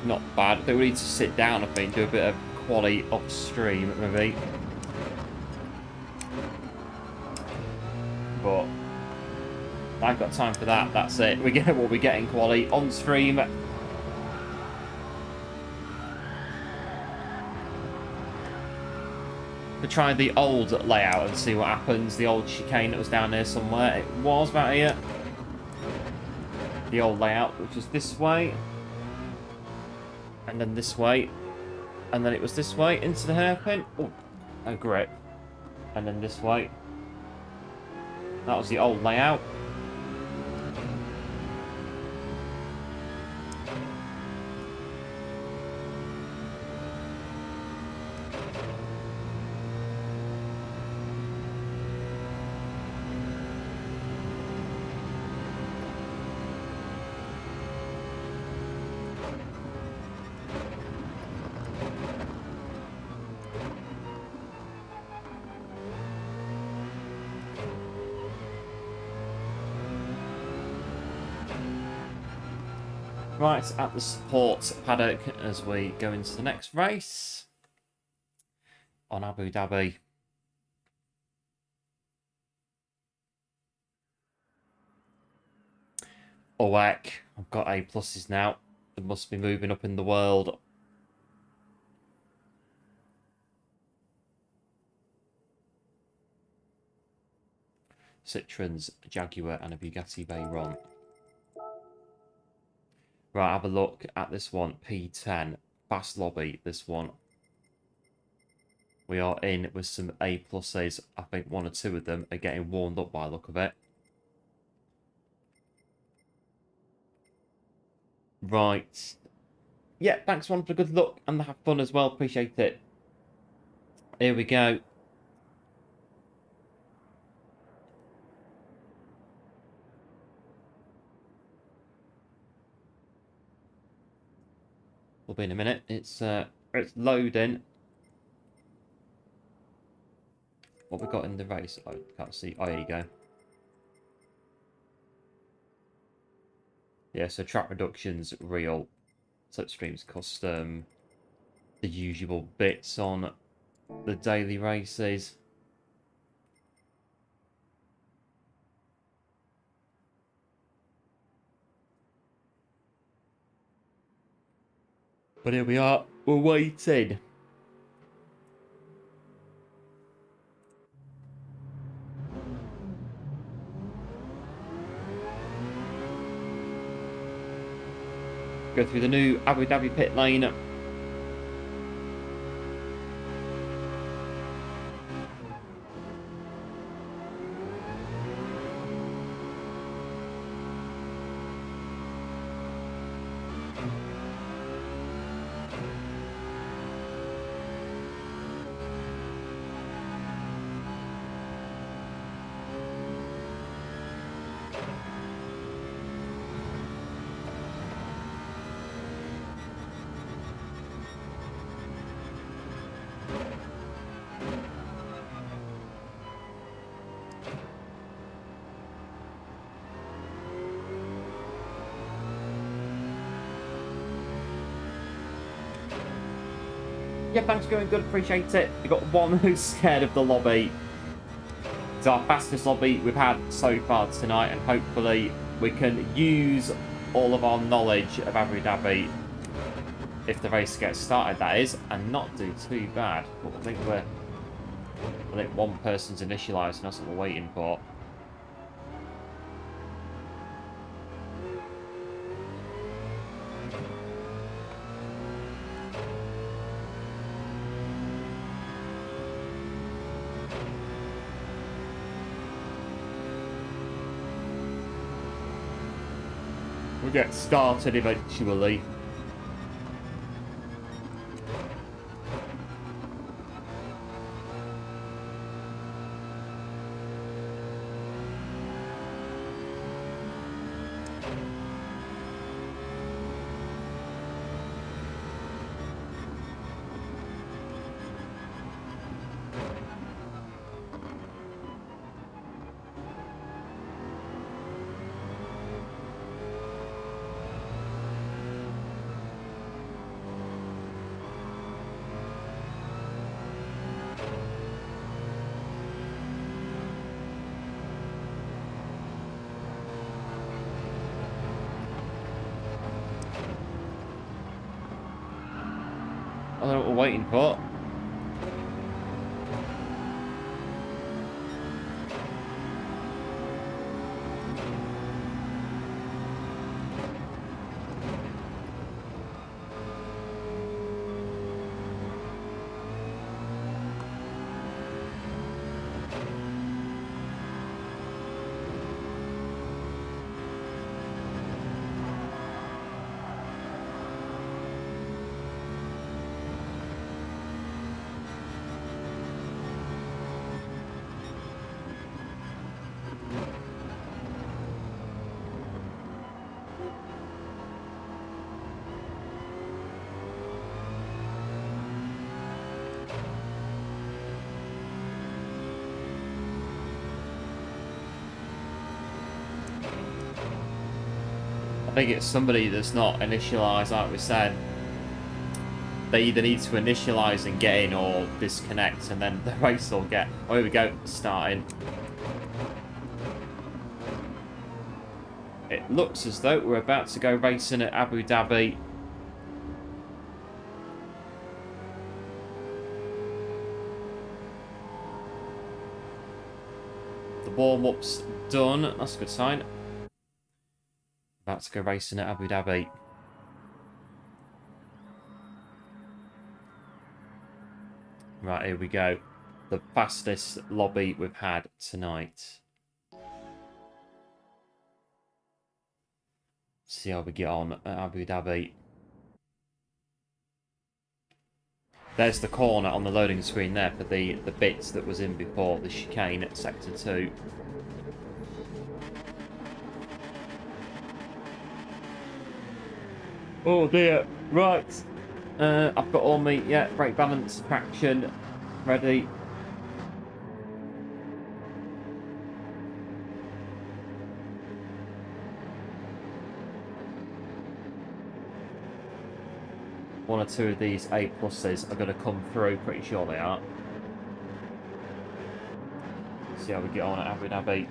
not bad. I think we need to sit down, I think, do a bit of quality off stream, maybe. But I ain't got time for that. That's it. We get what we're getting quality on stream. We try the old layout and see what happens. The old chicane that was down there somewhere. It was about here. The old layout, which was this way. And then this way. And then it was this way into the hairpin. Oh, no grip. And then this way. That was the old layout. Right, at the support paddock as we go into the next race on Abu Dhabi. Oh heck, I've got A pluses now. It must be moving up in the world. Citroens, Jaguar and a Bugatti Veyron. Right, have a look at this one. P10. Fast lobby, this one. We are in with some A pluses. I think one or two of them are getting warmed up by the look of it. Right. Yeah, thanks one for the good luck and have fun as well. Appreciate it. Here we go. We'll be in a minute. It's loading. What we got in the race? I can't see. Oh, here you go. Yeah, so track reductions, real. Slipstreams, custom. The usual bits on the daily races. But here we are. We're waiting. Go through the new Abu Dhabi pit lane. Yeah, thanks for going good, appreciate it. We got one who's scared of the lobby. It's our fastest lobby we've had so far tonight, and hopefully we can use all of our knowledge of Abu Dhabi if the race gets started, that is, and not do too bad. But I think one person's initialised, and that's what we're waiting for. We'll get started eventually. waiting for. I think it's somebody that's not initialized, like we said. They either need to initialize and get in or disconnect, and then the race will get... Oh, here we go, starting. It looks as though we're about to go racing at Abu Dhabi. The warm-up's done. That's a good sign. About to go racing at Abu Dhabi. Right, here we go. The fastest lobby we've had tonight. See how we get on at Abu Dhabi. There's the corner on the loading screen there for the bits that was in before the chicane at Sector 2. Oh dear, right. I've got all my, brake balance, traction, ready. One or two of these A pluses are going to come through, pretty sure they are. See how we get on at Abu Dhabi.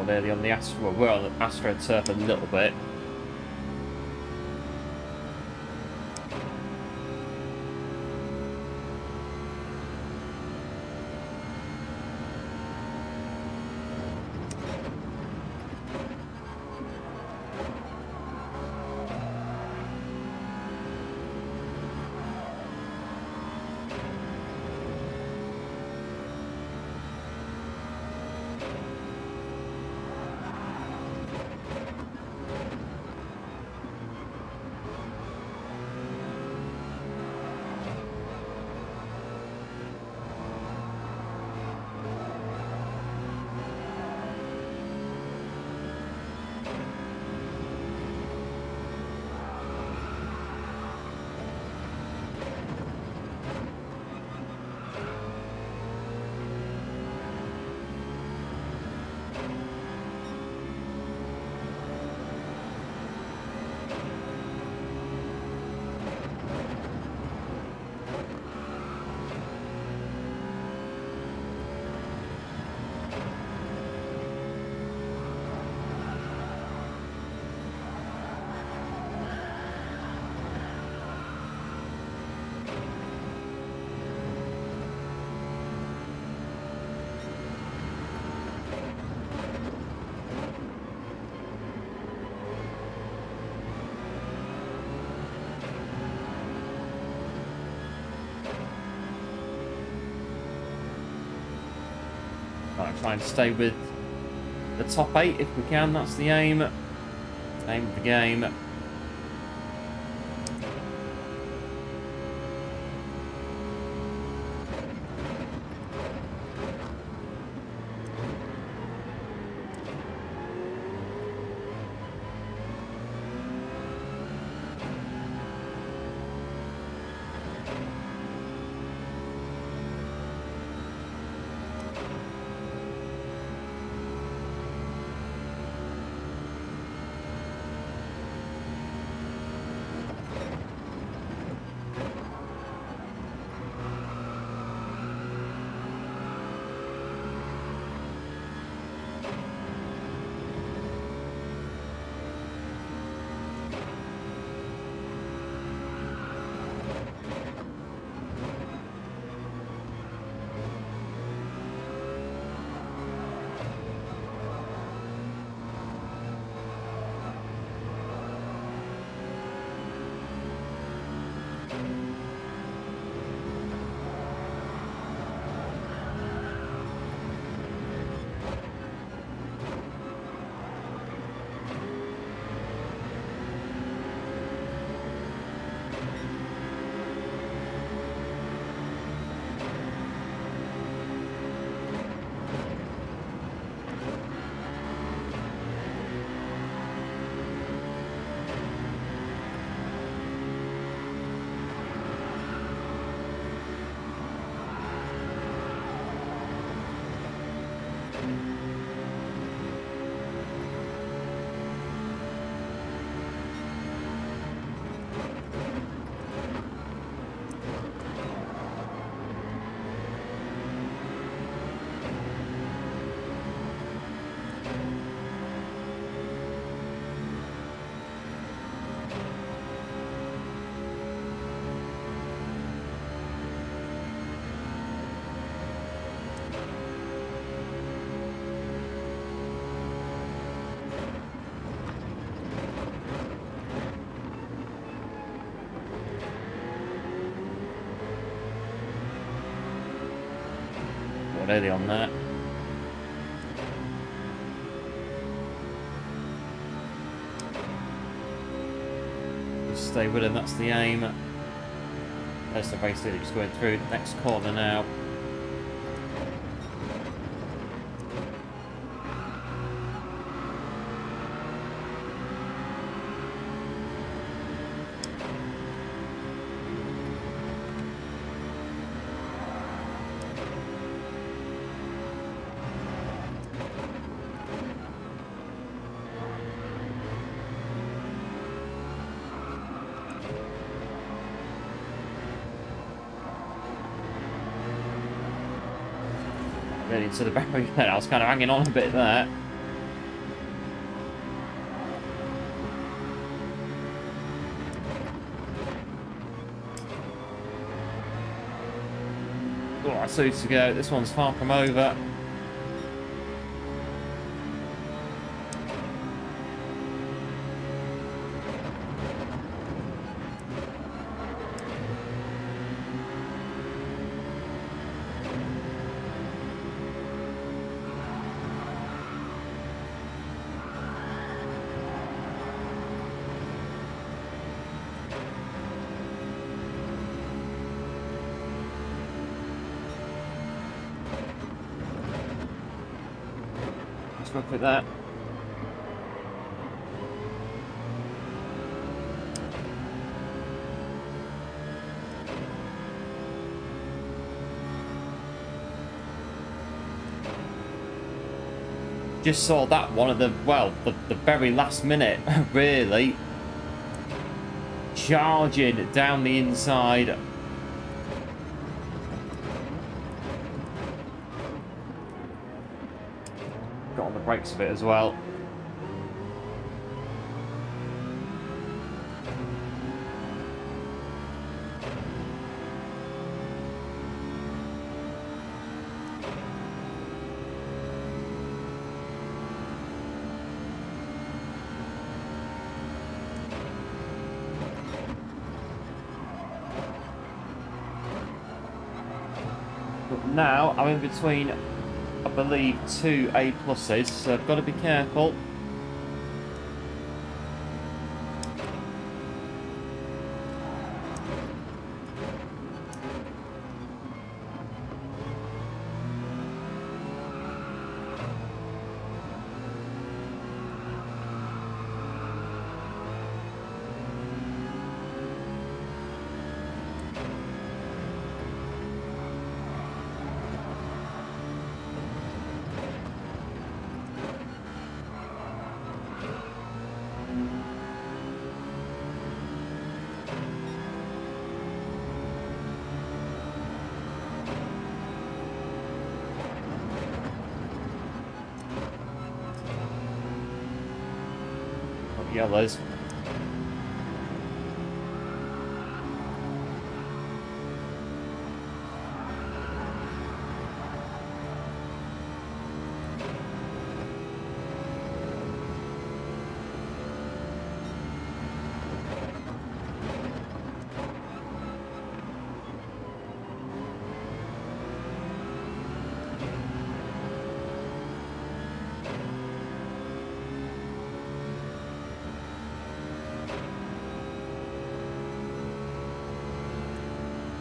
Nearly on the Astro, well, we're on the AstroTurf a little bit. Try and stay with the top 8 if we can. That's the aim. Aim of the game. Early on that. Just stay with him, that's the aim. There's the basically just going through the next corner now. Really to the back of I was kind of hanging on a bit there. Oh, Asus to go. This one's far from over. Look at that. Just saw that one of the, well, the very last minute, really. Charging down the inside. Got on the brakes a bit as well. But now I'm in between I believe, 2 A pluses, so I've got to be careful. Yellows.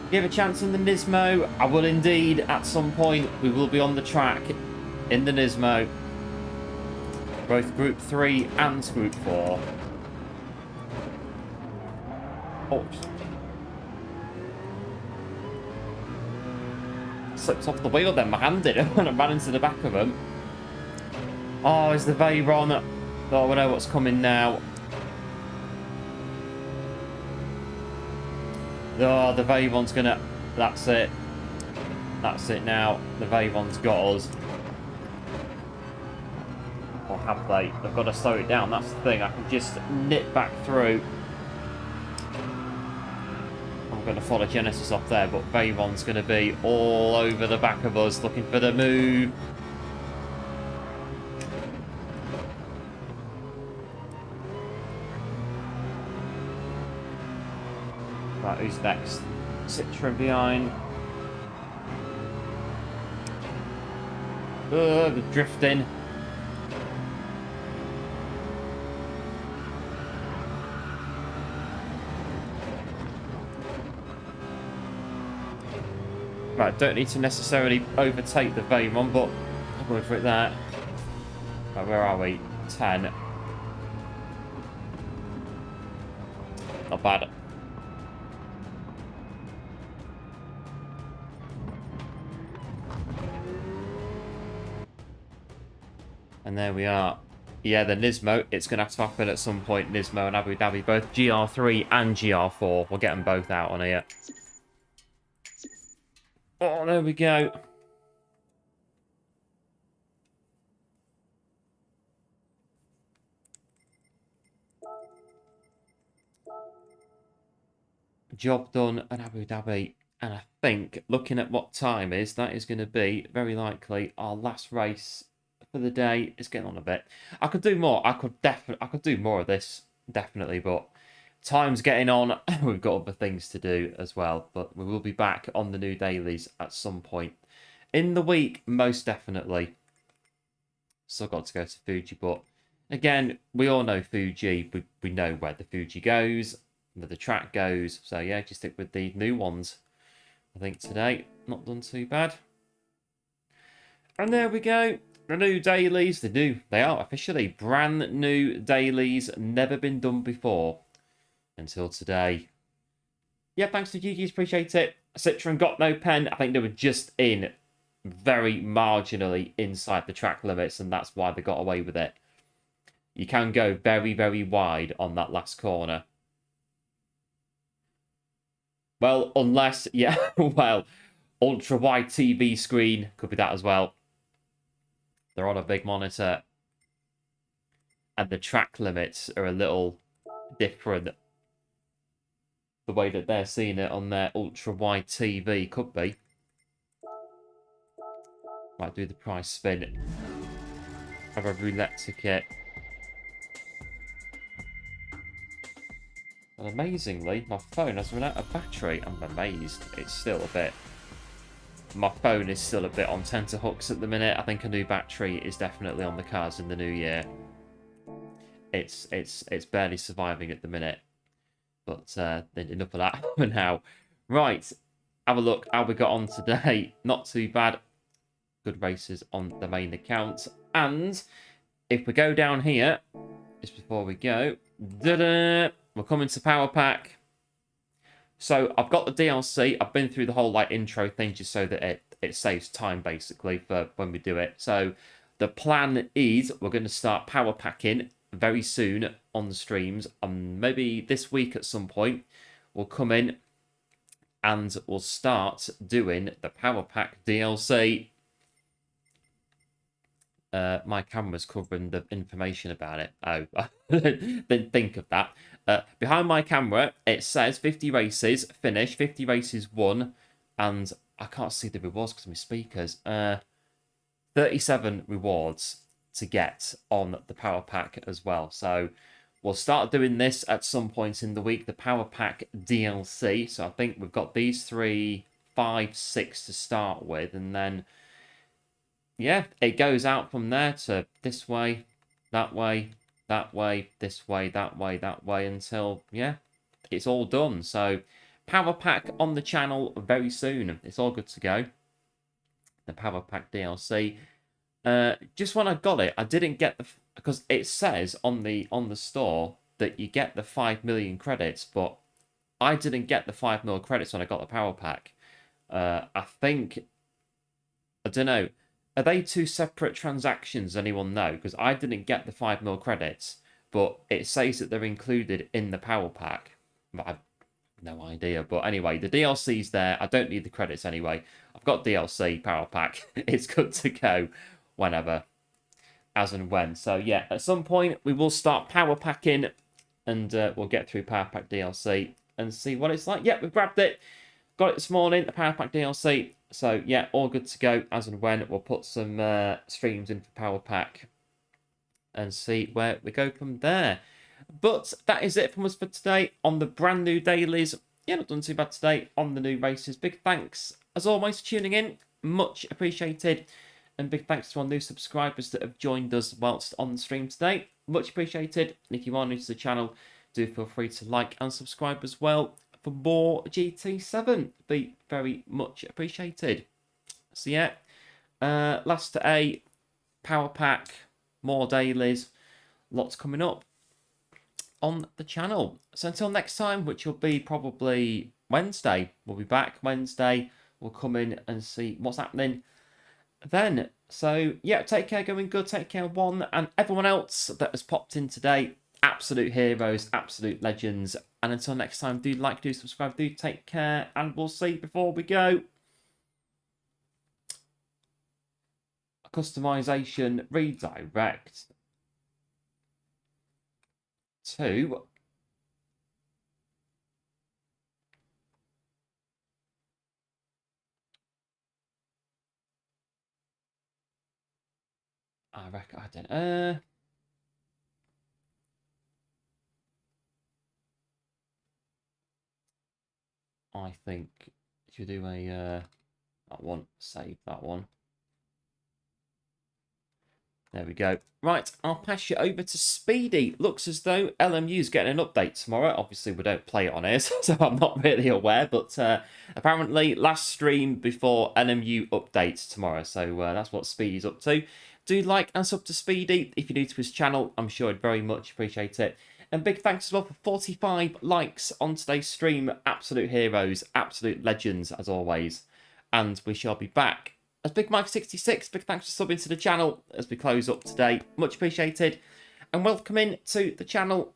Give a chance in the Nismo. I will indeed, at some point, we will be on the track in the Nismo. Both Group 3 and Group 4. Oh. Slipped off the wheel then, my hand did it when I ran into the back of them. Oh, is the Veyron? Oh, we know what's coming now. Oh, the Veyron's gonna... That's it. That's it now. The Veyron's got us. Or have they? They've got to slow it down. That's the thing. I can just nip back through. I'm going to follow Genesis off there, but Veyron's going to be all over the back of us, looking for the move. Right, who's next? Citroen behind. The drifting. Right, don't need to necessarily overtake the Veyron, but I'm going for it there. Right, where are we? 10. Not bad. And there we are. Yeah, the Nismo, it's going to have to happen at some point. Nismo and Abu Dhabi, both GR3 and GR4. We'll get them both out on here. Oh, there we go. Job done at Abu Dhabi. And I think, looking at what time is, that is going to be, very likely, our last race for the day. It's getting on a bit. I could do more. I could do more of this, definitely, but time's getting on. We've got other things to do as well, but we will be back on the new dailies at some point in the week, most definitely. Still got to go to Fuji, but again, we all know Fuji. We know where the Fuji goes, where the track goes, so yeah, just stick with the new ones. I think today, not done too bad. And there we go. The new dailies, they are officially brand new dailies, never been done before until today. Yeah, thanks to GG's, appreciate it. Citroen got no pen. I think they were just in very marginally inside the track limits, and that's why they got away with it. You can go very, very wide on that last corner. Well, unless, yeah, well, ultra-wide TV screen, could be that as well. They're on a big monitor. And the track limits are a little different. The way that they're seeing it on their ultra-wide TV could be. Might do the price spin. Have a roulette ticket. And amazingly, my phone has run out of battery. I'm amazed. It's still a bit my phone is still a bit on tenterhooks at the minute. I think a new battery is definitely on the cards in the new year. It's barely surviving at the minute. But enough of that for now. Right, have a look how we got on today. Not too bad. Good races on the main account. And if we go down here, just before we go, we're coming to Power Pack. So I've got the DLC. I've been through the whole like intro thing just so that it saves time basically for when we do it. So the plan is we're going to start power packing very soon on the streams. Maybe this week at some point we'll come in and we'll start doing the power pack DLC. My camera's covering the information about it. Oh, didn't think of that. Behind my camera, it says 50 races finished, 50 races won, and I can't see the rewards because of my speakers. 37 rewards to get on the power pack as well. So we'll start doing this at some point in the week, the power pack DLC. So I think we've got these 3, 5, 6 to start with, and then yeah, it goes out from there to this way, that way, that way, this way, that way, until, yeah, it's all done. So, Power Pack on the channel very soon. It's all good to go. The Power Pack DLC. Just when I got it, I didn't get the... Because it says on the store that you get the 5 million credits, but I didn't get the 5 million credits when I got the Power Pack. I think... I don't know. Are they 2 separate transactions? Anyone know? Because I didn't get the 5 mil credits, but it says that they're included in the power pack. But I've no idea. But anyway, the DLC's there. I don't need the credits anyway. I've got DLC power pack. It's good to go whenever, as and when. So yeah, at some point we will start power packing, and we'll get through power pack DLC and see what it's like. Yeah, we've grabbed it. Got it this morning, the Power Pack DLC. So, yeah, all good to go as and when. We'll put some streams in for Power Pack and see where we go from there. But that is it from us for today on the brand new dailies. Yeah, not done too bad today on the new races. Big thanks, as always, for tuning in. Much appreciated. And big thanks to our new subscribers that have joined us whilst on the stream today. Much appreciated. And if you are new to the channel, do feel free to like and subscribe as well for more GT7. Be very much appreciated. So yeah, last to A, power pack, more dailies, lots coming up on the channel. So until next time, which will be probably Wednesday, we'll be back Wednesday. We'll come in and see what's happening then. So yeah, take care, going good, take care, one, and everyone else that has popped in today. Absolute heroes, absolute legends. And until next time, do like, do subscribe, do take care, and we'll see before we go. Customization redirect to I reckon I don't I think if you do a that one, save that one. There we go. Right, I'll pass you over to Speedy. Looks as though LMU's getting an update tomorrow. Obviously, we don't play it on here, so I'm not really aware. But apparently, last stream before LMU updates tomorrow. So that's what Speedy's up to. Do like and sub to Speedy if you're new to his channel. I'm sure I'd very much appreciate it. And big thanks as well for 45 likes on today's stream. Absolute heroes, absolute legends, as always. And we shall be back. As Big Mike 66, big thanks for subbing to the channel as we close up today. Much appreciated. And welcome in to the channel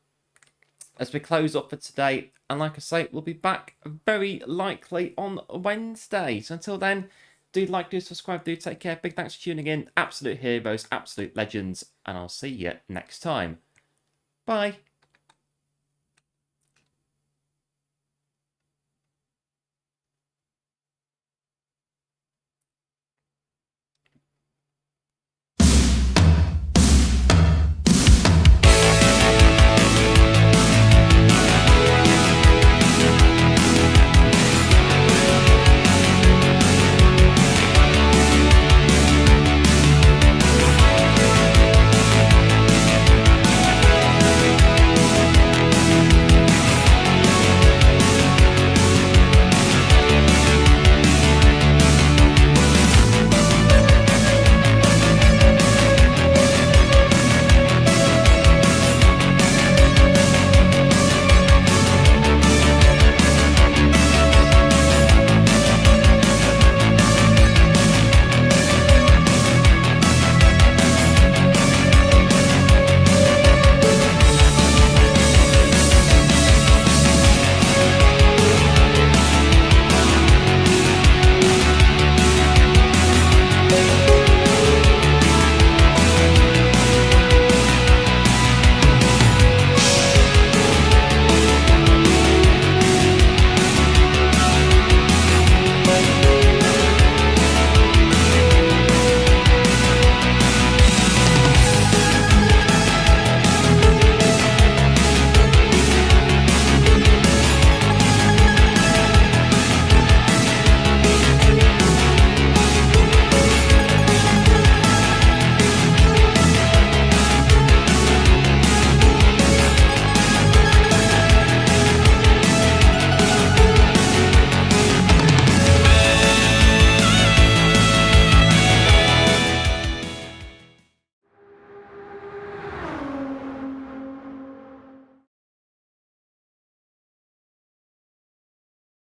as we close up for today. And like I say, we'll be back very likely on Wednesday. So until then, do like, do subscribe, do take care. Big thanks for tuning in. Absolute heroes, absolute legends. And I'll see you next time. Bye.